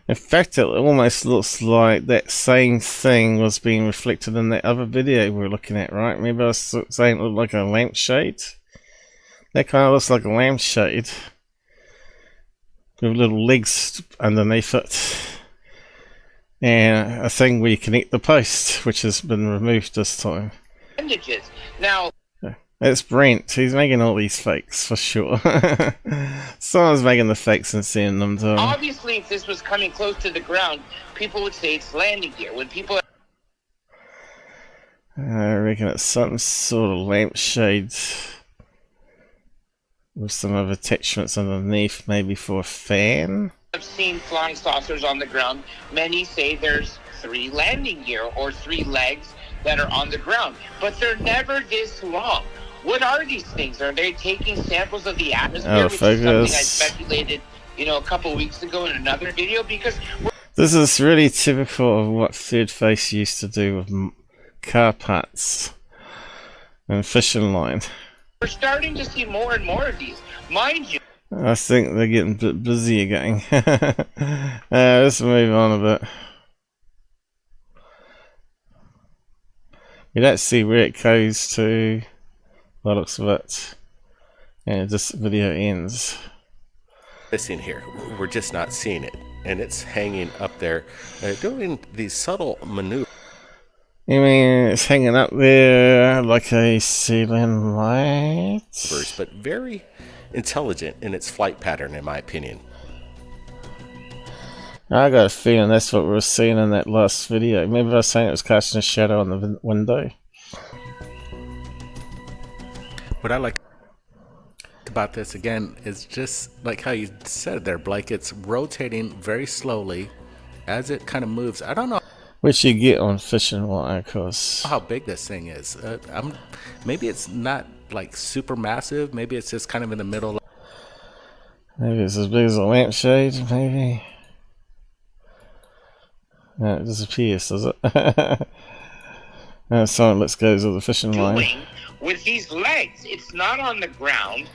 In fact, it almost looks like that same thing was being reflected in that other video we were looking at, right? Remember I was saying it looked like a lampshade? That kind of looks like a lampshade with little legs underneath it. And a thing where you connect the post, which has been removed this time. Appendages. Now, It's Brent. He's making all these fakes for sure. Someone's making the fakes and sending them to him. obviously, if this was coming close to the ground, people would say it's landing gear. When people I reckon it's some sort of lampshade with some other attachments underneath, maybe for a fan. have seen flying saucers on the ground, many say there's 3 landing gear or 3 legs that are on the ground, but they're never this long. What are these things? Are they taking samples of the atmosphere, Oh, which is something I focus. speculated, a couple weeks ago in another video? Because This is really typical of what Thirdphase used to do with car parts and fishing line. we're starting to see more and more of these. Mind you, I think they're getting a bit busy again. Let's move on a bit. You don't see where it goes to, by the looks of it. And this video ends. Missing here, we're just not seeing it, and it's hanging up there, doing these subtle maneuvers. You mean it's hanging up there like a ceiling light? But very intelligent in its flight pattern, in my opinion. I got a feeling that's what we were seeing in that last video. Maybe I was saying it was casting a shadow on the window. What I like about this again is just like how you said there, Blake. It's rotating very slowly as it kind of moves. I don't know Which you get on fishing wire, of course. how big this thing is. Maybe it's not like super massive. Maybe it's just kind of in the middle. Maybe it's as big as a lampshade, maybe. No, it disappears, does it? So let's go to the fishing line. with these legs, it's not on the ground.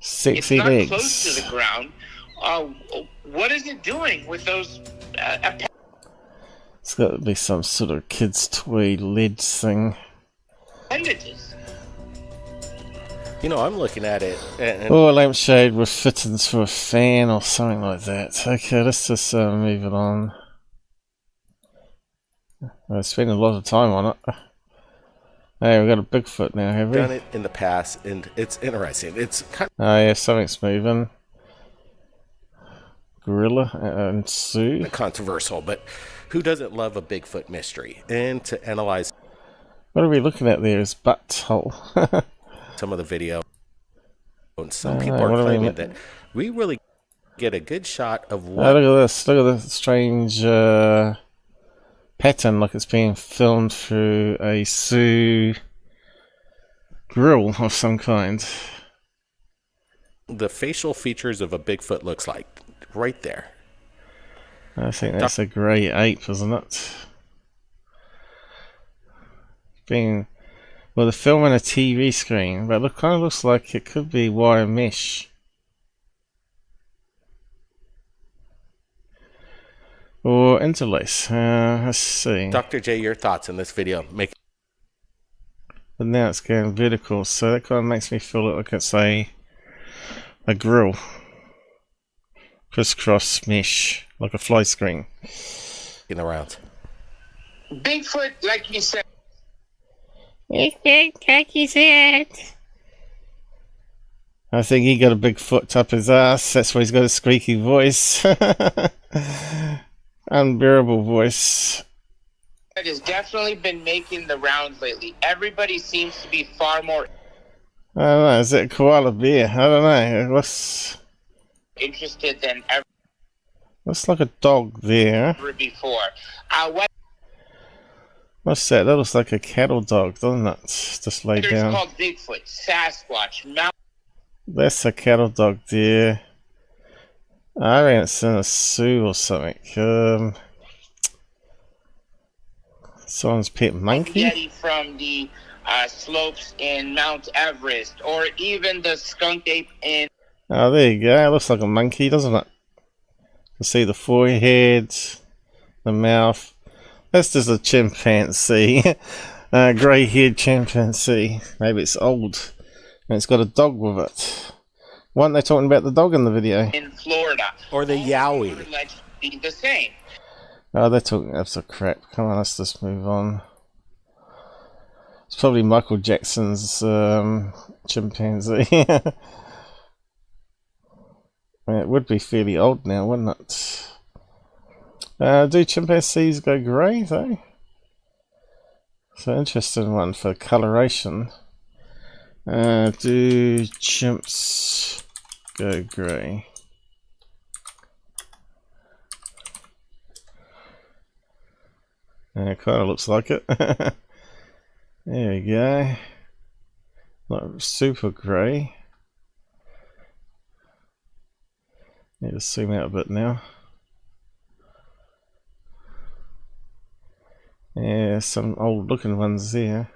Sexy it's not legs. close to the ground. What is it doing with those It's got to be some sort of kid's toy lead thing. appendages? You know, I'm looking at it. Or a lampshade with fittings for a fan or something like that. Okay, let's just move it on. I spent a lot of time on it. Hey, we've got a Bigfoot now, have we? Done it in the past, and it's interesting. It's kind Oh yeah, something's moving. Gorilla and Sue. of controversial, but who doesn't love a Bigfoot mystery? And to analyze What are we looking at there? Is butthole. some of the video, and some Oh, people what are do we claiming mean? that we really get a good shot of Oh, what look at this. Look at the strange pattern, like it's being filmed through a Sioux grill of some kind. the facial features of a Bigfoot looks like. Right there. I think that's a grey ape, isn't it? Being, well, they're filming a TV screen, but it kind of looks like it could be wire mesh. Or interlace. Let's see. Dr. J, your thoughts on this video? But now it's going vertical, so that kind of makes me feel like it's a grill. Crisscross mesh, like a fly screen. In the rounds. Bigfoot, like you said. It's big, like you said. I think he got a big foot up his ass. That's why he's got a squeaky voice. Unbearable voice. It has definitely been making the rounds lately. Everybody seems to be far more I don't know, is it a koala bear? I don't know. It interested than looks like a dog there. ever before. What's that? That looks like a cattle dog, doesn't it? Just laid It's down. called Bigfoot, Sasquatch, Mount. That's a cattle dog there. I reckon it's in a Sioux or something. Someone's pet monkey? Yeti from the slopes in Mount Everest, or even the skunk ape in. Oh, there you go. It looks like a monkey, doesn't it? You see the forehead, the mouth. That's just a chimpanzee. Grey-haired chimpanzee. Maybe it's old. And it's got a dog with it. Weren't they talking about the dog in the video? In Florida. Or the Yowie. Alleged to be the same. Oh, they're talking absolute crap. Come on, let's just move on. It's probably Michael Jackson's chimpanzee. It would be fairly old now, wouldn't it? Do chimpanzees go grey, though? It's an interesting one for coloration. Do chimps go grey? It kind of looks like it. There we go. Not super grey. Need to zoom out a bit now. Yeah, some old looking ones there.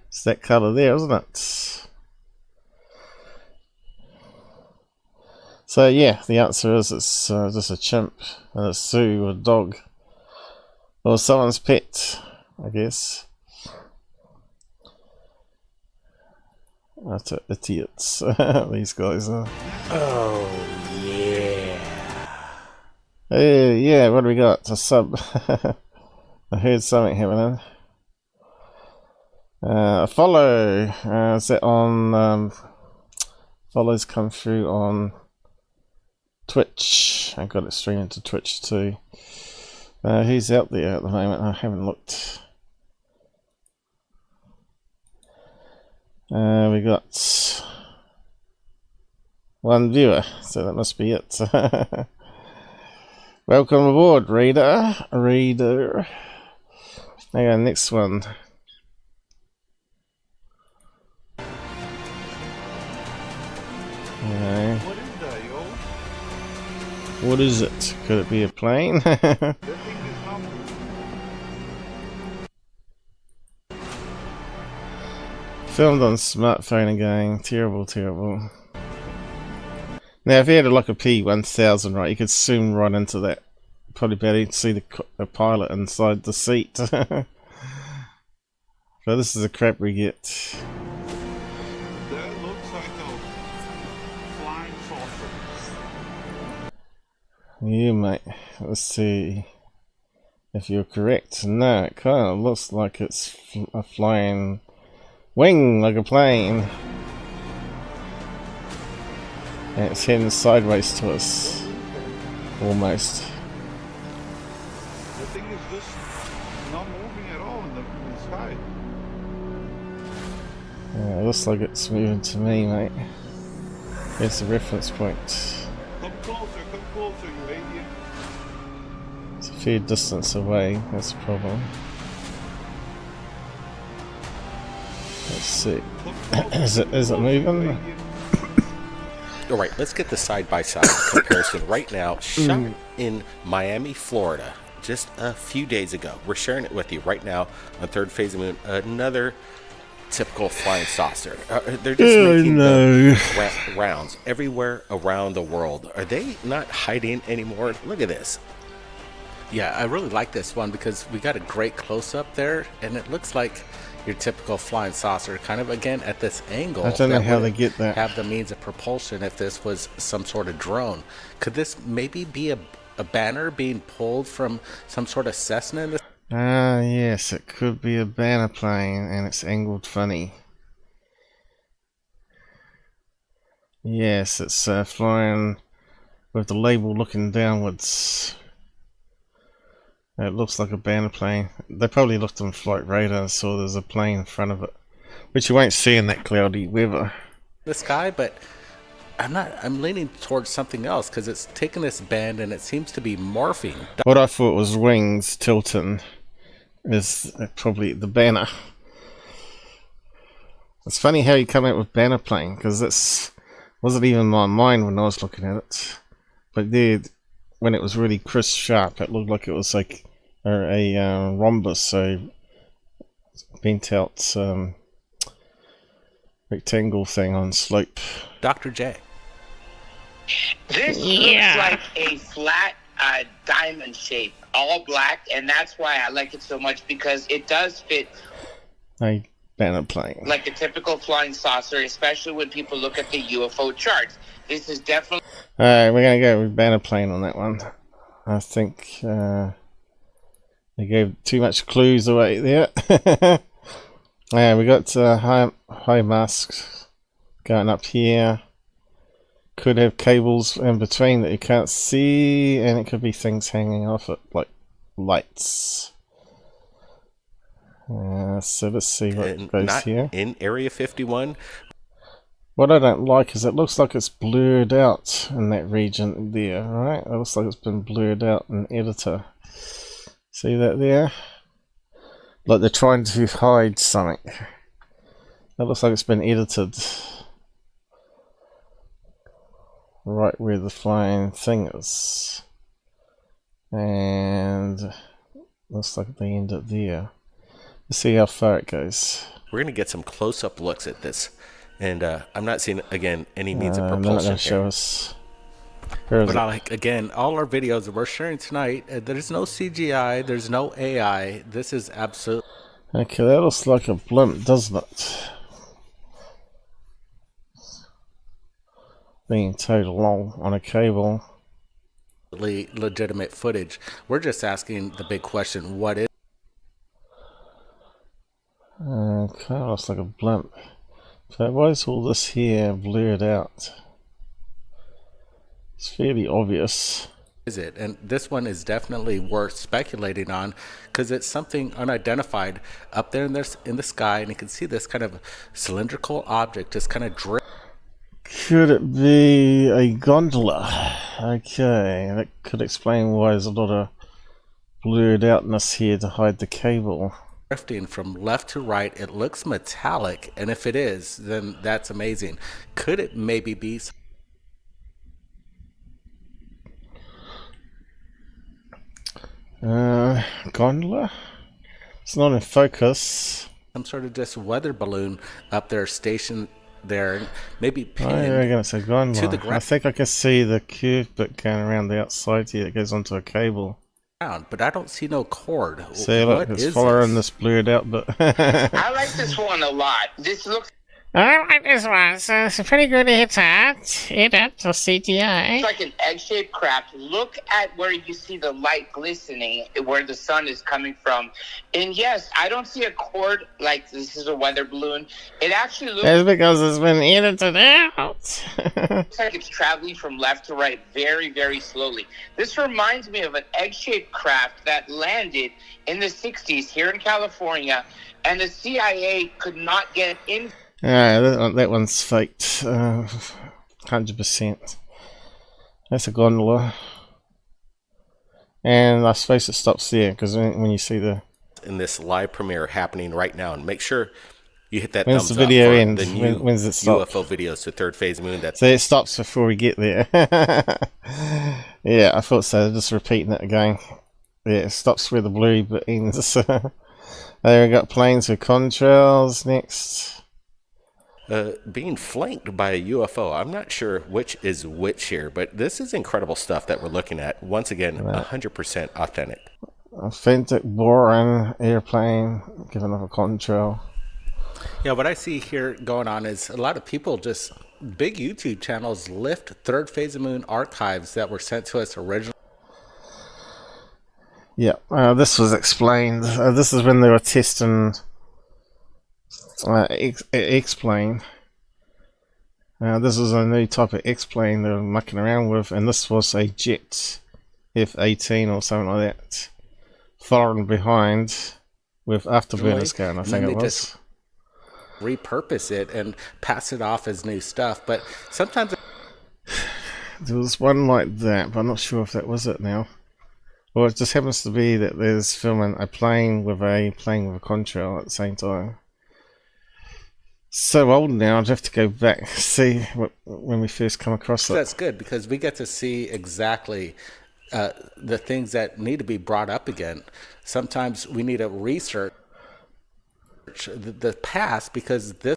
It's that colour there, isn't it? So yeah, the answer is it's just a chimp and a Sue or a dog. Or someone's pet, I guess. Utter idiots, these guys are. Oh, yeah. Hey, yeah, what do we got? A sub. I heard something happening. A follow. Is that on... follows come through on Twitch. I got it streaming to Twitch too. Who's out there at the moment? I haven't looked. We got one viewer, so that must be it. Welcome aboard, reader. Hang on, next one. Okay. What is it? Could it be a plane? Filmed on smartphone again. Terrible, terrible. Now, if you had like a P1000, right, you could zoom right into that. Probably better to see the pilot inside the seat. But this is the crap we get. That looks like a flying saucer. Yeah, mate. Let's see if you're correct. No, it kind of looks like it's a flying wing, like a plane. And it's heading sideways to us. Almost. The thing is just not moving at all in the sky. Yeah, it looks like it's moving to me, mate. Here's the reference point. Come closer, you idiot. It's a fair distance away, that's the problem. Let's see. Is it moving? Alright, let's get the side-by-side comparison right now. Shot in Miami, Florida, just a few days ago. We're sharing it with you right now on Third Phase of the Moon. Another typical flying saucer. They're just making the rounds everywhere around the world. Are they not hiding anymore? Look at this. Yeah, I really like this one because we got a great close-up there, and it looks like your typical flying saucer, kind of again at this angle. I don't know how they get that. Have the means of propulsion if this was some sort of drone. Could this maybe be a banner being pulled from some sort of Cessna? Yes, it could be a banner plane and it's angled funny. Yes, it's flying with the label looking downwards. It looks like a banner plane. They probably looked on flight radar and saw there's a plane in front of it, which you won't see in that cloudy weather. The sky, but I'm leaning towards something else because it's taking this bend and it seems to be morphing. What I thought was wings tilting is probably the banner. It's funny how you come out with banner plane because this wasn't even my mind when I was looking at it. But there, when it was really crisp sharp, it looked like it was like a rhombus, so bent out rectangle thing on slope. Dr. J. This looks like a flat diamond shape, all black, and that's why I like it so much because it does fit A banner plane. like a typical flying saucer, especially when people look at the UFO charts. This is definitely... Alright, we're going to go with banner plane on that one. I think they gave too much clues away there. Yeah, we got high masks going up here. Could have cables in between that you can't see, and it could be things hanging off it, like lights. So let's see what goes here. In Area 51. What I don't like is it looks like it's blurred out in that region there, right? It looks like it's been blurred out in editor. See that there? Like they're trying to hide something. That looks like it's been edited. Right where the flying thing is. And looks like they end it there. Let's see how far it goes. We're going to get some close-up looks at this. And I'm not seeing, again, any means of They're not propulsion going to show here. us. Where is But it? like, again, all our videos that we're sharing tonight, there's no CGI, there's no AI. This is absolute. Okay, that looks like a blimp, doesn't it? Being towed along on a cable. Legitimate footage. We're just asking the big question, what is? Okay, looks like a blimp. So why is all this here blurred out? It's fairly obvious. Is it? And this one is definitely worth speculating on because it's something unidentified up there in the sky, and you can see this kind of cylindrical object just kind of drift. Could it be a gondola? Okay, that could explain why there's a lot of blurred outness here to hide the cable. Drifting from left to right. It looks metallic, and if it is, then that's amazing. Could it maybe be gondola? It's not in focus. some sort of just weather balloon up there stationed there, maybe pinned I reckon it's a gondola. to the ground. I think I can see the curved bit going around the outside here that goes onto a cable. But I don't see no cord. See, look, What it's is following this blurred out bit. I like this one a lot. This looks I like this one, so it's a pretty good hit at edit or CGI. like an egg-shaped craft. Look at where you see the light glistening, where the sun is coming from. And yes, I don't see a cord like this is a weather balloon. It actually looks That's because it's been edited out. like it's traveling from left to right very, very slowly. This reminds me of an egg-shaped craft that landed in the 60s here in California, and the CIA could not get in. That one's faked. 100%. That's a gondola. And I suppose it stops there, because when you see the... in this live premiere happening right now, and make sure you hit that When's thumbs the video up for end? the new When's it stop? UFO videos to Third Phase Moon. That's So it stops before we get there. Yeah, I thought so. Just repeating it again. Yeah, it stops where the blue bit ends. There we got planes with contrails next. being flanked by a UFO. I'm not sure which is which here, but this is incredible stuff that we're looking at. Once again, 100% authentic. Authentic boring airplane giving off a contrail. Yeah, what I see here going on is a lot of people just, big YouTube channels lift Third Phase of Moon archives that were sent to us originally. Yeah, this was explained. This is when they were testing X-plane. This is a new type of X-plane they were mucking around with, and this was a jet F-18 or something like that, following behind with afterburners going, I think it was. Just repurpose it and pass it off as new stuff, but sometimes there was one like that, but I'm not sure if that was it now. Well, it just happens to be that there's filming a plane with a contrail at the same time. So old now, I'd have to go back see when we first come across it. That's good because we get to see exactly the things that need to be brought up again. Sometimes we need to research the past because this.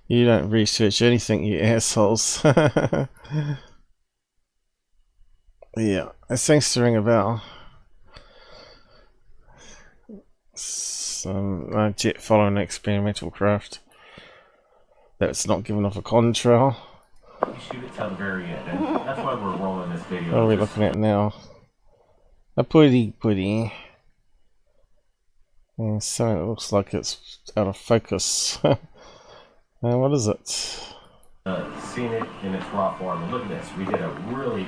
You don't research anything, you assholes. Yeah, it seems to ring a bell. Some jet following an experimental craft that's not giving off a contrail. You shoot it till the very end, and that's why we're rolling this video. What are we looking at now? A pretty. And so it looks like it's out of focus. What is it? Seen it in its raw form. And look at this. We get a really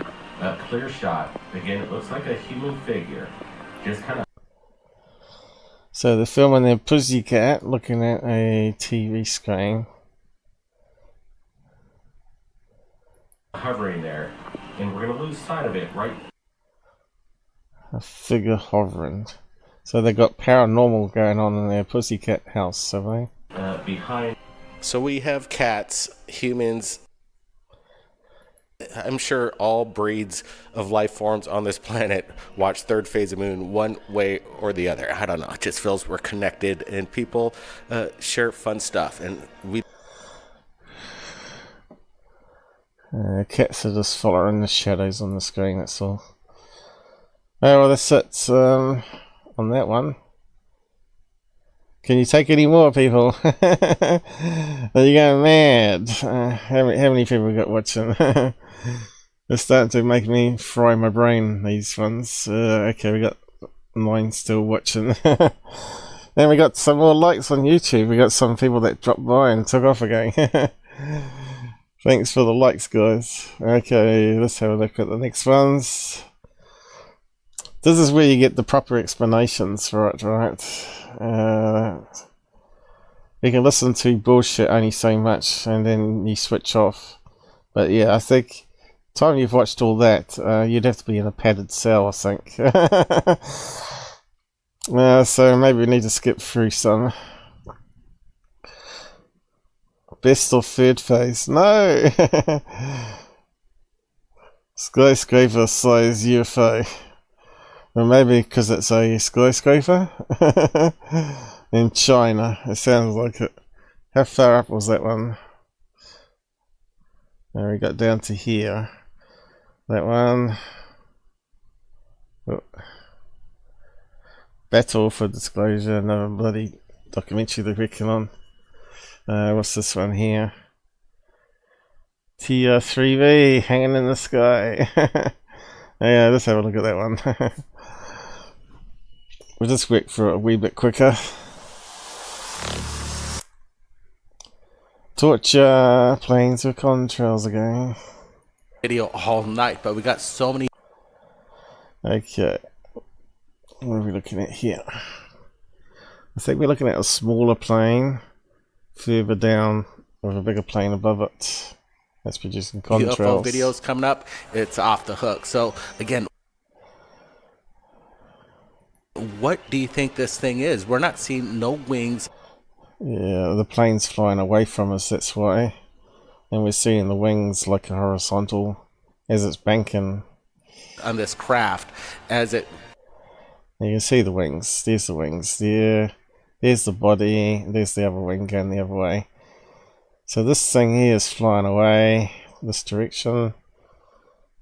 clear shot. Again, it looks like a human figure. Just kind of. So they're filming their pussycat looking at a TV screen. Hovering there. And we're going to lose sight of it, right? A figure hovering. So they got paranormal going on in their pussycat house, have they? Behind So we have cats, humans. I'm sure all breeds of life forms on this planet watch Third Phase of Moon one way or the other. I don't know. It just feels we're connected and people share fun stuff. And we. Cats are just following the shadows on the screen, that's all. Oh, well, that's it on that one. Can you take any more, people? Are you going mad? How many people we got watching? They're starting to make me fry my brain, these ones. Okay, we got 9 still watching. Then we got some more likes on YouTube. We got some people that dropped by and took off again. Thanks for the likes, guys. Okay, let's have a look at the next ones. This is where you get the proper explanations for it, right? You can listen to bullshit only so much and then you switch off. But yeah, I think time you've watched all that, you'd have to be in a padded cell, I think. So maybe we need to skip through some. Best or third phase? No! Skyscraper size UFO. Or maybe because it's a skyscraper in China. It sounds like it. How far up was that one? Now we got down to here. That one. Oh. Battle for Disclosure. Another bloody documentary they're working on. What's this one here? TR3V hanging in the sky. Yeah, let's have a look at that one. We'll just work for it a wee bit quicker. Torture planes with contrails again. Video all night, but we got so many. Okay, what are we looking at here? I think we're looking at a smaller plane further down with a bigger plane above it. That's producing contrails. UFO videos coming up. It's off the hook. So again, what do you think this thing is? We're not seeing no wings. Yeah, the plane's flying away from us, that's why. And we're seeing the wings like a horizontal as it's banking. On this craft, as it... You can see the wings. There's the wings. There. There's the body. There's the other wing going the other way. So this thing here is flying away this direction.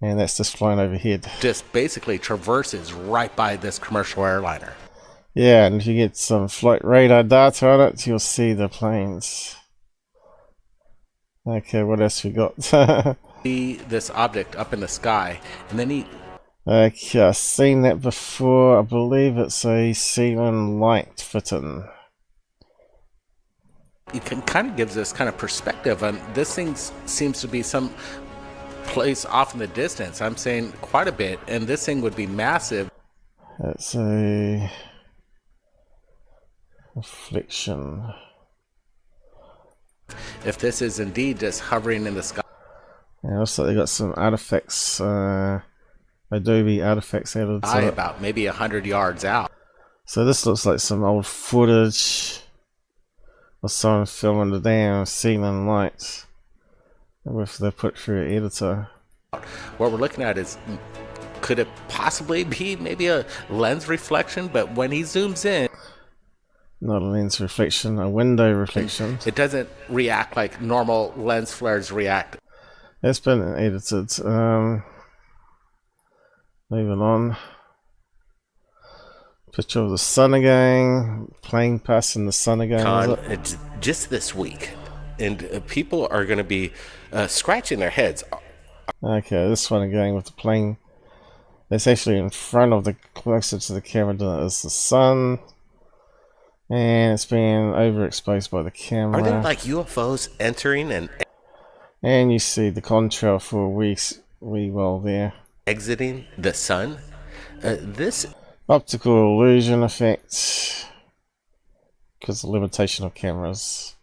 And that's just flying overhead. Just basically traverses right by this commercial airliner. Yeah, and if you get some flight radar data on it, you'll see the planes. Okay, what else we got? See this object up in the sky, and then he... Okay, I've seen that before. I believe it's a ceiling light fitting. It kind of gives us kind of perspective on this thing. Seems to be some place off in the distance. I'm saying quite a bit, and this thing would be massive. It's a reflection. If this is indeed just hovering in the sky. Yeah, looks like they got some artifacts, Adobe artifacts added to it. About maybe 100 yards out. So this looks like some old footage of someone filming the damn ceiling lights with the put through editor. What we're looking at is, could it possibly be maybe a lens reflection? But when he zooms in, not a lens reflection, a window reflection. It doesn't react like normal lens flares react. It's been edited. Moving on. Picture of the sun again. Plane passing the sun again. It's just this week. And people are going to be scratching their heads. Okay, this one again with the plane. It's actually in front of the, closer to the camera than it is the sun. And it's being overexposed by the camera. Are there like UFOs entering and you see the contrail for a wee while there. Exiting the sun? This optical illusion effect. Because of the limitation of cameras.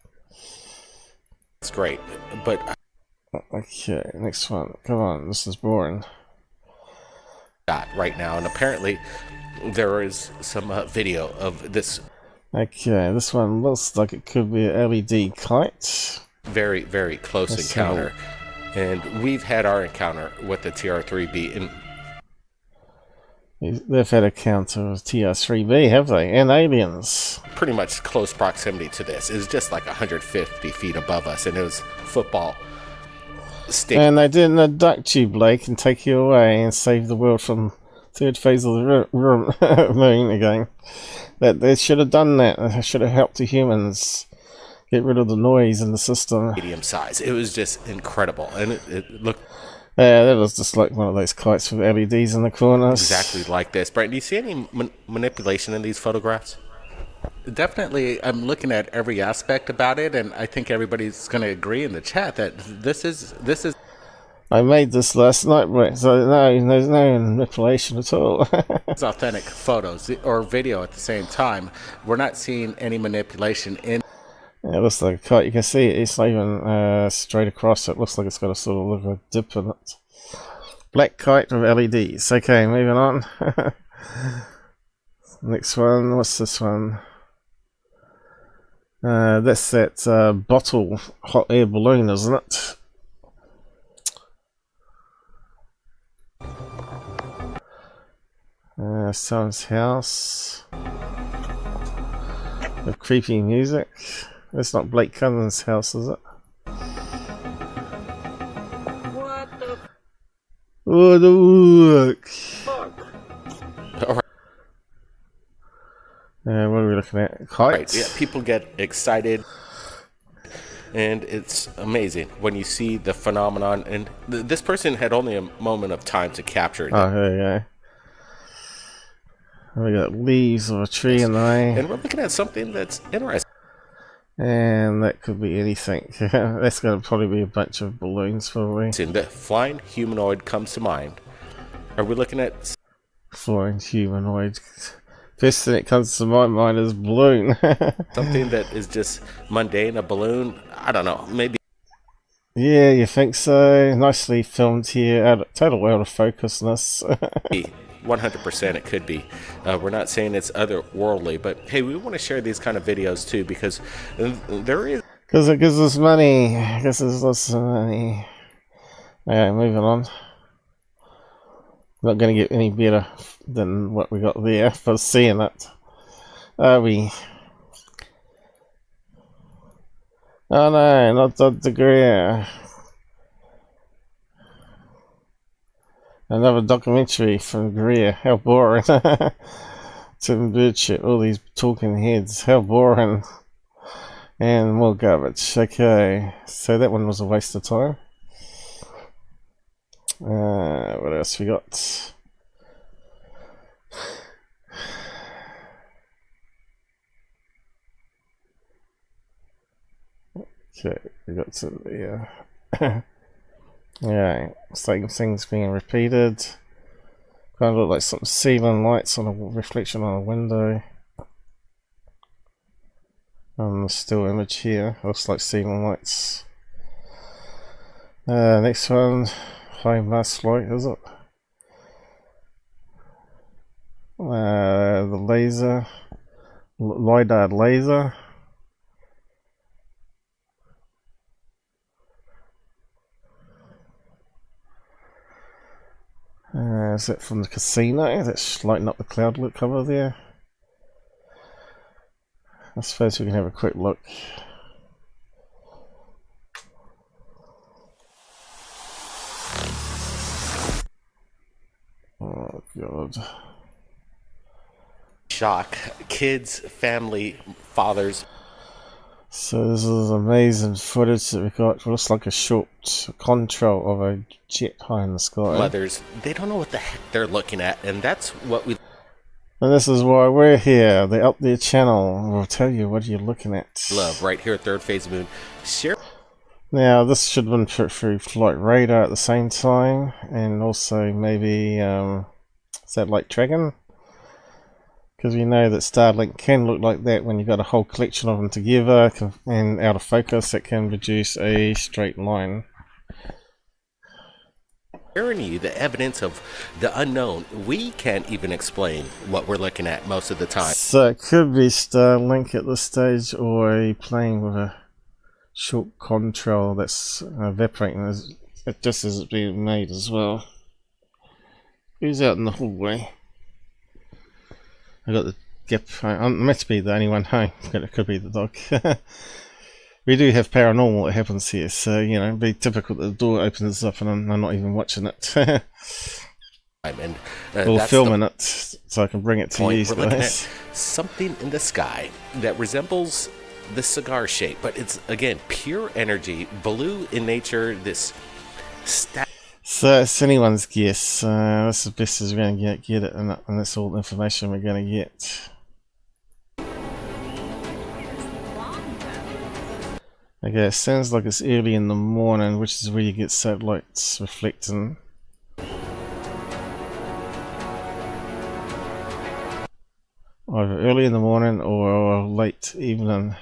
It's great, but... Okay, next one. Come on, this is boring. Right now, and apparently there is some video of this... Okay, this one looks like it could be an LED kite. Very, very close encounter. And we've had our encounter with the TR-3B. And they've had a counter of TR-3B, have they? And aliens. Pretty much close proximity to this. It was just like 150 feet above us, and it was football stick. And they didn't abduct you, Blake, and take you away and save the world from third phase of the moon again. That they should have done that. They should have helped the humans get rid of the noise in the system. Medium size. It was just incredible, and it looked. Yeah, that was just like one of those kites with LEDs in the corners. Exactly like this. Brent, do you see any manipulation in these photographs? Definitely. I'm looking at every aspect about it, and I think everybody's going to agree in the chat that this is. I made this last night, Brett, so no, there's no manipulation at all. It's authentic photos or video at the same time. We're not seeing any manipulation in. Yeah, it looks like a kite. You can see it's not even straight across. It looks like it's got a sort of little dip in it. Black kite with LEDs. Okay, moving on. Next one. What's this one? That's that bottle hot air balloon, isn't it? Someone's house with creepy music. That's not Blake Cullen's house, is it? What the fuck? Alright. What are we looking at? Kites? Right, yeah, people get excited. And it's amazing when you see the phenomenon. And this person had only a moment of time to capture it. Oh, there you go. We got leaves of a tree in the way. And we're looking at something that's interesting. And that could be anything. That's going to probably be a bunch of balloons, probably. The flying humanoid comes to mind. Are we looking at... Flying humanoid. First thing that comes to my mind is balloon. Something that is just mundane, a balloon? I don't know, maybe... Yeah, you think so? Nicely filmed here. Total out of focusness. 100% it could be. We're not saying it's otherworldly, but hey, we want to share these kind of videos too, because there is... Because it gives us money. I guess there's lots of money. Alright, moving on. Not going to get any better than what we got there for seeing it. Are we? Oh no, not the Greer. Another documentary from Greer. How boring. Some bird shit. All these talking heads. How boring. And more garbage. Okay. So that one was a waste of time. What else we got? Okay, we got some yeah, same things being repeated. Kind of look like some ceiling lights on a reflection on a window. And the still image here looks like ceiling lights. Next one, high mass light, is it? The laser, LiDAR laser. Is that from the casino? That's lighting up the cloud cover there. I suppose we can have a quick look. Oh god. Shock. Kids, family, fathers. So this is amazing footage that we got. It looks like a short control of a jet high in the sky. Mothers, they don't know what the heck they're looking at, and that's what we... And this is why we're here. The Up There channel will tell you what you're looking at. Love, right here at Third Phase Moon. Share... Now, this should have been put through flight radar at the same time, and also maybe satellite tracking. Because we know that Starlink can look like that when you've got a whole collection of them together and out of focus, it can produce a straight line. sharing you the evidence of the unknown. We can't even explain what we're looking at most of the time. So it could be Starlink at this stage, or a plane with a short control that's evaporating just as it's being made as well. Who's out in the hallway? I got the gap. I'm meant to be the only one home. It could be the dog. We do have paranormal that happens here, so you know, it'd be typical that the door opens up and I'm not even watching it. And, or filming it so I can bring it to you We're looking guys. at something in the sky that resembles the cigar shape, but it's again pure energy, blue in nature. This So it's anyone's guess. That's the best as we're going to get it, and that's all the information we're going to get. Okay, it sounds like it's early in the morning, which is where you get satellites reflecting. Either early in the morning or late evening.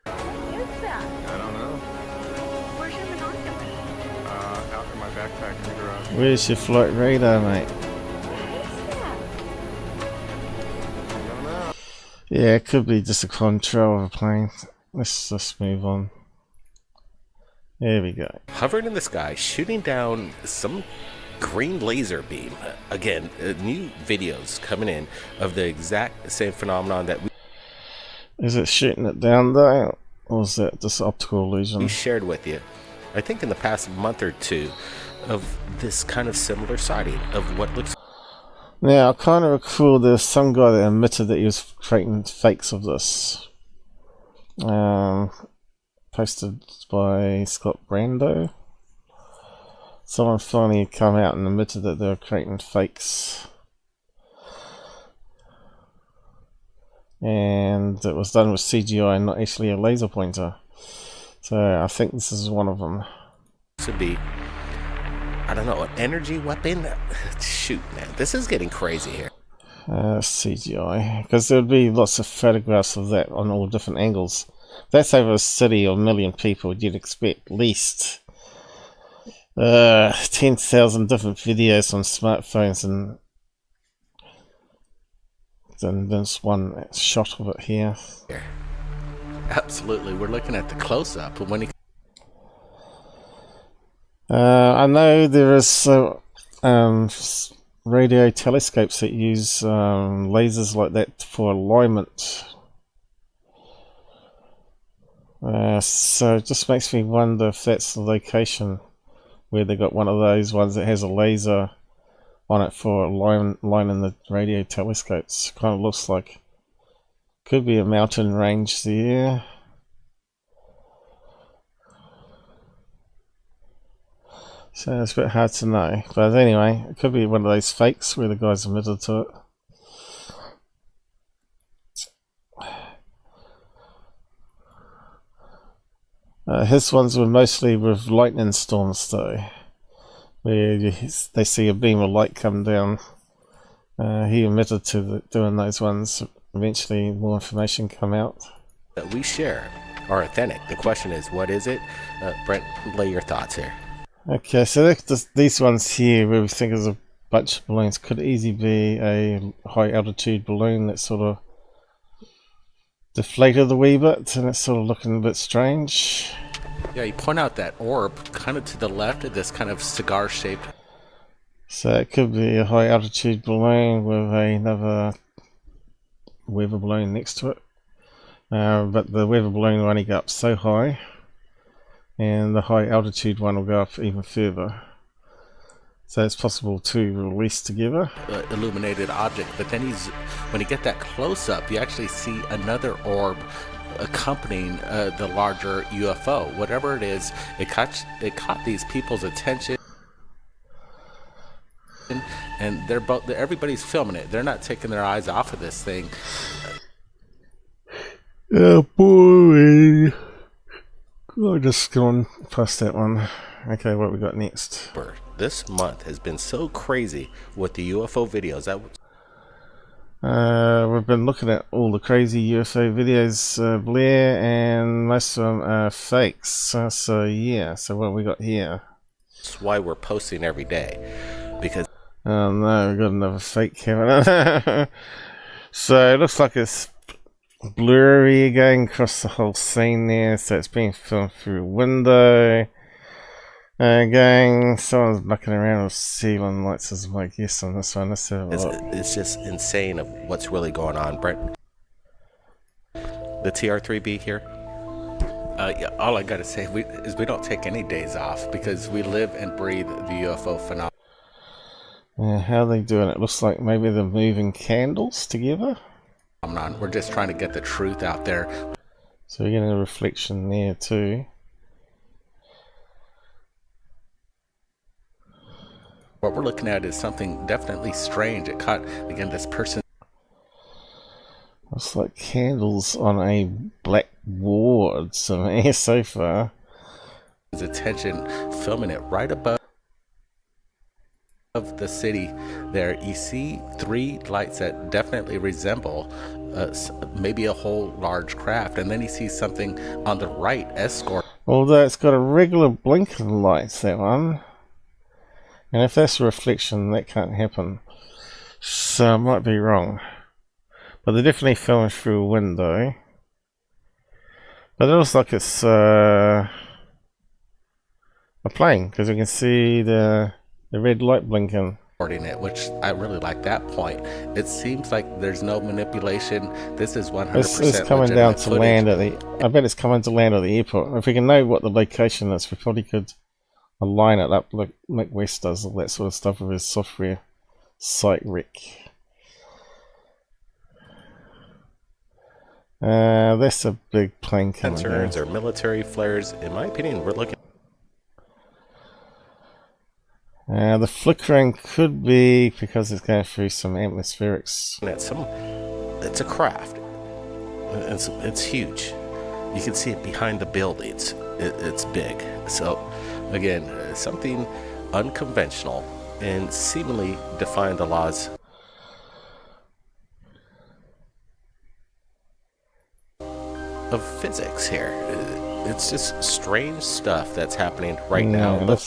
I don't know. Where's your binoculars? Out in my backpack in the garage. Where's your flight radar, mate? Yeah, it could be just a control of a plane. Let's just move on. There we go. hovering in the sky, shooting down some green laser beam. Again, new videos coming in of the exact same phenomenon that Is it shooting it down though, or is that just optical illusion? we shared with you, I think in the past month or two, of this kind of similar sighting of what looks. Now, I kind of recall there's some guy that admitted that he was creating fakes of this. Posted by Scott Brando. Someone finally come out and admitted that they were creating fakes. And it was done with CGI and not actually a laser pointer. So I think this is one of them. To be, I don't know, an energy weapon? Shoot, man, this is getting crazy here. CGI, because there would be lots of photographs of that on all different angles. That's over a city or a million people. You'd expect at least 10,000 different videos on smartphones, and then there's one shot of it here. Absolutely, we're looking at the close-up when he. I know there is radio telescopes that use lasers like that for alignment. So it just makes me wonder if that's the location where they got one of those ones that has a laser on it for aligning the radio telescopes. Kind of looks like could be a mountain range there. So it's a bit hard to know, but anyway, it could be one of those fakes where the guy's admitted to it. His ones were mostly with lightning storms though, where they see a beam of light come down. He admitted to doing those ones. Eventually more information come out. That we share are authentic. The question is, what is it? Brent, lay your thoughts here. Okay, so these ones here, where we think is a bunch of balloons, could easily be a high altitude balloon that sort of deflated a wee bit, and it's sort of looking a bit strange. Yeah, you point out that orb kind of to the left of this kind of cigar shaped. So it could be a high altitude balloon with another weather balloon next to it. But the weather balloon will only go up so high, and the high altitude one will go up even further. So it's possible to release together. Illuminated object, but then when you get that close up, you actually see another orb accompanying the larger UFO. Whatever it is, it caught these people's attention, and everybody's filming it. They're not taking their eyes off of this thing. Oh boy! I'm just going past that one. Okay, what we got next? This month has been so crazy with the UFO videos. We've been looking at all the crazy UFO videos, Lear, and most of them are fakes. So yeah, so what we got here? That's why we're posting every day, because oh no, we've got another fake camera. So it looks like it's blurry again across the whole scene there, so it's being filmed through a window. Again, someone's mucking around with ceiling lights as my guess on this one. Let's have a look. it's just insane of what's really going on. Brent, the TR3B here. Yeah, all I gotta say is we don't take any days off because we live and breathe the UFO phenomenon. Yeah, how are they doing it? Looks like maybe they're moving candles together. We're just trying to get the truth out there. So we're getting a reflection there too. What we're looking at is something definitely strange. It caught, again, this person. Looks like candles on a black board somewhere so far. His attention, filming it right above the city there. You see three lights that definitely resemble maybe a whole large craft, and then he sees something on the right escort. Although it's got a regular blinking lights, that one. And if that's a reflection, that can't happen. So I might be wrong. But they're definitely filming through a window. But it looks like it's a plane, because we can see the red light blinking. It, which I really like that point. It seems like there's no manipulation. This is 100% It's coming down to land at the... I bet it's coming to land at the airport. If we can know what the location is, we probably could align it up like Mick West does, all that sort of stuff with his software site rec. That's a big plane coming down. Or military flares. In my opinion, we're looking. The flickering could be because it's going through some atmospherics. It's a craft. It's huge. You can see it behind the buildings. It's big. So, again, something unconventional and seemingly defying the laws of physics here. It's just strange stuff that's happening right now.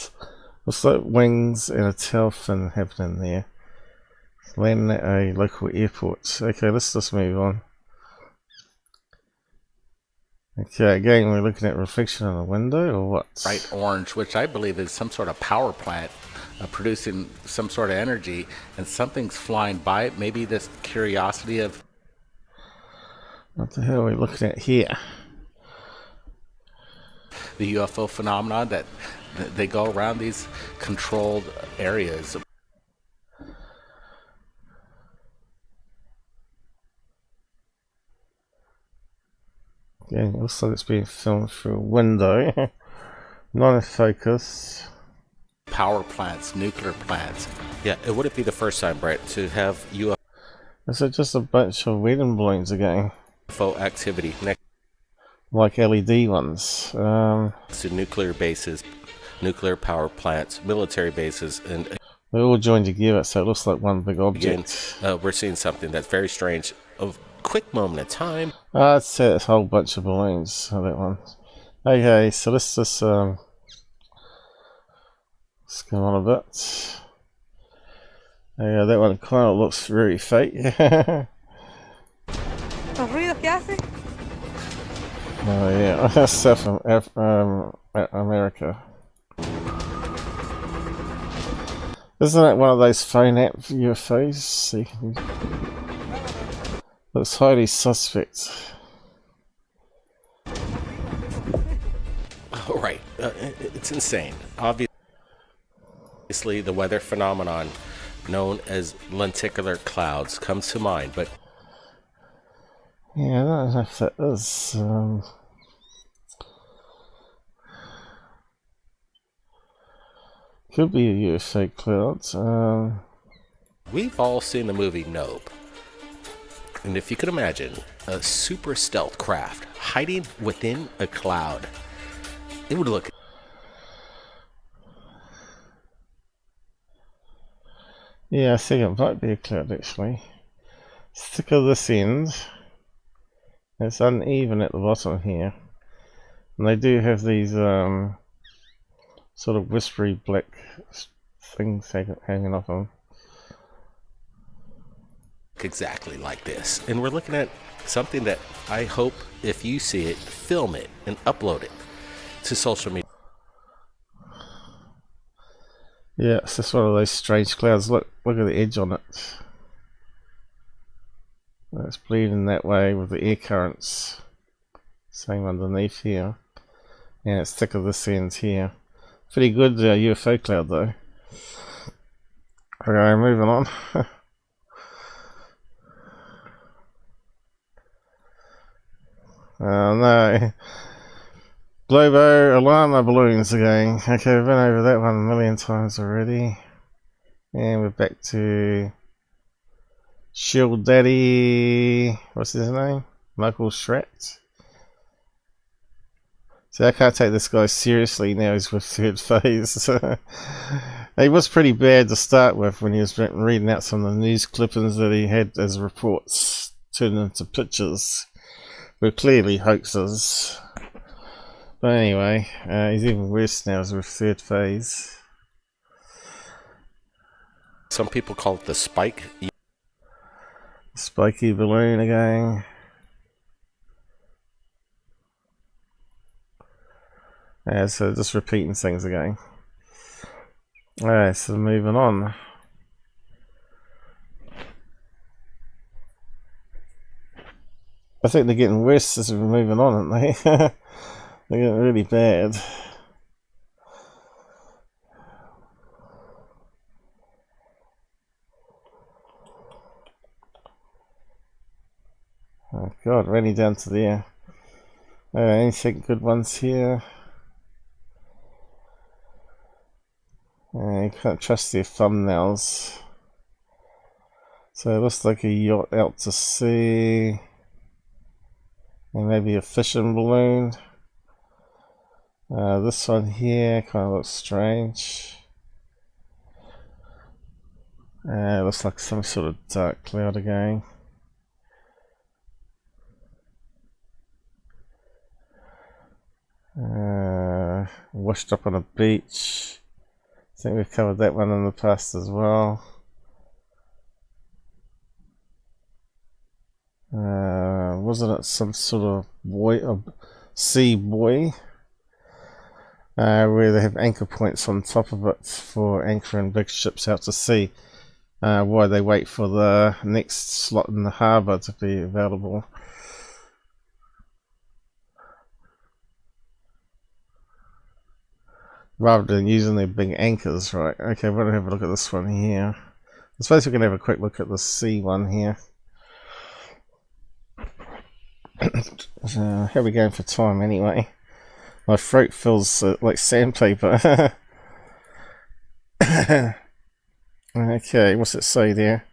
Looks like wings and a tail fin happening there. Landing at a local airport. Okay, let's just move on. Okay, again, we're looking at reflection on the window, or what? Bright orange, which I believe is some sort of power plant producing some sort of energy, and something's flying by it. Maybe this curiosity of... What the hell are we looking at here? The UFO phenomenon that they go around these controlled areas. Again, it looks like it's being filmed through a window. Not in focus. Power plants, nuclear plants. Yeah, it wouldn't be the first time, Brett, to have UFO. Is it just a bunch of wedding balloons again? UFO activity next, like LED ones. To nuclear bases, nuclear power plants, military bases, and they're all joined together, so it looks like one big object. Again, we're seeing something that's very strange. A quick moment of time. I'd say it's a whole bunch of balloons. That one. Okay, so let's just let's go on a bit. Yeah, that one kind of looks very fake. Oh yeah, that's South America. Isn't it one of those phone app UFOs? See, looks highly suspect. Oh, right, it's insane. Obviously, the weather phenomenon known as lenticular clouds comes to mind, but yeah, I don't know if that is. Could be a UFO cloud. We've all seen the movie Nope. And if you could imagine a super stealth craft hiding within a cloud, it would look... Yeah, I think it might be a cloud actually. Stick of this end. It's uneven at the bottom here. And they do have these sort of whispery black things hanging off them. Exactly like this. And we're looking at something that I hope if you see it, film it and upload it to social media. Yeah, it's just one of those strange clouds. Look at the edge on it. It's bleeding that way with the air currents. Same underneath here. And it's thicker this end here. Pretty good UFO cloud though. Okay, moving on. Oh no. Globo alarm balloons again. Okay, we've been over that one a million times already. And we're back to Shill Daddy. What's his name? Michael Schratt. So I can't take this guy seriously now. He's with Thirdphase. He was pretty bad to start with when he was reading out some of the news clippings that he had as reports turned into pictures. Were clearly hoaxes. But anyway, he's even worse now with Thirdphase. Some people call it the spike. Spiky balloon again. Yeah, so just repeating things again. Alright, so moving on. I think they're getting worse as we're moving on, aren't they? They're getting really bad. Oh god, really down to there. Anything good ones here? You can't trust their thumbnails. So it looks like a yacht out to sea. And maybe a fishing balloon. This one here kind of looks strange. Looks like some sort of dark cloud again. Washed up on a beach. I think we've covered that one in the past as well. Wasn't it some sort of buoy, a sea buoy, where they have anchor points on top of it for anchoring big ships out to sea, while they wait for the next slot in the harbour to be available. Rather than using their big anchors, right? Okay, we're gonna have a look at this one here. I suppose we can have a quick look at the sea one here. How are we going for time anyway? My throat feels like sandpaper. Okay, what's it say there?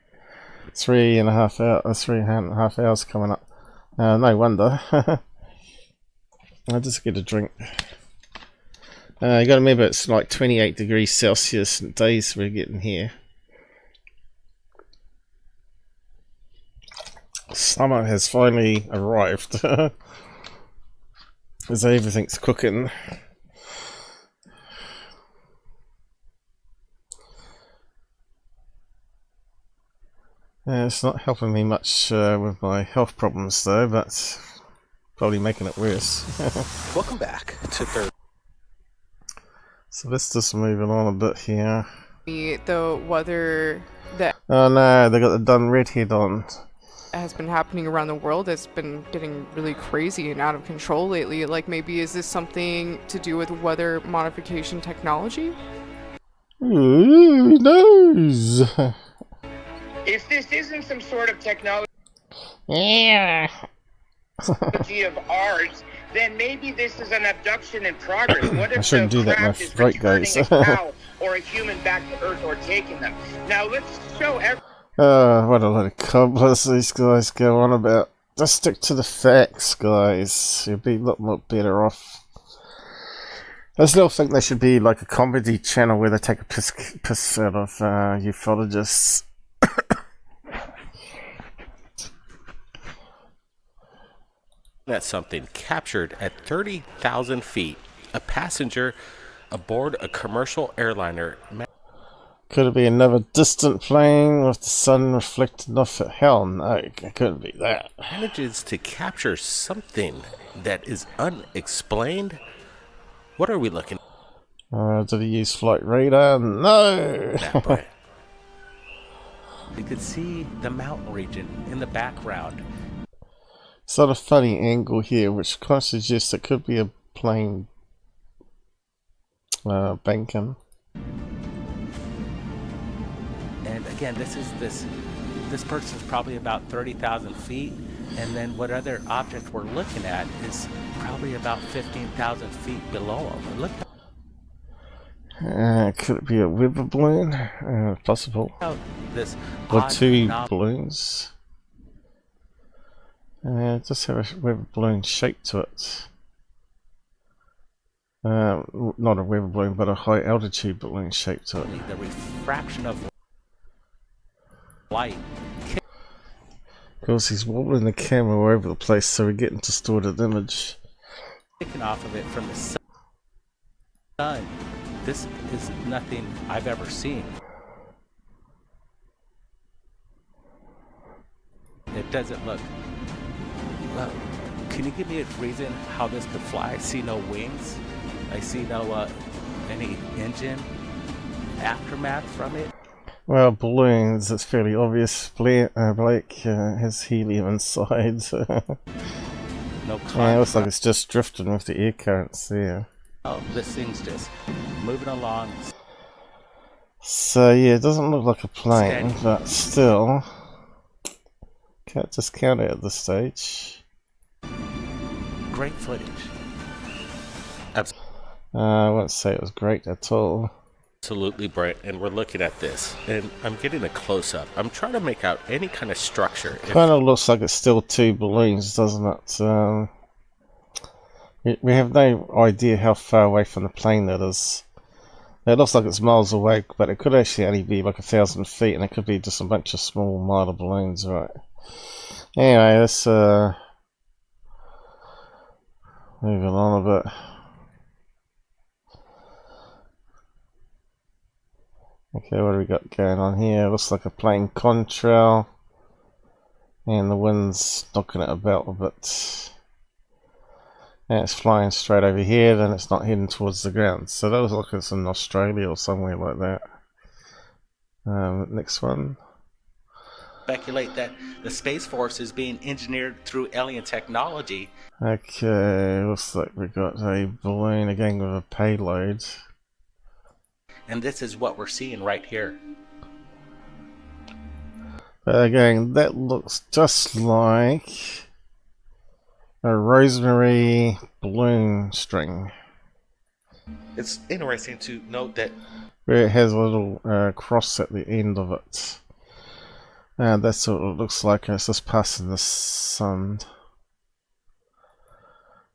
3.5 hours coming up. No wonder. I'll just get a drink. You got to remember it's like 28 degrees Celsius days we're getting here. Summer has finally arrived. As everything's cooking. It's not helping me much with my health problems though, but probably making it worse. Welcome back to Third. So let's just moving on a bit here. The weather that oh no, they got the dun redhead on. Has been happening around the world that's been getting really crazy and out of control lately. Like maybe is this something to do with weather modification technology? Who knows? If this isn't some sort of technology of ours, then maybe this is an abduction in progress. What if I shouldn't do that, my throat goes. a cow or a human back to Earth or taking them? Now let's show everyone. What a lot of cobblers these guys go on about. Just stick to the facts, guys. You'll be a lot more better off. I still think they should be like a comedy channel where they take a piss out of ufologists. That's something captured at 30,000 feet. A passenger aboard a commercial airliner. Could it be another distant plane with the sun reflecting off it? Hell no, it couldn't be that. Manages to capture something that is unexplained. What are we looking at? Did he use flight radar? No! You could see the mountain region in the background. It's not a funny angle here, which kind of suggests it could be a plane banking. And again, this person's probably about 30,000 feet, and then what other object we're looking at is probably about 15,000 feet below them. Look. Could it be a weather balloon? Possible. This or two balloons. Just have a weather balloon shape to it. Not a weather balloon, but a high altitude balloon shape to it. The refraction of light. Of course, he's wobbling the camera all over the place, so we're getting distorted image. Taken off of it from the sun. This is nothing I've ever seen. It doesn't look. Well, can you give me a reason how this could fly? I see no wings. I see no any engine aftermath from it. Well, balloons, it's fairly obvious. Blake has helium inside. No yeah, it looks like it's just drifting with the air currents there. Oh, this thing's just moving along. So yeah, it doesn't look like a plane, but still, can't discount it at this stage. Great footage. I wouldn't say it was great at all. Absolutely bright, and we're looking at this, and I'm getting a close-up. I'm trying to make out any kind of structure. Kind of looks like it's still two balloons, doesn't it? We have no idea how far away from the plane that is. It looks like it's miles away, but it could actually only be like 1,000 feet, and it could be just a bunch of small minor balloons, right? Anyway, let's moving on a bit. Okay, what do we got going on here? Looks like a plane contrail, and the wind's knocking it about a bit. And it's flying straight over here, then it's not heading towards the ground. So that looks like it's in Australia or somewhere like that. Next one. Speculate that the Space Force is being engineered through alien technology. Okay, looks like we got a balloon again with a payload. And this is what we're seeing right here. But again, that looks just like a rosemary balloon string. It's interesting to note that where it has a little cross at the end of it. That's what it looks like. It's just passing the sun.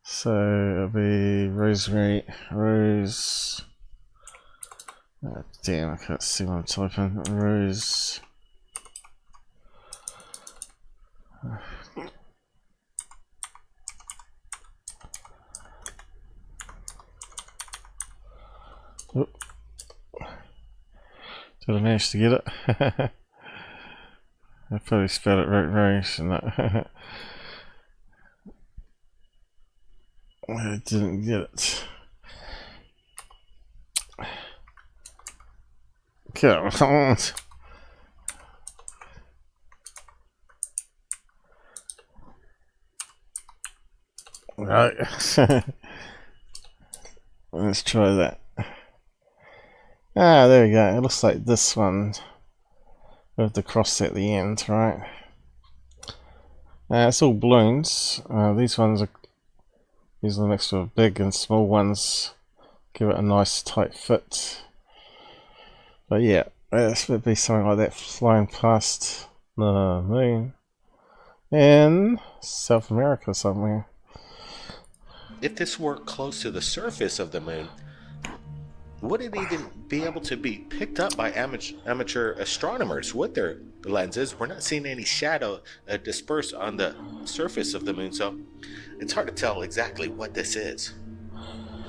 So it'll be rosemary, rose. Damn, I can't see what I'm typing. Rose. Oh. Did I manage to get it? I probably spelled it right, shouldn't I? I didn't get it. Come on. Right. Let's try that. Ah, there we go. It looks like this one with the cross at the end, right? It's all balloons. These are the mixture of big and small ones. Give it a nice tight fit. But yeah, this would be something like that flying past the moon in South America somewhere. If this were close to the surface of the moon, would it even be able to be picked up by amateur astronomers with their lenses? We're not seeing any shadow dispersed on the surface of the moon, so it's hard to tell exactly what this is.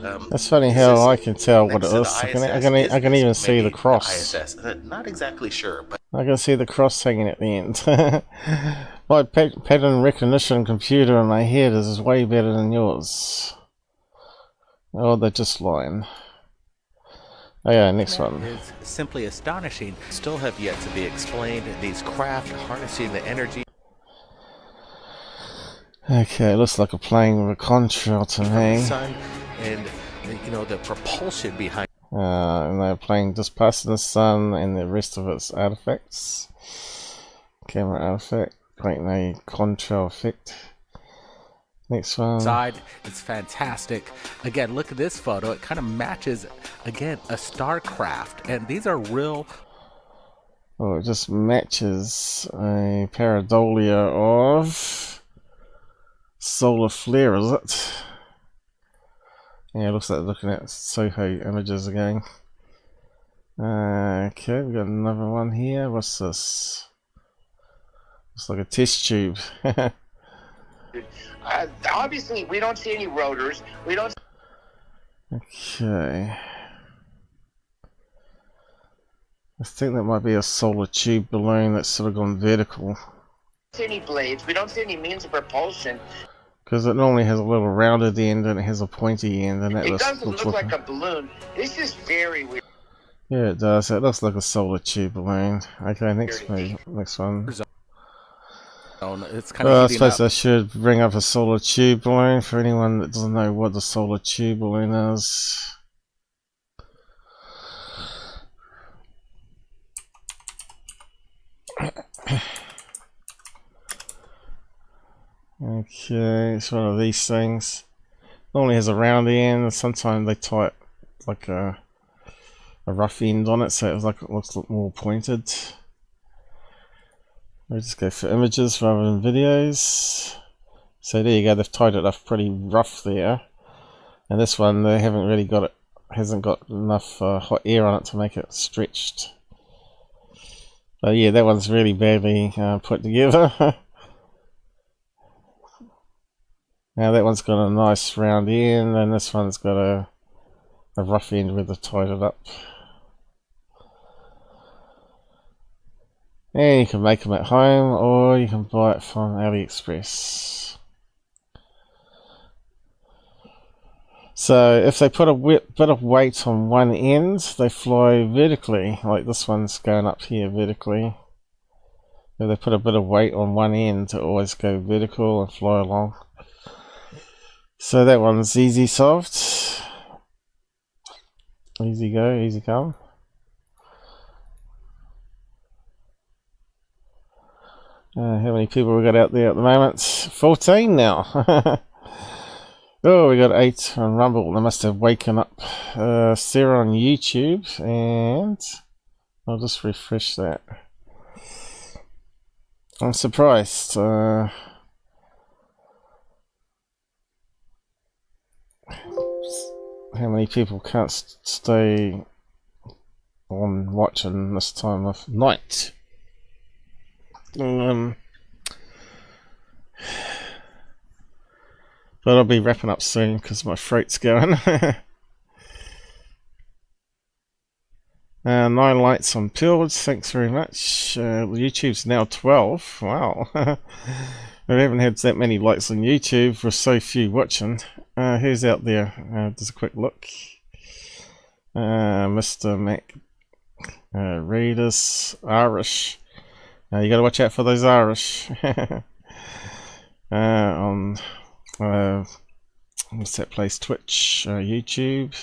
That's funny how I can tell what it is. I can even see the cross. ISS. Not exactly sure, but I can see the cross hanging at the end. My pattern recognition computer in my head is way better than yours. Oh, they're just lying. Oh yeah, next one. It's simply astonishing. Still have yet to be explained. These craft harnessing the energy. Okay, looks like a plane with a contrail to me. Sun and the propulsion behind. And they're playing just past the sun and the rest of its artifacts. Camera artifact, creating a contrail effect. Next one. Side, it's fantastic. Again, look at this photo. It kind of matches, again, a starcraft. And these are real. Oh, it just matches a pareidolia of solar flare, is it? Yeah, it looks like looking at Soho images again. Okay, we've got another one here. What's this? Looks like a test tube. Obviously, we don't see any rotors. We don't. Okay. I think that might be a solar tube balloon that's sort of gone vertical. See any blades. We don't see any means of propulsion. Because it normally has a little rounded end and it has a pointy end, and that It looks doesn't look like a balloon. This is very weird. Yeah, it does. It looks like a solar tube balloon. Okay, next one. It's kind of I suppose I should bring up a solar tube balloon for anyone that doesn't know what the solar tube balloon is. Okay, it's one of these things. Normally has a round end. Sometimes they tie it like a rough end on it, so it looks more pointed. We'll just go for images rather than videos. So there you go, they've tied it up pretty rough there. And this one, they haven't really got it, hasn't got enough hot air on it to make it stretched. But yeah, that one's really badly put together. Now that one's got a nice round end, and this one's got a rough end where they've tied it up. And you can make them at home, or you can buy it from AliExpress. So if they put a bit of weight on one end, they fly vertically, like this one's going up here vertically. If they put a bit of weight on one end, to always go vertical and fly along. So that one's easy solved. Easy go, easy come. How many people we got out there at the moment? 14 now. Oh, we got 8 on Rumble. They must have waken up. Sarah on YouTube, and I'll just refresh that. I'm surprised. How many people can't stay on watching this time of night? But I'll be wrapping up soon because my throat's going. 9 likes on Pills, thanks very much. YouTube's now 12. Wow. We haven't had that many likes on YouTube with so few watching. Who's out there? Just a quick look. Mr. Mac, Readers, Irish. You gotta watch out for those Irish. On what's that place? Twitch, YouTube,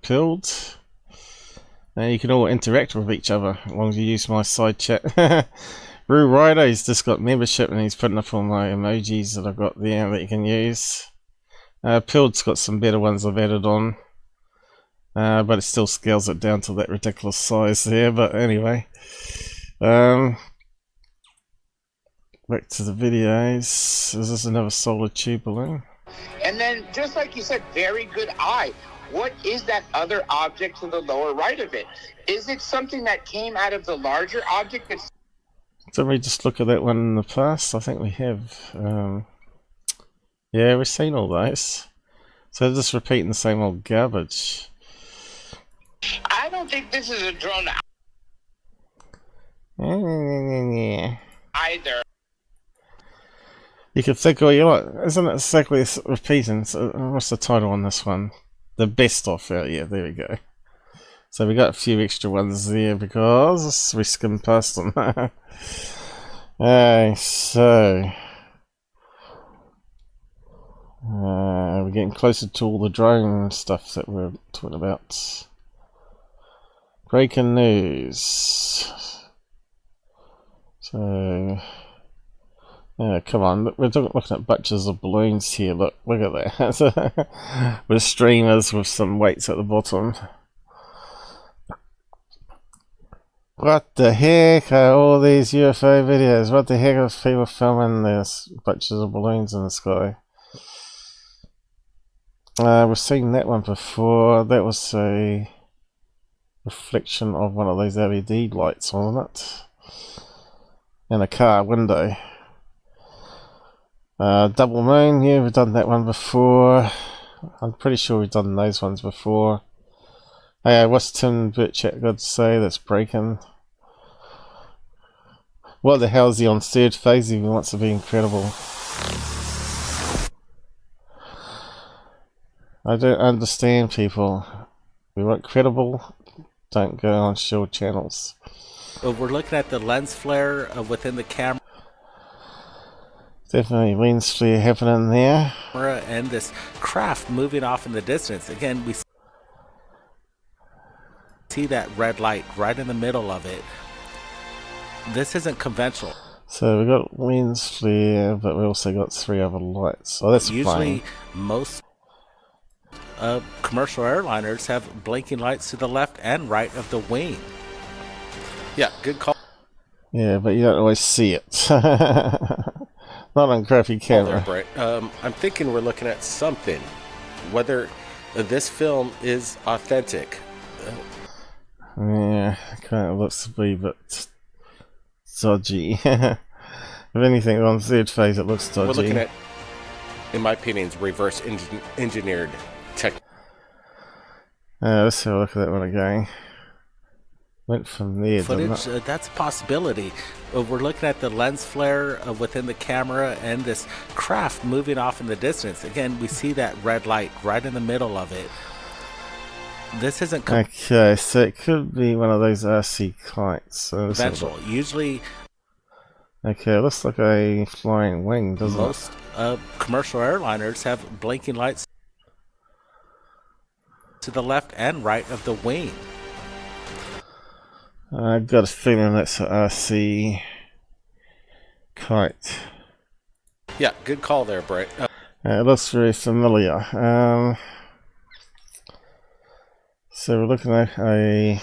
Pilled. You can all interact with each other as long as you use my side chat. Rue Rider, he's just got membership and he's putting up all my emojis that I've got there that you can use. Pilled's got some better ones I've added on, but it still scales it down to that ridiculous size there. But anyway. Back to the videos. Is this another solar tube balloon? And then, just like you said, very good eye. What is that other object to the lower right of it? Is it something that came out of the larger object? Did we just look at that one in the past? I think we have. Yeah, we've seen all those. So they're just repeating the same old garbage. I don't think this is a drone either. You could think all you want. Isn't it exactly repeating? So what's the title on this one? The best of it. Yeah, there we go. So we got a few extra ones there because we skimmed past them. So we're getting closer to all the drone stuff that we're talking about. Breaking news. So, come on, we're looking at batches of balloons here. Look at that. With streamers with some weights at the bottom. What the heck are all these UFO videos? What the heck are people filming this batches of balloons in the sky? We've seen that one before. That was a reflection of one of those LED lights, wasn't it? In a car window. Double moon, yeah, we've done that one before. I'm pretty sure we've done those ones before. Hey, what's Tim Birchett got to say that's breaking? What the hell is he on third phase if he wants to be incredible? I don't understand, people. We want credible, don't go on shill channels. We're looking at the lens flare within the camera. Definitely lens flare happening there. And this craft moving off in the distance. Again, we see that red light right in the middle of it. This isn't conventional. So we got lens flare, but we also got 3 other lights. Oh, that's usually fine. Most commercial airliners have blinking lights to the left and right of the wing. Yeah, good call. Yeah, but you don't always see it. Not on crappy camera. There, I'm thinking we're looking at something. Whether this film is authentic. Yeah, kind of looks to be, but dodgy. If anything, on third phase, it looks dodgy. We're looking at, in my opinion, reverse engineered tech. Let's have a look at that one again. Went from there, footage, that's a possibility. We're looking at the lens flare within the camera and this craft moving off in the distance. Again, we see that red light right in the middle of it. This isn't okay, so it could be one of those RC kites. So conventional. Usually, okay, it looks like a flying wing, doesn't it? Most commercial airliners have blinking lights to the left and right of the wing. I've got a feeling that's an RC kite. Yeah, good call there, Brett. It looks very familiar. So we're looking at a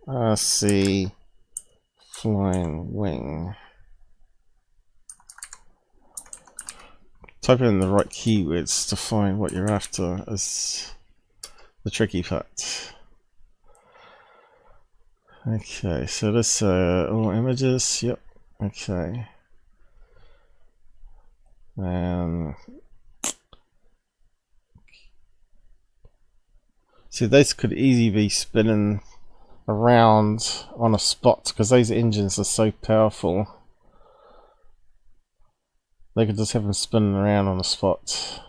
RC flying wing. Type in the right keywords to find what you're after is the tricky part. Okay, so this all images, yep, okay. See, these could easily be spinning around on a spot because those engines are so powerful. They could just have them spinning around on a spot.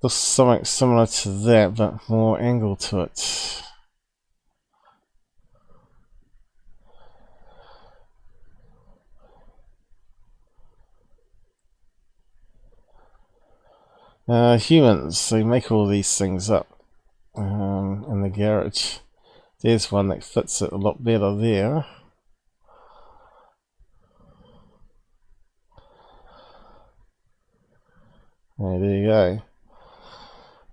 Looks something similar to that, but more angle to it. Humans, they make all these things up in the garage. There's one that fits it a lot better there. There you go.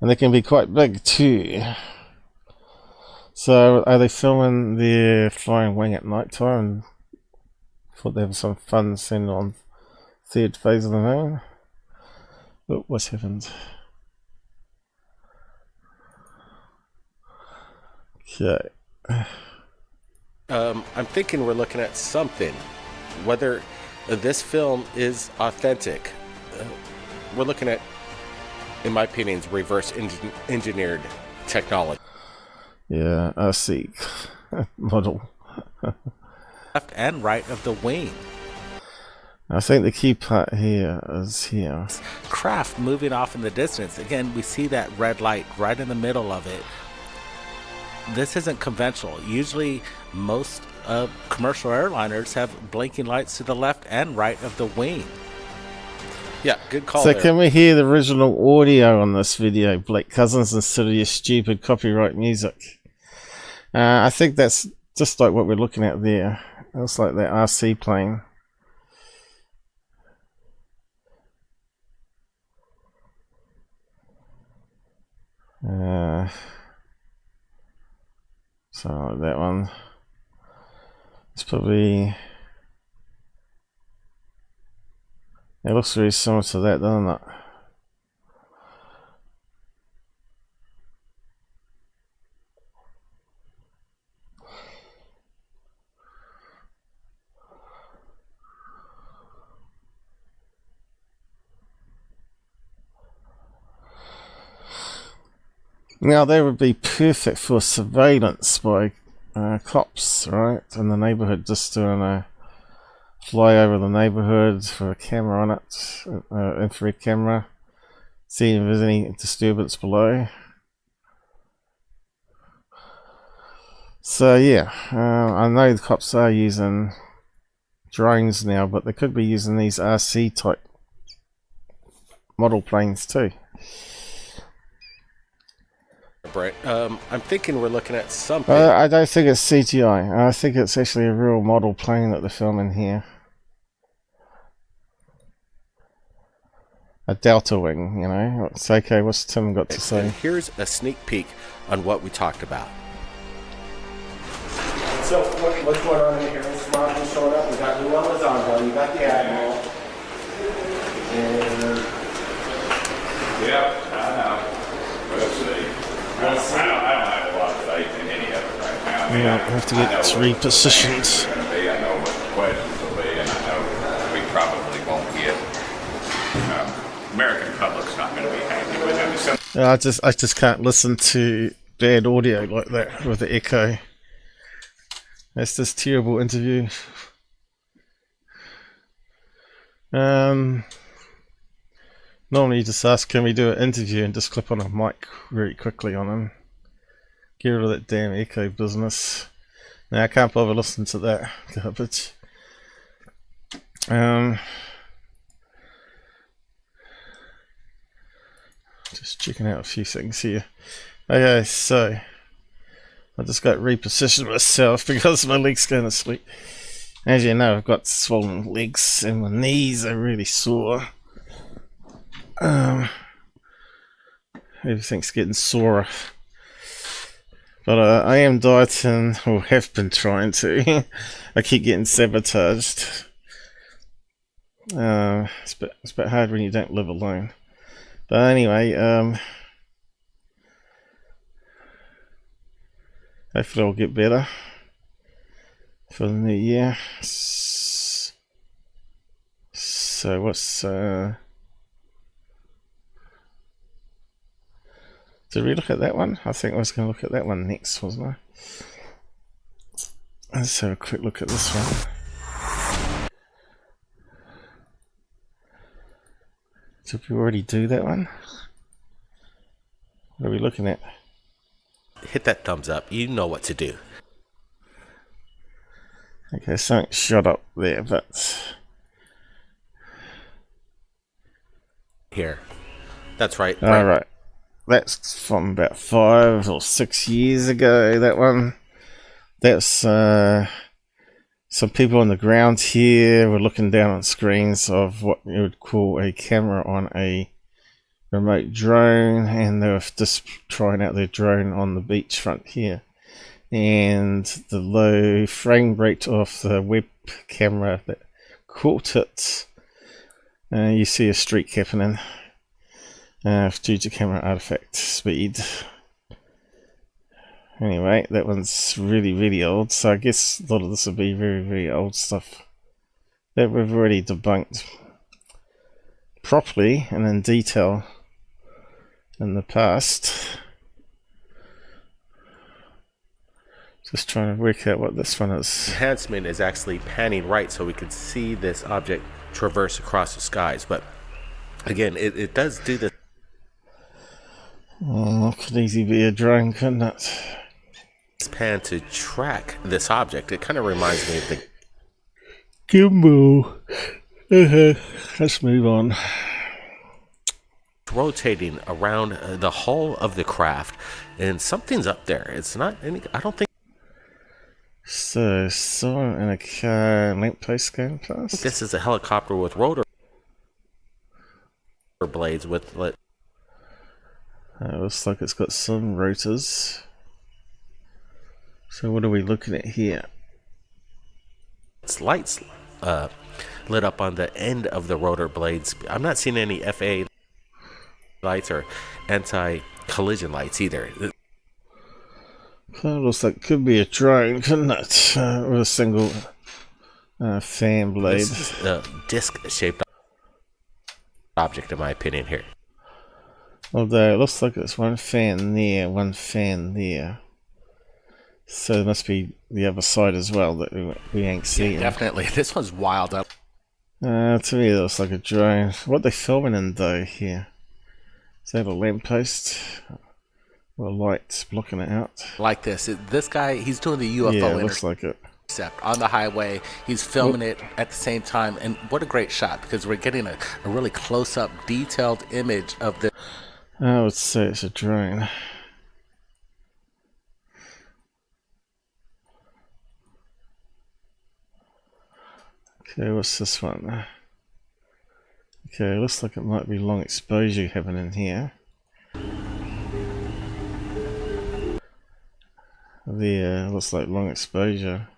And they can be quite big too. So are they filming their flying wing at night time? Thought they have some fun sending on third phase of the moon. But what's happened? Okay. I'm thinking we're looking at something. Whether this film is authentic. We're looking at in my opinion, is reverse engineered technology. Yeah, I see. Model. Left and right of the wing. I think the key part here is here. Craft moving off in the distance. Again, we see that red light right in the middle of it. This isn't conventional. Usually, most commercial airliners have blinking lights to the left and right of the wing. Yeah, good call So there. can we hear the original audio on this video, Blake Cousins, instead of your stupid copyright music? I think that's just like what we're looking at there. It looks like that RC plane. So like that one. It's probably... It looks very similar to that, doesn't it? Now they would be perfect for surveillance by cops, right? In the neighborhood, just doing a fly over the neighborhood for a camera on it, infrared camera, see if there's any disturbance below. So yeah, I know the cops are using drones now, but they could be using these RC type model planes too. Brett, I'm thinking we're looking at something. I don't think it's CGI. I think it's actually a real model plane that they're filming here. A delta wing, you know. It's okay. What's Tim got to say? And here's a sneak peek on what we talked about. So what's going on here? This model showing up. We got New Elizondo. You got the Admiral. And Yep, I know. We'll see. I don't have a lot of faith in any of it right now. I mean, Yeah, we have to get repositioned. I know what the questions will be, and I know we probably won't get. American public's not going to be happy with it. I just can't listen to bad audio like that with the echo. That's this terrible interview. Normally you just ask, can we do an interview, and just clip on a mic very quickly on them. Get rid of that damn echo business. Now I can't bother listening to that garbage. Just checking out a few things here. Okay, so I just got repositioned myself because my leg's going to sleep. As you know, I've got swollen legs and my knees are really sore. Everything's getting sorer. But I am dieting, or have been trying to. I keep getting sabotaged. It's a bit hard when you don't live alone. But anyway, hopefully I'll get better for the new year. So what's did we look at that one? I think I was going to look at that one next, wasn't I? Let's have a quick look at this one. Did we already do that one? What are we looking at? Hit that thumbs up. You know what to do. Okay, something shot up there, but... Here. That's right. Alright. That's from about 5 or 6 years ago, that one. That's some people on the ground here were looking down on screens of what you would call a camera on a remote drone, and they were just trying out their drone on the beachfront here. And the low frame rate of the web camera that caught it, you see a streak happening. Due to camera artifact speed. Anyway, that one's really, really old, so I guess a lot of this will be very, very old stuff that we've already debunked properly and in detail in the past. Just trying to work out what this one is. Enhancement is actually panning right so we could see this object traverse across the skies. But again, it does do this. Oh, could easily be a drone, couldn't it? Pan to track this object. It kind of reminds me of the gimbal. Let's move on. Rotating around the hull of the craft, and something's up there. It's not any. I don't think. So, someone in a car lamppost going past. This is a helicopter with rotor blades with. Looks like it's got some rotors. So what are we looking at here? It's lights lit up on the end of the rotor blades. I'm not seeing any FA lights or anti-collision lights either. Kind of looks like it could be a drone, couldn't it? With a single fan blade. This is a disc-shaped object, in my opinion, here. Although it looks like it's one fan there, one fan there. So there must be the other side as well that we ain't seeing. Yeah, definitely. This one's wild up. To me, it looks like a drone. What they filming in though here? Is that a lamppost? Or a light blocking it out? Like this. This guy, he's doing the UFO yeah, it looks like it. On the highway. He's filming it at the same time. And what a great shot, because we're getting a really close-up, detailed image of the... I would say it's a drone. Okay, what's this one? Okay, looks like it might be long exposure happening here. There, looks like long exposure.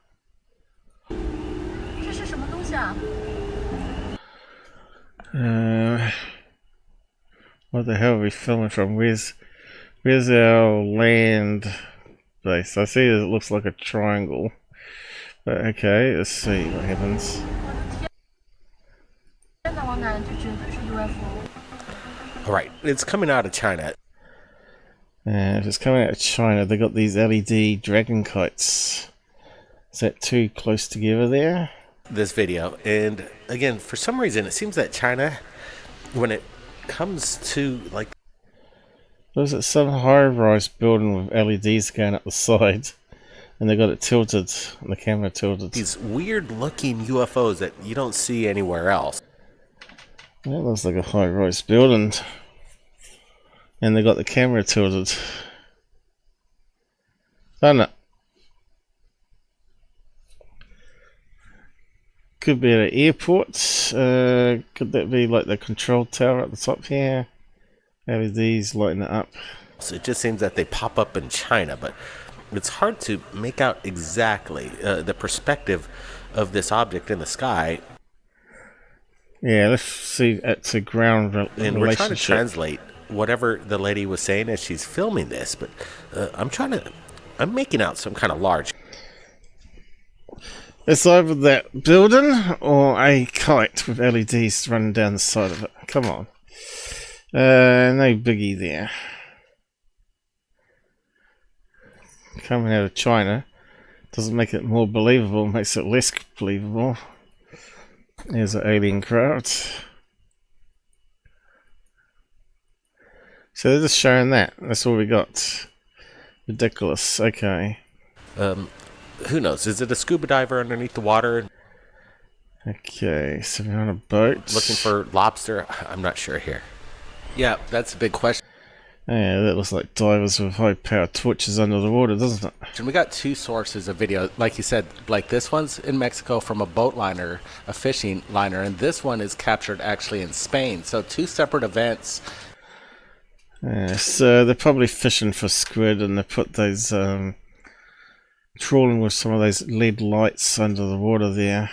What the hell are we filming from? Where's our land base? I see it looks like a triangle. But okay, let's see what happens. Alright, it's coming out of China. If it's coming out of China, they got these LED dragon kites. Is that too close together there? This video, and again, for some reason, it seems that China, when it comes to like, was it some high-rise building with LEDs going up the side, and they got it tilted, and the camera tilted. These weird-looking UFOs that you don't see anywhere else. That looks like a high-rise building, and they got the camera tilted. Don't know. Could be at an airport. Could that be like the control tower at the top here? LEDs lighting it up. So it just seems that they pop up in China, but it's hard to make out exactly the perspective of this object in the sky. Yeah, let's see it's a ground relationship. And we're trying to translate whatever the lady was saying as she's filming this, but I'm making out some kind of large. It's either that building or a kite with LEDs running down the side of it. Come on. No biggie there. Coming out of China doesn't make it more believable, makes it less believable. There's an alien craft. So they're just showing that. That's all we got. Ridiculous. Okay. Who knows? Is it a scuba diver underneath the water? Okay, so we're on a boat. Looking for lobster? I'm not sure here. Yeah, that's a big question. Yeah, that looks like divers with high-powered torches under the water, doesn't it? And we got two sources of video. Like you said, like this one's in Mexico from a boat liner, a fishing liner, and this one is captured actually in Spain. So two separate events. So they're probably fishing for squid, and they put those trawling with some of those LED lights under the water there.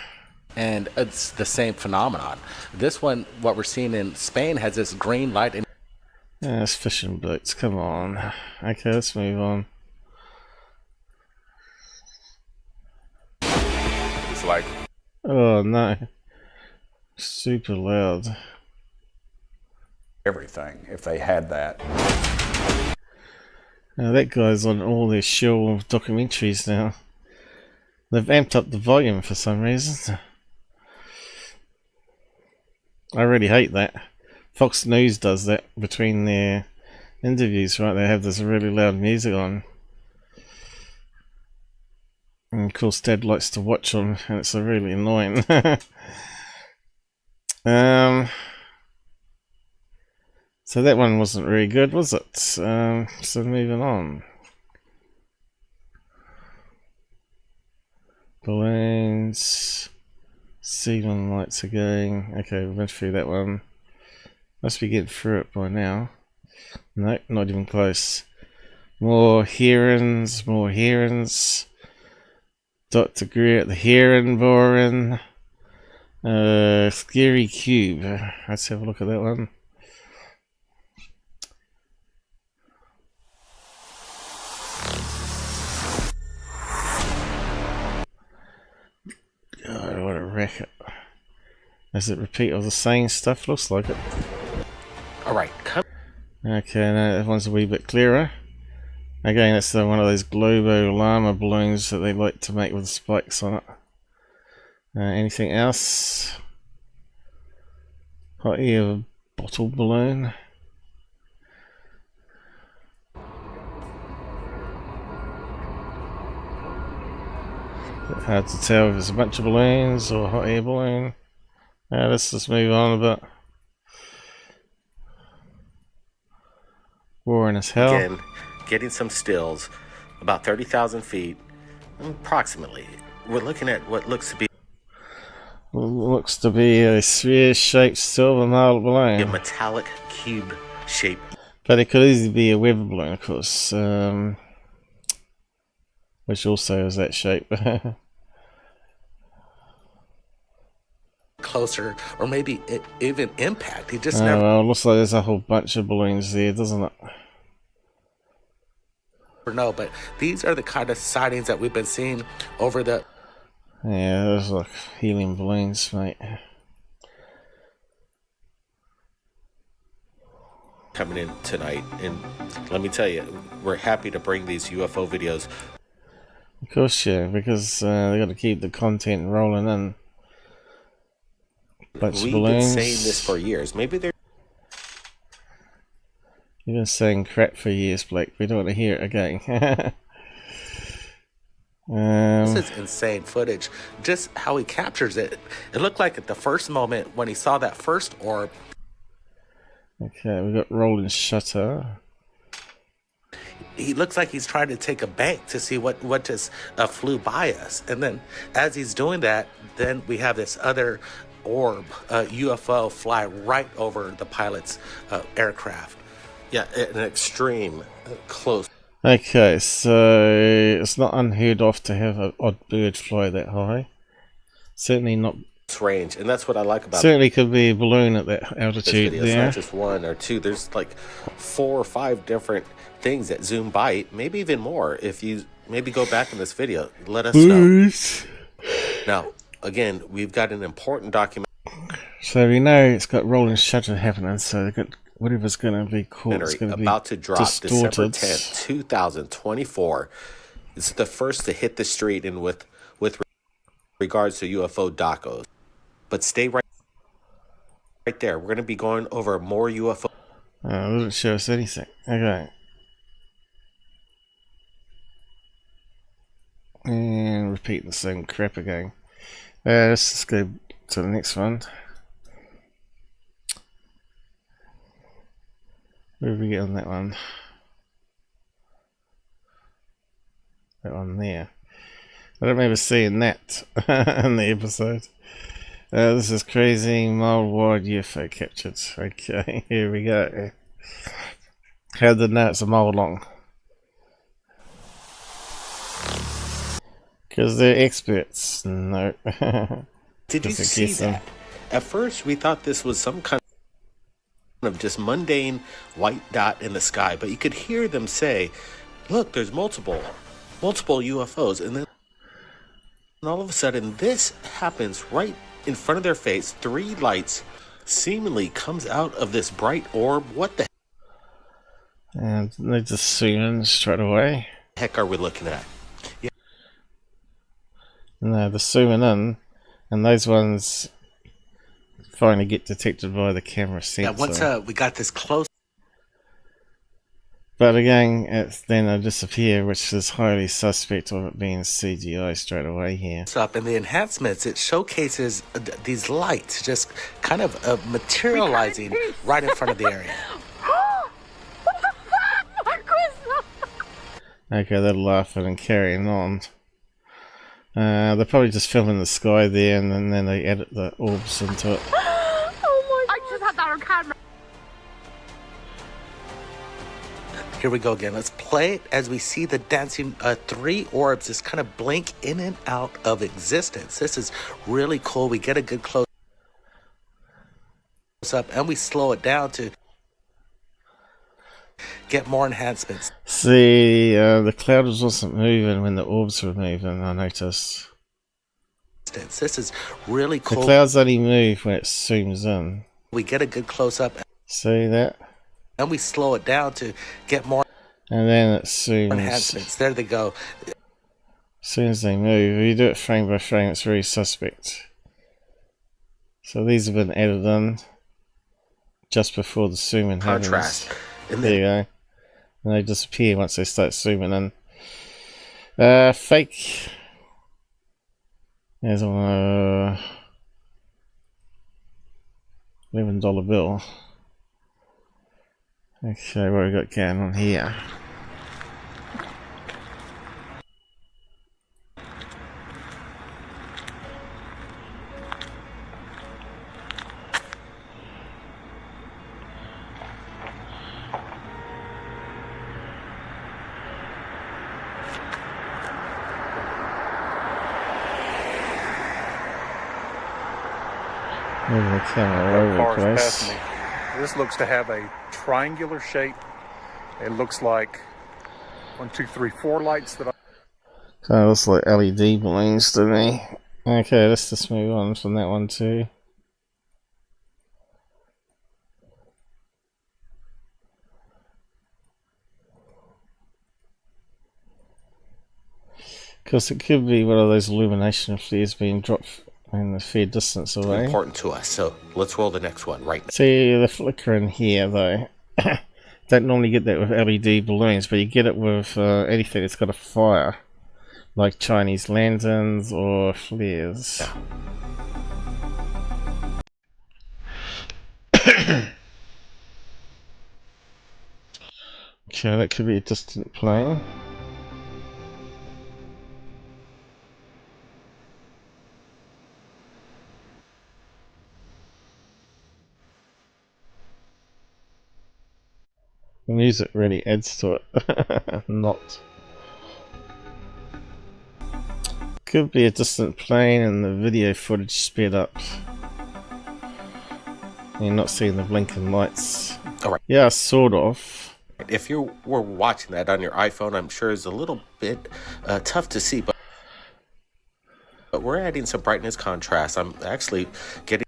And it's the same phenomenon. This one, what we're seeing in Spain, has this green light. Yeah, it's fishing boats. Come on. Okay, let's move on. It's like... Oh no. Super loud. everything if they had that. That guy's on all their shill documentaries now. They've amped up the volume for some reason. I really hate that. Fox News does that between their interviews, right? They have this really loud music on. And of course Dad likes to watch them, and it's really annoying. So that one wasn't very good, was it? So moving on. Balloons. Ceiling lights again. Okay, we went through that one. Must be getting through it by now. Nope, not even close. More herons, more herons. Dr. Greer at the heron boring. Scary cube. Let's have a look at that one. God, what a racket. Is it repeat of the same stuff? Looks like it. Alright, come. Okay, now that one's a wee bit clearer. Again, it's one of those Globo llama balloons that they like to make with spikes on it. Anything else? Hot air bottle balloon. Hard to tell if it's a bunch of balloons or a hot air balloon. Let's just move on a bit. Boring as hell. Again, getting some stills, about 30,000 feet, approximately. We're looking at what looks to be a sphere-shaped silver model balloon. A metallic cube shape. But it could easily be a weather balloon, of course, which also is that shape. Closer, or maybe even impact. He just never. Well, it looks like there's a whole bunch of balloons there, doesn't it? No, but these are the kind of sightings that we've been seeing over the. Yeah, those like helium balloons, mate. Coming in tonight, and let me tell you, we're happy to bring these UFO videos. Of course, yeah, because they got to keep the content rolling in. Bunch We've of balloons. been saying this for years. Maybe they're. You've been saying crap for years, Blake. We don't want to hear it again. This is insane footage. Just how he captures it. It looked like at the first moment when he saw that first orb. Okay, we got rolling shutter. He looks like he's trying to take a bank to see what just flew by us. And then as he's doing that, then we have this other orb, UFO, fly right over the pilot's aircraft. Yeah, an extreme close. Okay, so it's not unheard of to have an odd bird fly that high. Certainly not range, and that's what I like about certainly could be a balloon at that altitude video. there. It's not just one or two. There's like 4 or 5 different things that zoom by, maybe even more. If you maybe go back in this video, let us know. Now, again, we've got an important document. So we know it's got rolling shutter happening, so they've got whatever's going to be caught is going to be about to drop distorted. December 10th, 2024. It's the first to hit the street and with regards to UFO docos. But stay right there. We're going to be going over more UFO. It doesn't show us anything. Okay. And repeat the same crap again. Let's just go to the next one. Where did we get on that one? That one there. I don't remember seeing that in the episode. This is crazy. Mile-wide UFO captured. Okay, here we go. How did I know it's a mile long? Because they're experts. No. Did you see that? At first, we thought this was some kind of just mundane white dot in the sky, but you could hear them say, look, there's multiple UFOs, and then all of a sudden this happens right in front of their face. 3 lights seemingly comes out of this bright orb. What the And they just zoom in straight away. heck are we looking at? Yeah. No, they're zooming in, and those ones finally get detected by the camera sensor. Yeah, once we got this close. But again, then they disappear, which is highly suspect of it being CGI straight away here. Up and the enhancements, it showcases these lights just kind of materializing right in front of the area. Okay, they're laughing and carrying on. They're probably just filming the sky there, and then they edit the orbs into it. Oh my! I just had that on camera. Here we go again. Let's play it as we see the dancing 3 orbs just kind of blink in and out of existence. This is really cool. We get a good close up and we slow it down to get more enhancements. See, the cloud wasn't moving when the orbs were moving, I noticed. This is really cool. The clouds only move when it zooms in. We get a good close up. See that? And we slow it down to get more. And then it zooms. Enhancements. There they go. As soon as they move, if you do it frame by frame, it's very suspect. So these have been added in just before the zoom in Contrast. happens. And there you go. And they disappear once they start zooming in. Fake. There's a $11 bill. Okay, what have we got going on here? Moving the camera all over the place. This looks to have a triangular shape. It looks like 1, 2, 3, 4 lights that Kind of looks like LED balloons to me. Okay, let's just move on from that one too. Because it could be one of those illumination flares being dropped in a fair distance away. Important to us, so let's roll the next one right now. See the flicker in here though. Don't normally get that with LED balloons, but you get it with anything that's got a fire, like Chinese lanterns or flares. Okay, that could be a distant plane. The music really adds to it. Not. Could be a distant plane and the video footage sped up. You're not seeing the blinking lights. Alright. Yeah, sort of. If you were watching that on your iPhone, I'm sure it's a little bit tough to see, but we're adding some brightness contrast. I'm actually getting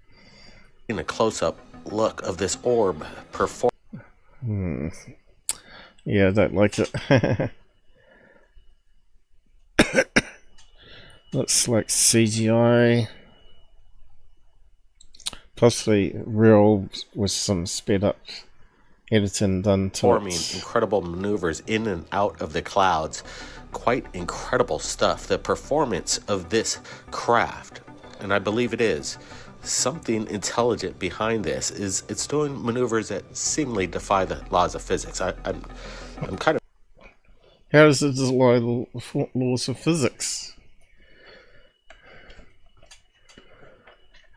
a close-up look of this orb perform. Yeah, I don't like it. Looks like CGI. Possibly real with some sped up editing done to Performing it. incredible maneuvers in and out of the clouds. Quite incredible stuff. The performance of this craft, and I believe it is, something intelligent behind this is it's doing maneuvers that seemingly defy the laws of physics. I'm kind of. How does it defy the laws of physics?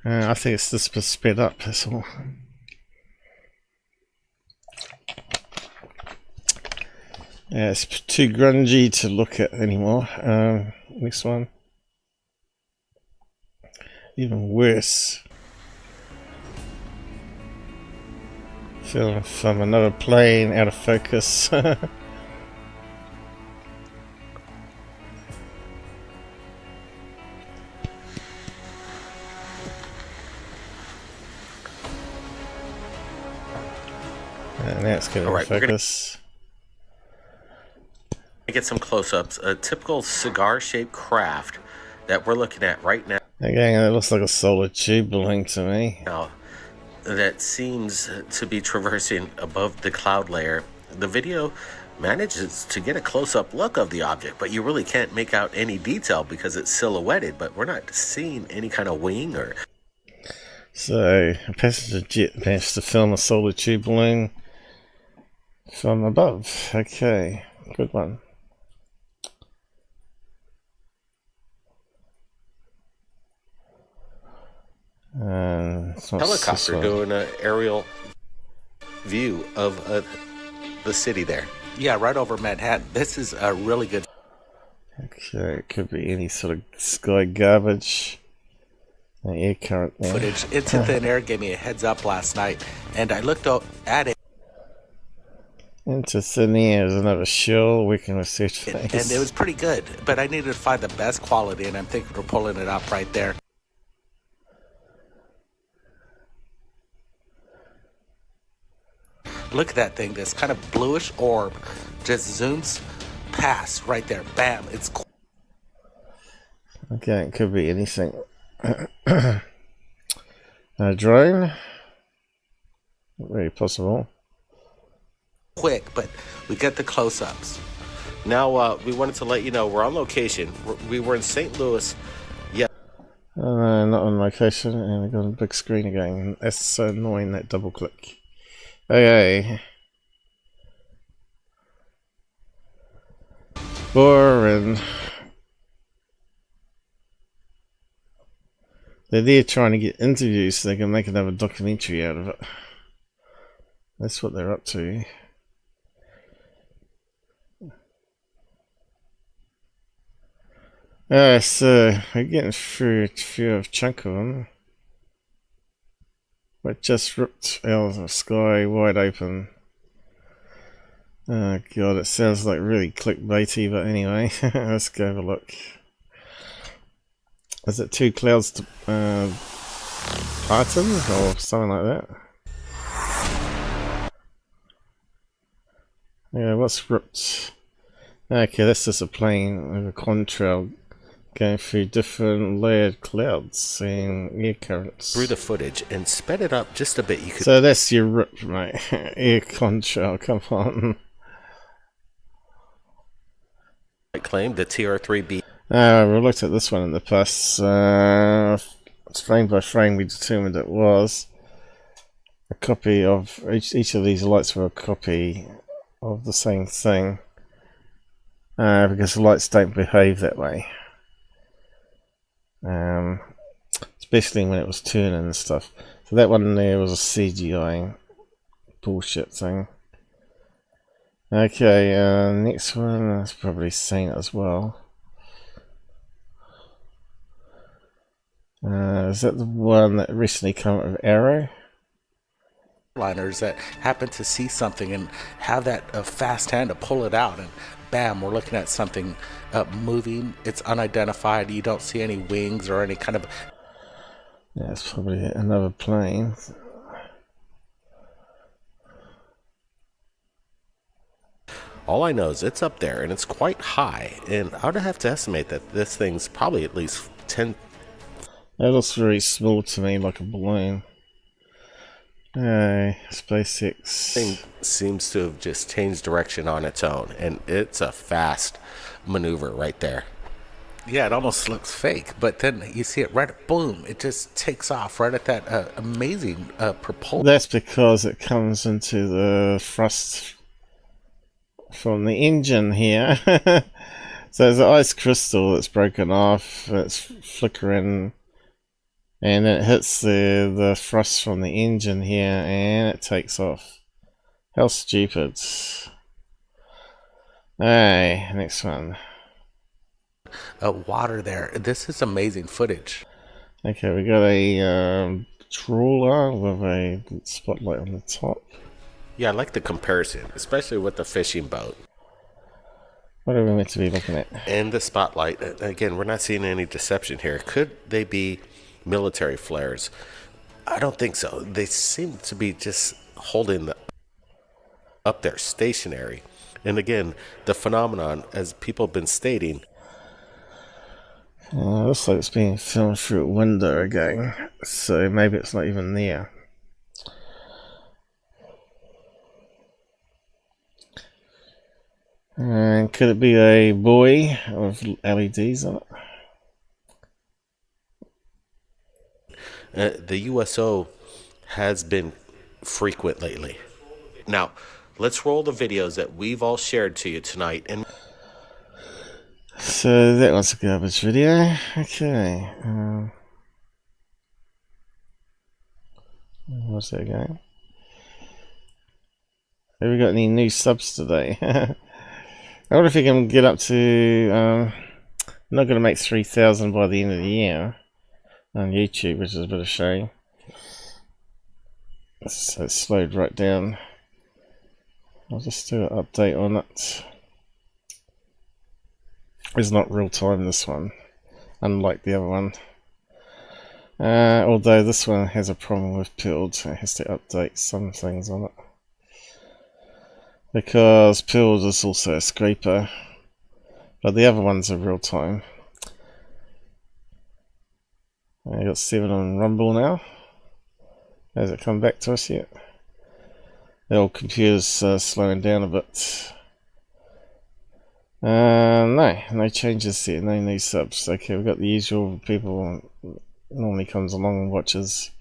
I think it's just sped up, that's all. Yeah, it's too grungy to look at anymore. Next one. Even worse. Film from another plane out of focus. And now it's getting focus. Get some close-ups. A typical cigar-shaped craft that we're looking at right now. Again, it looks like a solar tube balloon to me. Now, that seems to be traversing above the cloud layer. The video manages to get a close-up look of the object, but you really can't make out any detail because it's silhouetted, but we're not seeing any kind of wing or... So, a passenger jet managed to film a solar tube balloon from above. Okay, good one. Helicopter doing an aerial view of the city there. Yeah, right over Manhattan. This is a really good... Okay, it could be any sort of sky garbage. Air current there. Footage into thin air gave me a heads up last night, and I looked at it. Into thin air is another shill working with Thirdphase. And it was pretty good, but I needed to find the best quality, and I'm thinking we're pulling it up right there. Look at that thing, this kind of bluish orb just zooms past right there. Bam, it's cool. Okay, it could be anything. A drone? Very possible. Quick, but we get the close-ups. Now, we wanted to let you know we're on location. We were in St. Louis. Yeah. Not on location, and I got a big screen again. That's so annoying, that double click. Okay. Boring. They're there trying to get interviews so they can make another documentary out of it. That's what they're up to. So we're getting through a few chunk of them. But just ripped out of the sky wide open. Oh god, it sounds like really clickbaity, but anyway, let's go have a look. Is it two clouds to parting or something like that? Yeah, what's ripped? Okay, that's just a plane with a contrail going through different layered clouds and air currents. Through the footage and sped it up just a bit. You could. So that's your rip, mate. Air contrail, come on. I claim the TR3B. We looked at this one in the past. Frame by frame, we determined it was a copy of each of these lights were a copy of the same thing. Because the lights don't behave that way. Especially when it was turning and stuff. So that one there was a CGI bullshit thing. Okay, next one, that's probably seen it as well. Is that the one that recently came out with Arrow? Liners that happen to see something and have that fast hand to pull it out, and bam, we're looking at something moving. It's unidentified. You don't see any wings or any kind of... Yeah, it's probably another plane. All I know is it's up there and it's quite high, and I would have to estimate that this thing's probably at least 10... That looks very small to me, like a balloon. SpaceX thing seems to have just changed direction on its own, and it's a fast maneuver right there. Yeah, it almost looks fake, but then you see it right, boom, it just takes off right at that amazing propulsion. That's because it comes into the thrust from the engine here. So there's an ice crystal that's broken off, it's flickering, and it hits the thrust from the engine here, and it takes off. How stupid. Hey, next one. Water there. This is amazing footage. Okay, we got a trawler with a spotlight on the top. Yeah, I like the comparison, especially with the fishing boat. What are we meant to be looking at? And the spotlight. Again, we're not seeing any deception here. Could they be military flares? I don't think so. They seem to be just holding the... up there stationary. And again, the phenomenon, as people have been stating, looks like it's being filmed through a window again, so maybe it's not even there. And could it be a buoy with LEDs on it? The USO has been frequent lately. Now, let's roll the videos that we've all shared to you tonight. And so that was a garbage video. Okay. What's that going? Have we got any new subs today? I wonder if we can get up to... I'm not going to make 3,000 by the end of the year on YouTube, which is a bit of a shame. So it slowed right down. I'll just do an update on it. It's not real time, this one, unlike the other one. Although this one has a problem with Pilled, so it has to update some things on it. Because Pilled is also a scraper, but the other ones are real time. I got 7 on Rumble now. Has it come back to us yet? The old computer's slowing down a bit. No changes here, no new subs. Okay, we've got the usual people normally comes along and watches.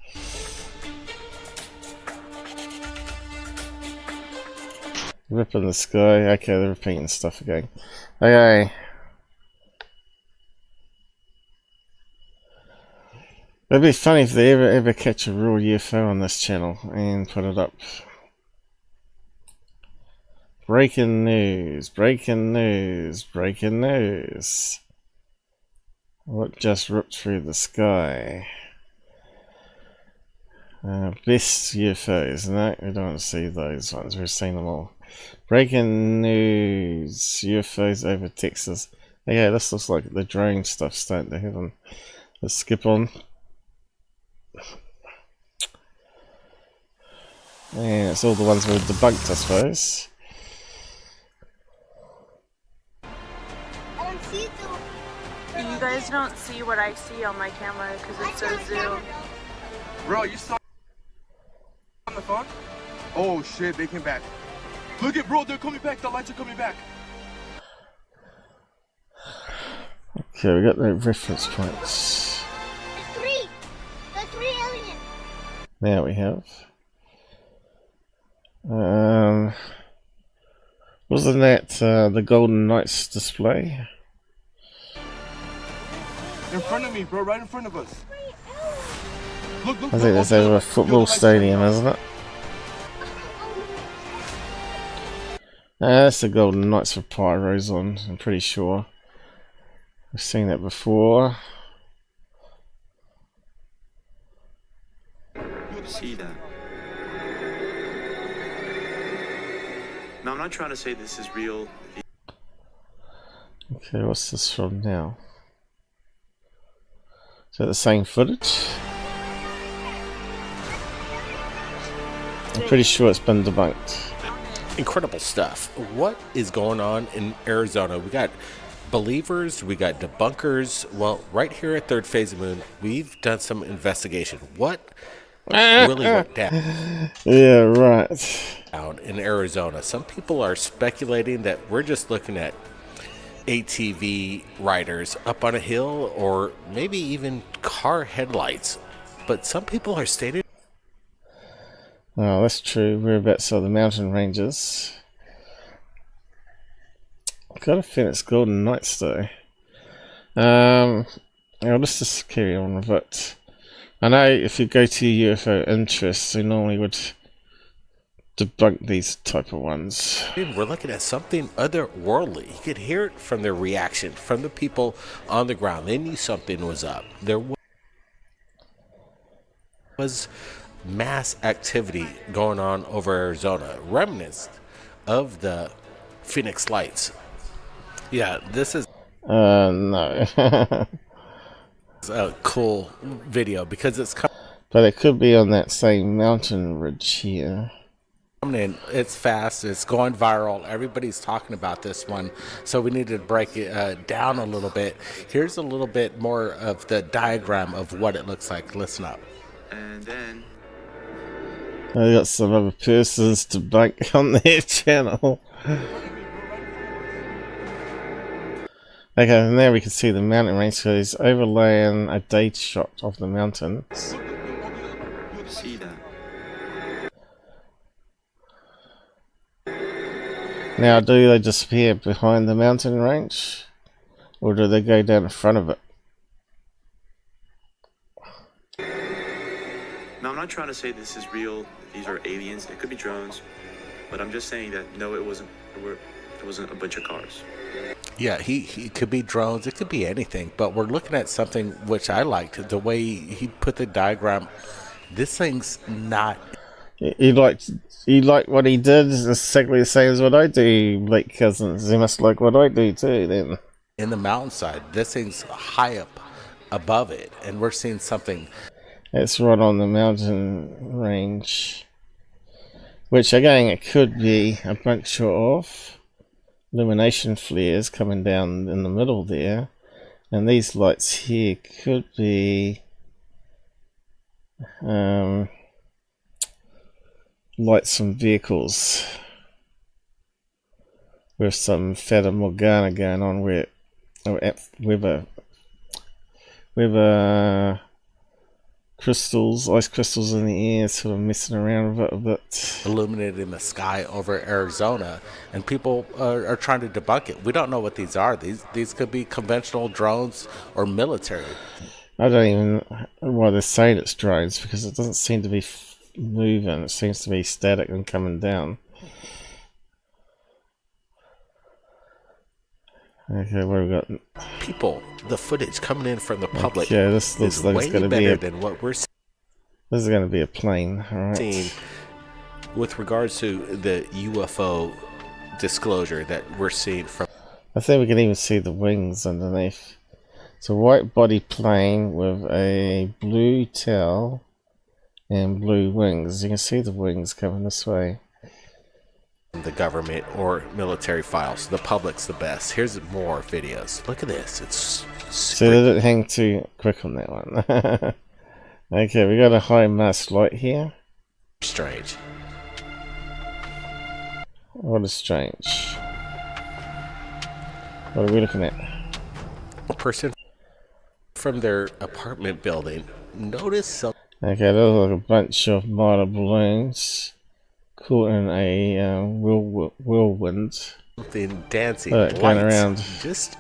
Rip in the sky. Okay, they're repeating stuff again. Okay. It'd be funny if they ever catch a real UFO on this channel and put it up. Breaking news, breaking news, breaking news. What just ripped through the sky? Best UFOs. No, we don't want to see those ones. We've seen them all. Breaking news. UFOs over Texas. Yeah, this looks like the drone stuff starting to happen. Let's skip on. Yeah, it's all the ones we've debunked, I suppose. You guys don't see what I see on my camera because it's so zoomed. Bro, you saw on the phone? Oh shit, they came back. Look at bro, they're coming back. The lights are coming back. Okay, we got the reference points. The three aliens. There we have. Wasn't that the Golden Knights display? In front of me, bro, right in front of us. Look, I think that's over a football stadium, isn't it? That's the Golden Knights with pyros on, I'm pretty sure. I've seen that before. See that? Now, I'm not trying to say this is real. Okay, what's this from now? Is that the same footage? I'm pretty sure it's been debunked. Incredible stuff. What is going on in Arizona? We got believers, we got debunkers. Well, right here at Third Phase of Moon, we've done some investigation. What really went down? Yeah, right. Out in Arizona. Some people are speculating that we're just looking at ATV riders up on a hill or maybe even car headlights. But some people are stating... Oh, that's true. Whereabouts are the mountain ranges? I've got a feeling it's Golden Knights though. Let's just carry on with it. I know if you go to UFO interests, they normally would debunk these type of ones. We're looking at something otherworldly. You could hear it from their reaction, from the people on the ground. They knew something was up. There was mass activity going on over Arizona, remnants of the Phoenix Lights. Yeah, this is no. It's a cool video because it's but it could be on that same mountain ridge here. coming in. It's fast. It's going viral. Everybody's talking about this one. So we need to break it down a little bit. Here's a little bit more of the diagram of what it looks like. Listen up. And then I got some other persons to bank on their channel. Okay, and there we can see the mountain range, so he's overlaying a day shot of the mountain. see that. Now, do they disappear behind the mountain range? Or do they go down in front of it? Now, I'm not trying to say this is real. These are aliens. It could be drones. But I'm just saying that, no, it wasn't. It wasn't a bunch of cars. Yeah, he could be drones. It could be anything. But we're looking at something which I liked. The way he put the diagram. This thing's not... He liked what he did. It's exactly the same as what I do, Blake Cousins. He must like what I do too, then. In the mountainside, this thing's high up above it, and we're seeing something. It's right on the mountain range. Which, again, it could be a bunch of illumination flares coming down in the middle there. And these lights here could be... lights from vehicles with some Fata Morgana going on with crystals, ice crystals in the air, sort of messing around with it a bit. Illuminated in the sky over Arizona, and people are trying to debunk it. We don't know what these are. These could be conventional drones or military. I don't even know why they're saying it's drones, because it doesn't seem to be moving. It seems to be static and coming down. Okay, what have we got? People, the footage coming in from the public. Yeah, this looks like it's going to be than what we're seeing. This is going to be a plane, alright. With regards to the UFO disclosure that we're seeing from. I think we can even see the wings underneath. It's a white body plane with a blue tail and blue wings. You can see the wings coming this way. The government or military files. The public's the best. Here's more videos. Look at this. It's so they didn't hang too quick on that one. Okay, we got a high mass light here. Strange. What is strange? What are we looking at? A person from their apartment building noticed something. Okay, those are a bunch of model balloons caught in a whirlwind. Something dancing, going around. Just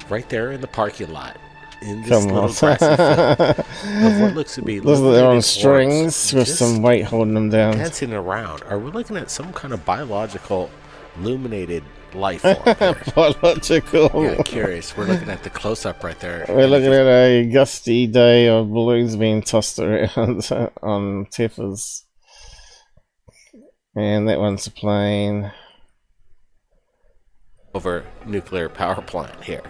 right there in the parking lot. In this little grassy field of what looks to be. They're on strings with some weight holding them down. Dancing around. Are we looking at some kind of biological illuminated life form? Biological. Yeah, curious. We're looking at the close-up right there. We're looking at a gusty day of balloons being tossed around on tippers. And that one's a plane. Over nuclear power plant here.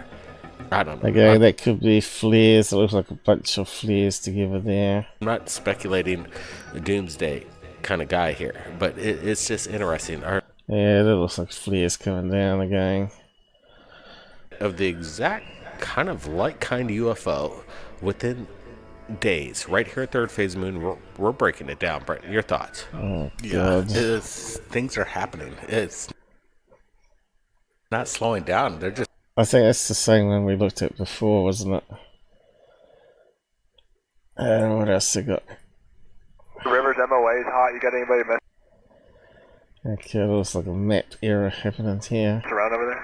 I don't know. Okay, that could be flares. It looks like a bunch of flares together there. I'm not speculating a doomsday kind of guy here, but it's just interesting. Yeah, that looks like flares coming down again. Of the exact kind of like kind of UFO within days, right here at Third Phase Moon, we're breaking it down. Brett, your thoughts? Oh, God. Things are happening. It's not slowing down. They're just. I think that's the same one we looked at before, wasn't it? What else they got? River's MOA is hot. You got anybody mess Okay, it looks like a map error happening here. around over there?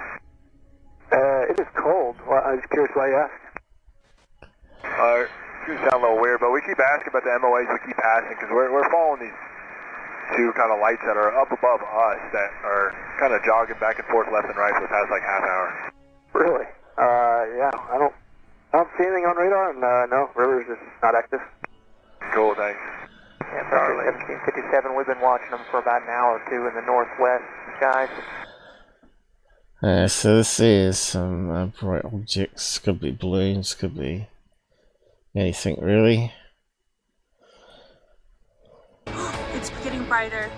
It is cold. Well, I was curious why you asked. You sound a little weird, but we keep asking about the MOAs. We keep asking because we're following these two kind of lights that are up above us that are kind of jogging back and forth left and right for the past like half hour. Really? Yeah. I don't see anything on radar, and no, River's just not active. Cool, thanks. Yeah, Starlink 1757. We've been watching them for about an hour or two in the northwest skies. So this is some bright objects. Could be balloons, could be anything really. It's getting brighter.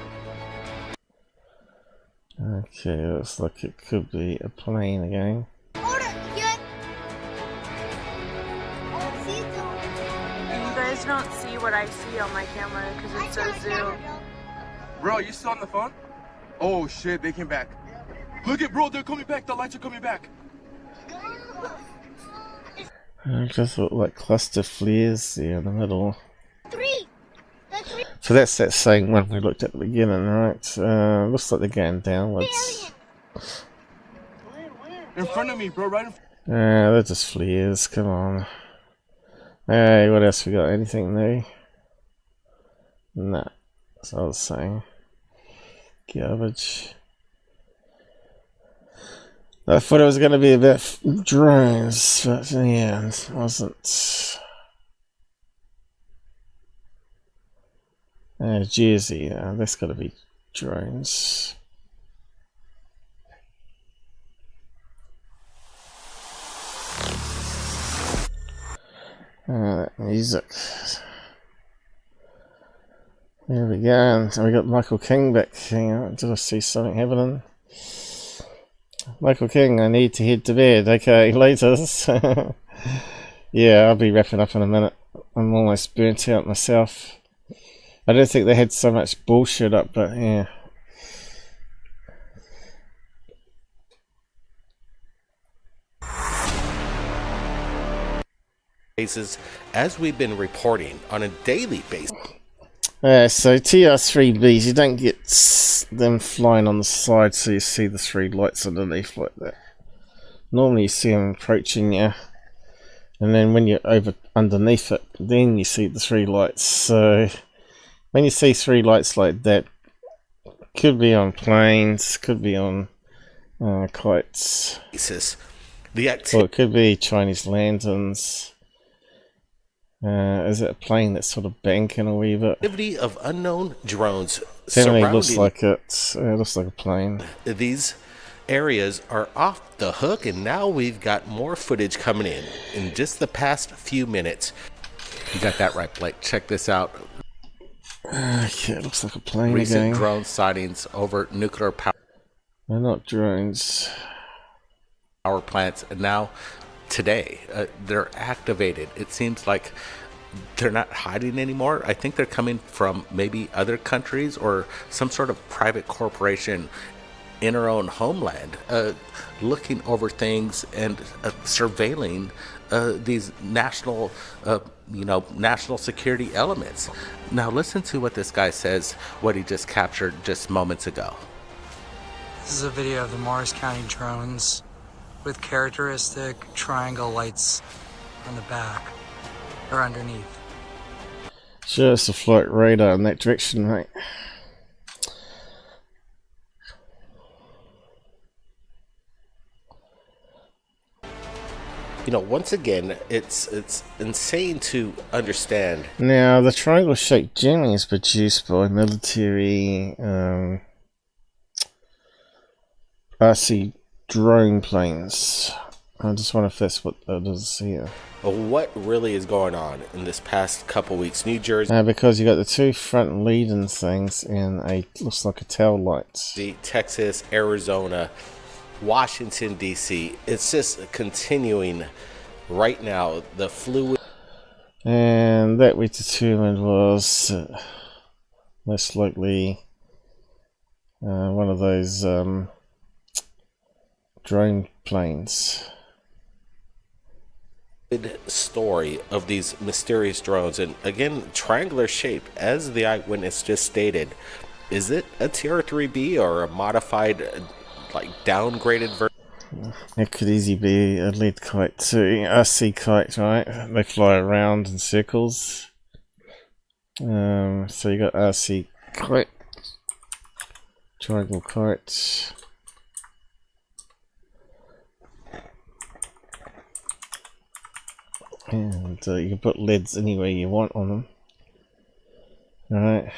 Okay, looks like it could be a plane again. You guys don't see what I see on my camera because it's so zoomed. Bro, you still on the phone? Oh shit, they came back. Look at bro, they're coming back. The lights are coming back. It just look like cluster flares there in the middle. So that's that same one we looked at the beginning, right? Looks like they're going downwards. In front of me, bro, right in front. They're just flares, come on. Hey, what else we got? Anything new? Nah, that's what I was saying. Garbage. I thought it was going to be about drones, but yeah, it wasn't. Jersey, that's got to be drones. Music. There we go, and we got Michael King back. Hang on, did I see something happening? Michael King, I need to head to bed. Okay, later. Yeah, I'll be wrapping up in a minute. I'm almost burnt out myself. I don't think they had so much bullshit up, but yeah. As we've been reporting on a daily basis. So TR3Bs, you don't get them flying on the side so you see the three lights underneath like that. Normally you see them approaching you, and then when you're underneath it, then you see the three lights. So when you see three lights like that, could be on planes, could be on kites, or it could be Chinese lanterns. Is it a plane that's sort of banking a wee bit? Activity of unknown drones Definitely looks like it. It looks like a plane. These areas are off the hook, and now we've got more footage coming in just the past few minutes. You got that right, Blake. Check this out. Okay, it looks like a plane Recent again. drone sightings over nuclear power. They're not drones. Power plants, and now today they're activated. It seems like they're not hiding anymore. I think they're coming from maybe other countries or some sort of private corporation in our own homeland, looking over things and surveilling these national security elements. Now listen to what this guy says, what he just captured just moments ago. This is a video of the Morris County drones with characteristic triangle lights on the back or underneath. Sure, it's a flight radar in that direction, right? Once again, it's insane to understand. Now, the triangle shape generally is produced by military RC drone planes. I just wonder if that's what that is here. What really is going on in this past couple weeks? New Jersey. Because you got the two front leading things and looks like a tail light. Texas, Arizona, Washington, D.C. It's just continuing right now. The fluid. And that we determined was most likely one of those drone planes. Story of these mysterious drones, and again, triangular shape, as the eyewitness just stated. Is it a TR3B or a modified, downgraded version? It could easily be a lead kite too. RC kite, right? They fly around in circles. So you got RC kite, triangle kite. And you can put leads anywhere you want on them. Alright.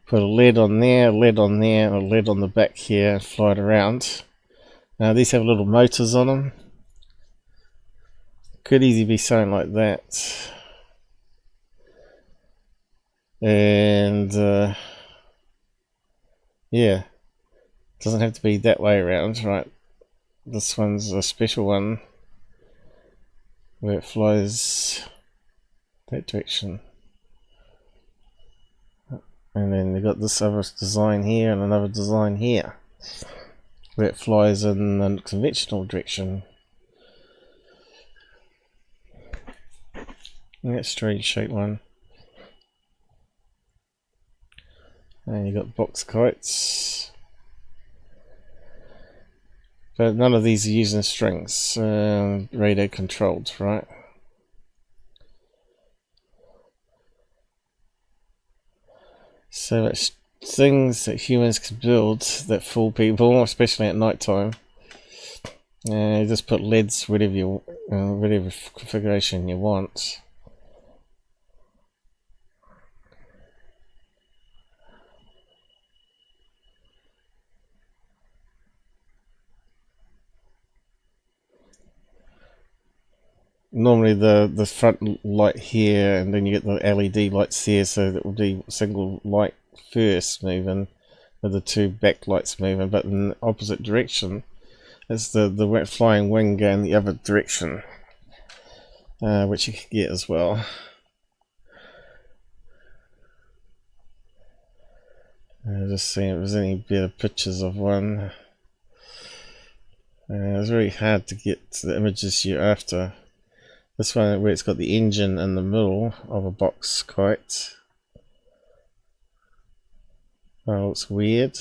Put a lead on there, lead on there, and a lead on the back here, and fly it around. Now these have little motors on them. Could easily be something like that. And yeah. Doesn't have to be that way around, right? This one's a special one where it flies that direction. And then they've got this other design here and another design here where it flies in a conventional direction. And that strange shaped one. And you got box kites. But none of these are using strings, radar controlled, right? So it's things that humans can build that fool people, especially at night time. You just put LEDs whatever configuration you want. Normally the front light here, and then you get the LED lights here, so that will be single light first moving, with the two back lights moving, but in the opposite direction. It's the flying wing going the other direction, which you can get as well. Just seeing if there's any better pictures of one. It's very hard to get the images you're after. This one where it's got the engine in the middle of a box kite. Oh, it's weird.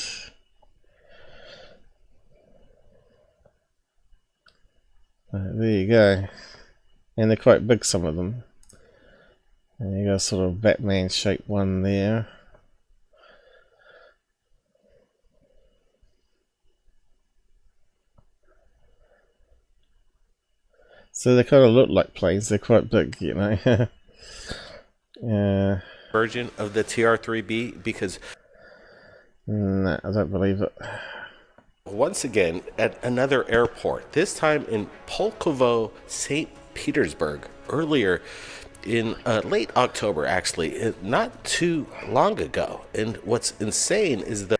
There you go. And they're quite big, some of them. And you got a sort of Batman shaped one there. So they kind of look like planes, they're quite big, you know. Version of the TR-3B, because... No, I don't believe it. Once again, at another airport, this time in Pulkovo, St. Petersburg, earlier in late October, actually, not too long ago. And what's insane is the...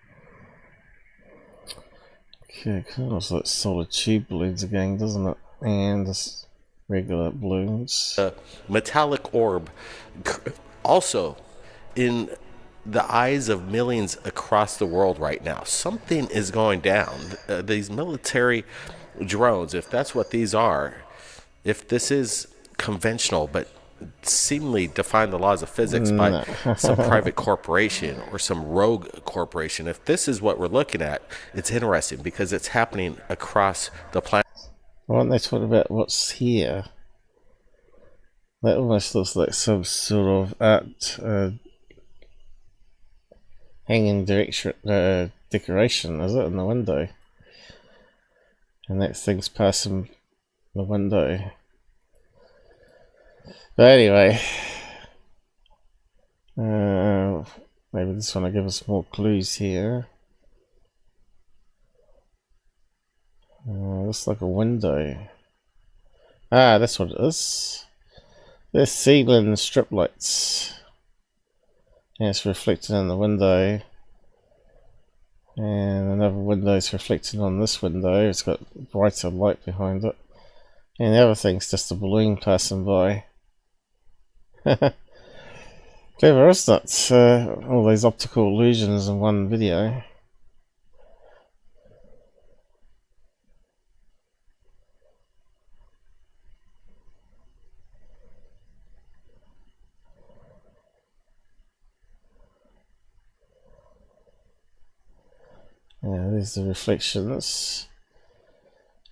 Okay, it kind of looks like solid tube balloons again, doesn't it? And this regular balloons. Metallic orb, also in the eyes of millions across the world right now. Something is going down. These military drones, if that's what these are, if this is conventional but seemingly define the laws of physics by some private corporation or some rogue corporation, if this is what we're looking at, it's interesting because it's happening across the planet. Why don't they talk about what's here? That almost looks like some sort of art hanging decoration, is it, in the window? And that thing's passing the window. But anyway, maybe this one will give us more clues here. Looks like a window. Ah, that's what it is. They're ceiling strip lights. And it's reflected in the window. And another window is reflected on this window. It's got brighter light behind it. And the other thing's just a balloon passing by. Clever, isn't it? All those optical illusions in one video. Yeah, there's the reflections.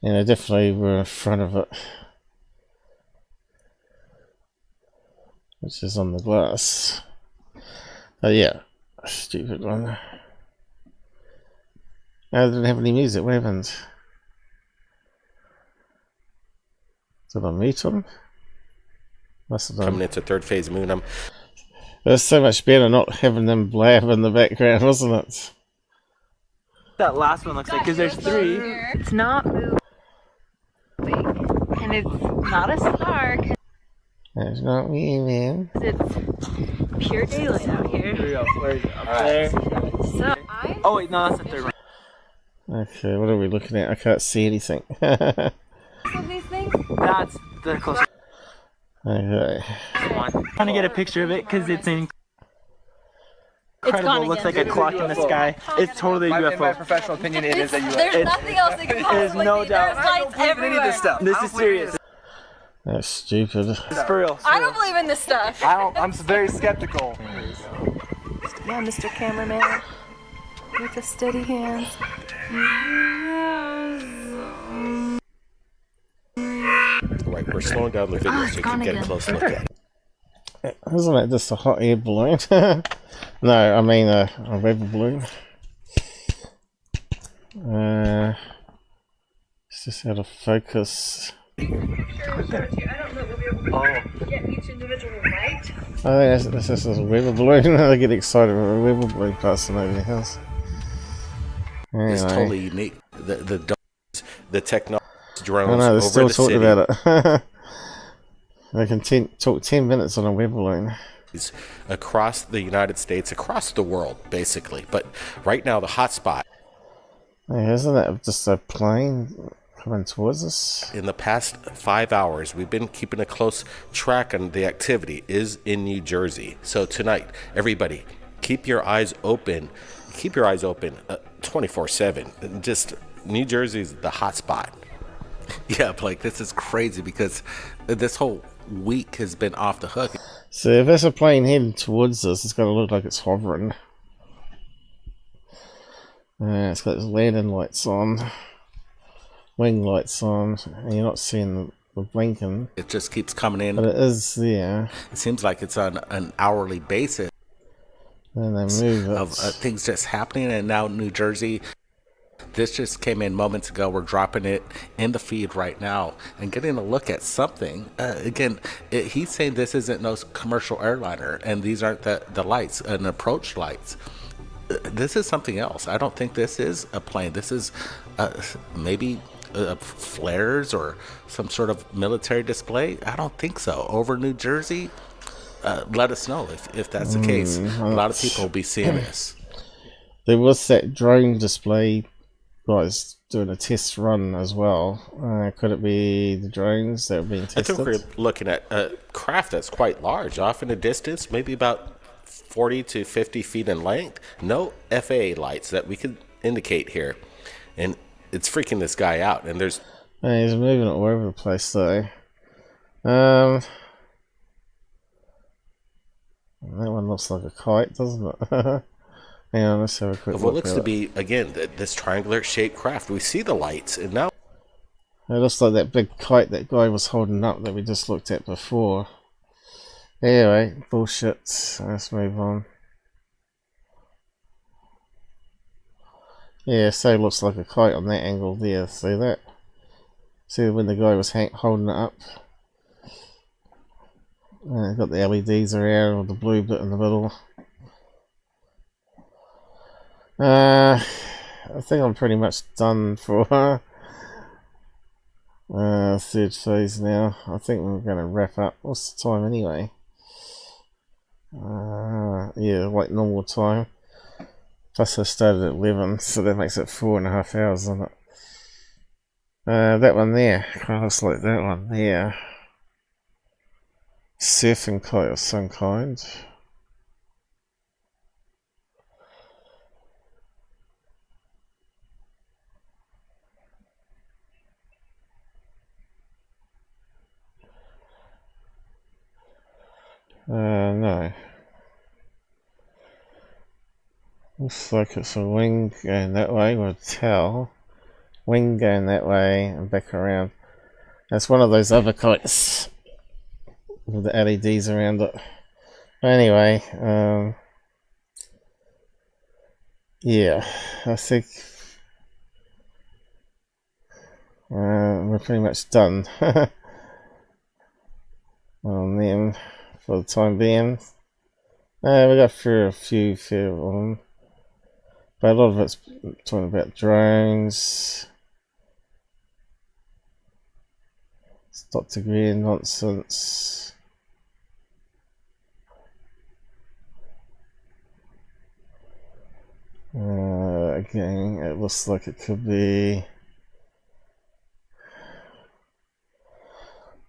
And I definitely were in front of it. Which is on the glass. Oh yeah, stupid one. I didn't have any music, what happened? Did I mute them? Must have done. Coming into third phase moon. It was so much better not having them blab in the background, wasn't it? That last one looks like, because there's three. It's not moving, and it's not a star. It's not me, man. It's pure daylight out here. Where is it? Up there. So Oh wait, no, that's the third one. Okay, what are we looking at? I can't see anything. Of these things? That's the closest Okay. one. Trying to get a picture of it because it's incredible. gone Looks again. like a clock in the sky. It's totally a UFO. In my professional opinion, it is a UFO. There's nothing else that can possibly no be. doubt. There's lights everywhere. This stuff. This is serious. That's stupid. It's for real. I don't believe in this stuff. I'm very skeptical. Yeah, Mr. Cameraman. With the steady hands. Right, we're slowing down the video so you can get a close look at it. Isn't it just a hot air balloon? No, I mean a weather balloon. It's just out of focus. I don't know. We'll be able to get each individual light. I think that's just a weather balloon. I get excited when a weather balloon passing over the house. Anyway. It's totally unique. The technology drones. I know, they're over still the talking city. about it. They can talk 10 minutes on a weather balloon. Across the United States, across the world, basically. But right now, the hotspot. Hey, isn't that just a plane coming towards us? In the past 5 hours, we've been keeping a close track on the activity is in New Jersey. So tonight, everybody, keep your eyes open. Keep your eyes open 24/7. Just New Jersey's the hotspot. Yeah, Blake, this is crazy because this whole week has been off the hook. So if there's a plane heading towards us, it's going to look like it's hovering. It's got its landing lights on, wing lights on, and you're not seeing the blinking. It just keeps coming in. But it is there. It seems like it's on an hourly basis. And they move it. Of things just happening, and now New Jersey. This just came in moments ago. We're dropping it in the feed right now and getting a look at something. Again, he's saying this isn't no commercial airliner, and these aren't the lights, an approach lights. This is something else. I don't think this is a plane. This is maybe flares or some sort of military display. I don't think so. Over New Jersey, let us know if that's the case. A lot of people will be seeing this. There was that drone display guys doing a test run as well. Could it be the drones that are being tested? I think we're looking at a craft that's quite large, off in the distance, maybe about 40 to 50 feet in length. No FAA lights that we could indicate here. And it's freaking this guy out. And there's... He's moving all over the place though. That one looks like a kite, doesn't it? Hang on, let's have a quick of look. What looks to be, again, this triangular shaped craft. We see the lights, and now... It looks like that big kite that guy was holding up that we just looked at before. Anyway, bullshit. Let's move on. Yeah, so it looks like a kite on that angle there. See that? See when the guy was holding it up? Got the LEDs around with the blue bit in the middle. I think I'm pretty much done for third phase now. I think we're going to wrap up. What's the time anyway? Yeah, like normal time. Plus I started at 11, so that makes it 4.5 hours, doesn't it? That one there. Kind of looks like that one there. Surfing kite of some kind. No. Looks like it's a wing going that way with a towel. Wing going that way and back around. That's one of those other kites with the LEDs around it. Anyway, yeah, I think we're pretty much done on them for the time being. We got through a few of them, but a lot of it's talking about drones. It's Dr. Green nonsense. looking, it looks like it could be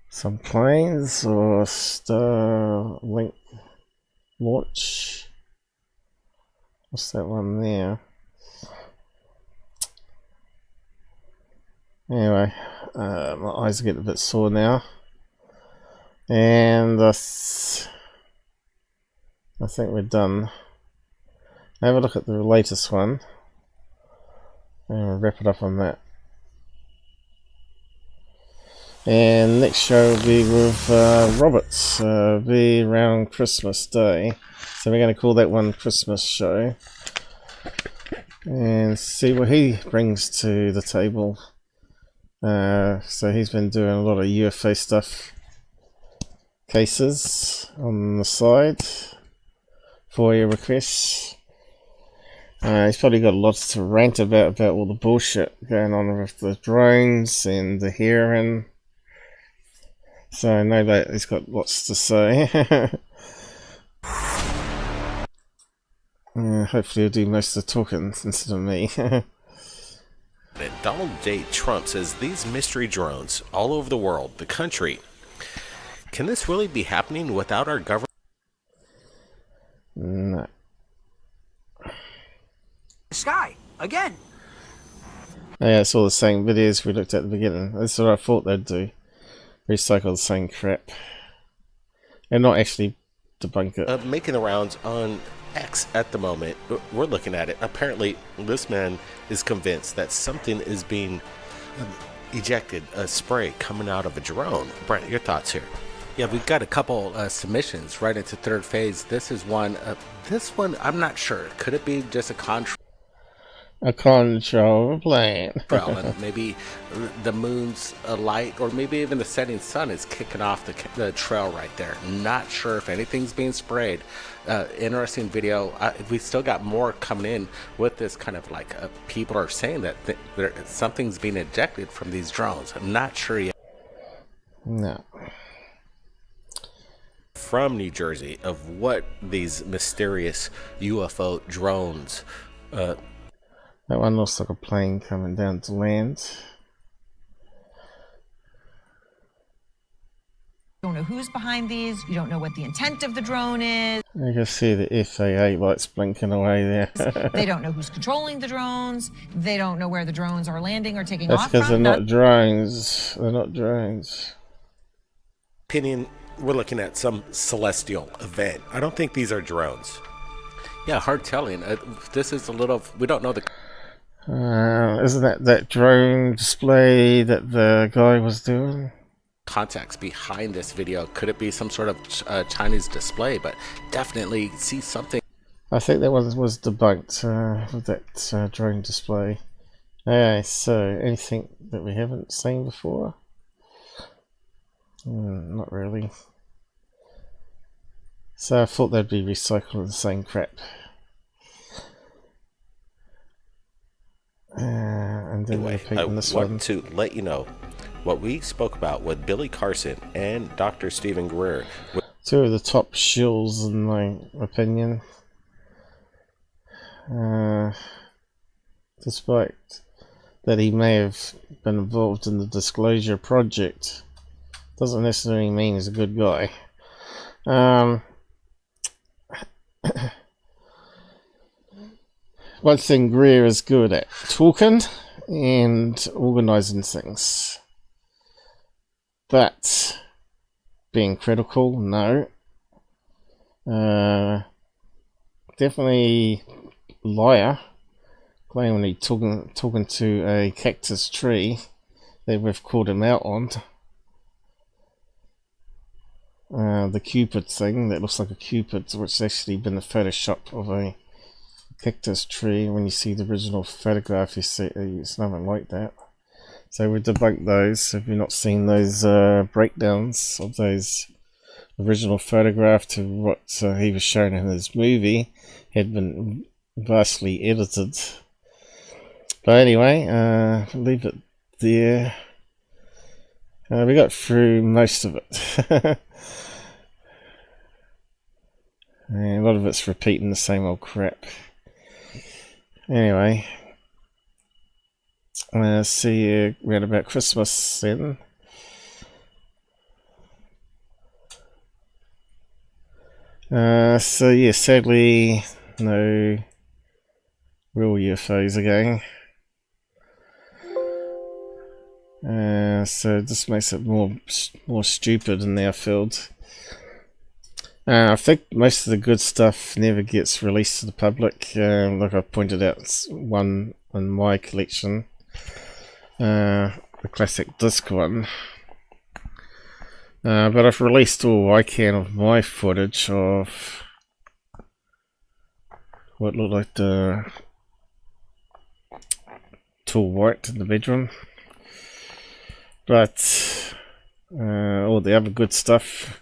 some planes or Starlink launch. What's that one there? Anyway, my eyes are getting a bit sore now, and I think we're done. Have a look at the latest one, and we'll wrap it up on that. And next show will be with Roberts, be around Christmas Day, so we're going to call that one Christmas show, and see what he brings to the table. So he's been doing a lot of UFO stuff, cases on the side for your requests. He's probably got lots to rant about all the bullshit going on with the drones and the hearing. So I know that he's got lots to say. Hopefully he'll do most of the talking instead of me. Donald J. Trump says these mystery drones all over the world, the country. Can this really be happening without our government? No. Sky again. Yeah, it's all the same videos we looked at the beginning. That's what I thought they'd do. Recycle the same crap. And not actually debunk it. Making the rounds on X at the moment. We're looking at it. Apparently, this man is convinced that something is being ejected, a spray coming out of a drone. Brent, your thoughts here? Yeah, we've got a couple submissions right into third phase. This is one. This one, I'm not sure. Could it be just a control plane? And maybe the moon's light, or maybe even the setting sun is kicking off the trail right there. Not sure if anything's being sprayed. Interesting video. We still got more coming in with this kind of like people are saying that something's being ejected from these drones. I'm not sure yet. No. From New Jersey of what these mysterious UFO drones. That one looks like a plane coming down to land. You don't know who's behind these. You don't know what the intent of the drone is. You can see the FAA lights blinking away there. They don't know who's controlling the drones. They don't know where the drones are landing or taking That's off because from. they're not drones. They're not drones. Opinion, we're looking at some celestial event. I don't think these are drones. Yeah, hard telling. This is a little. We don't know the. Isn't that drone display that the guy was doing? Context behind this video. Could it be some sort of Chinese display? But definitely see something. I think that one was debunked with that drone display. Okay, so anything that we haven't seen before? Not really. So I thought they'd be recycling the same crap. And then anyway, I want to let you know what we spoke about with Billy Carson and Dr. Stephen Greer. Two of the top shills in my opinion. Despite that he may have been involved in the Disclosure Project, doesn't necessarily mean he's a good guy. One thing Greer is good at, talking and organising things. But being critical, no. Definitely liar, claiming he talking to a cactus tree that we've called him out on. The Cupid thing that looks like a Cupid, which has actually been a Photoshop of a cactus tree. When you see the original photograph, you see it's nothing like that. So we debunked those. If you've not seen those breakdowns of those original photograph to what he was showing in his movie, had been vastly edited. But anyway, leave it there. We got through most of it. And a lot of it's repeating the same old crap. Anyway, see you around about Christmas then. So yeah, sadly no real UFOs again. So this makes it more stupid in our field. I think most of the good stuff never gets released to the public. Like I pointed out, it's one in my collection, the classic disc one. But I've released all I can of my footage of what looked like the tall white in the bedroom. But all the other good stuff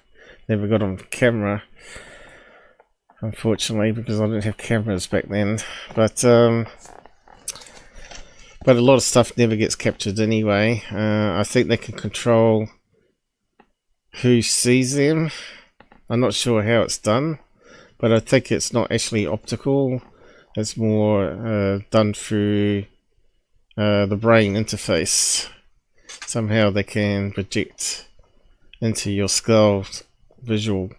never got on camera, unfortunately, because I didn't have cameras back then. But a lot of stuff never gets captured anyway. I think they can control who sees them. I'm not sure how it's done, but I think it's not actually optical. It's more done through the brain interface. Somehow they can project into your skull visual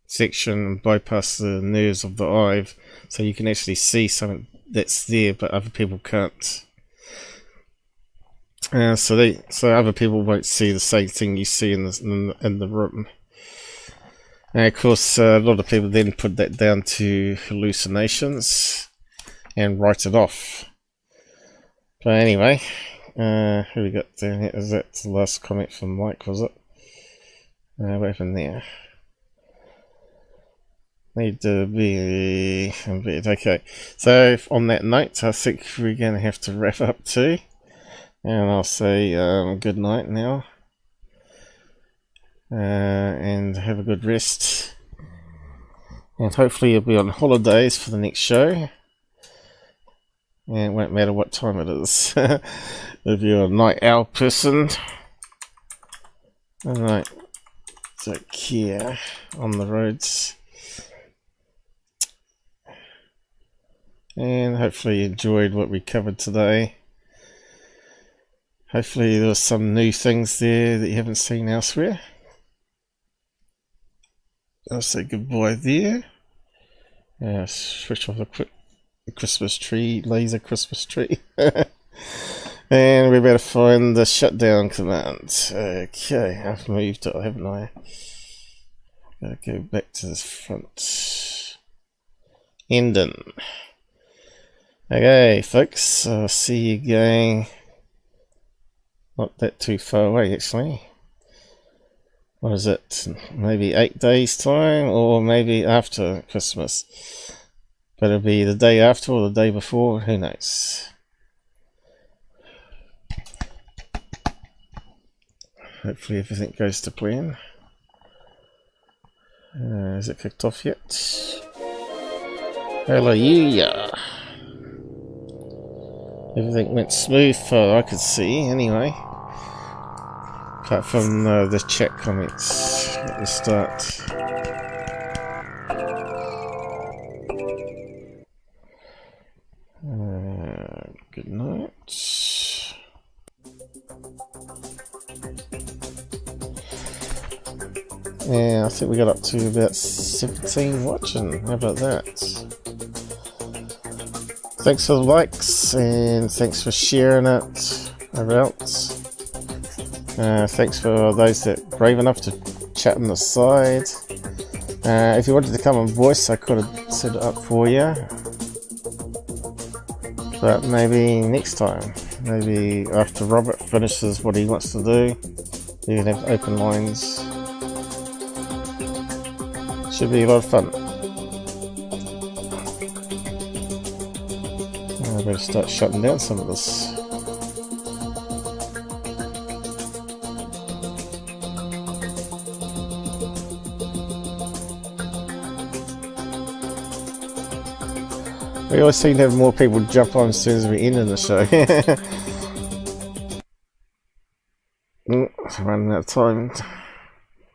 section and bypass the nerves of the eye, so you can actually see something that's there but other people can't. So other people won't see the same thing you see in the room. And of course, a lot of people then put that down to hallucinations and write it off. But anyway, who we got down here? Is that the last comment from Mike, was it? What happened there? Need to be in bed. Okay, so on that note, I think we're going to have to wrap up too. And I'll say good night now. And have a good rest. And hopefully you'll be on holidays for the next show. And it won't matter what time it is. If you're a night owl person. Alright. Take care on the roads. And hopefully you enjoyed what we covered today. Hopefully there were some new things there that you haven't seen elsewhere. I'll say goodbye there. Switch off the Christmas tree, laser Christmas tree. And we better find the shutdown command. Okay, I've moved it, haven't I? Gotta go back to the front. Ending. Okay, folks, I'll see you again. Not that too far away, actually. What is it? Maybe 8 days' time, or maybe after Christmas. But it'll be the day after or the day before, who knows. Hopefully everything goes to plan. Is it kicked off yet? Hallelujah! Everything went smooth for I could see, anyway. Apart from the chat comments at the start. Good night. Yeah, I think we got up to about 17 watching. How about that? Thanks for the likes and thanks for sharing it around. Thanks for those that are brave enough to chat on the side. If you wanted to come on voice, I could have set it up for you. But maybe next time. Maybe after Robert finishes what he wants to do, you can have open lines. Should be a lot of fun. I better start shutting down some of this. We always seem to have more people jump on as soon as we end the show. Running out of time.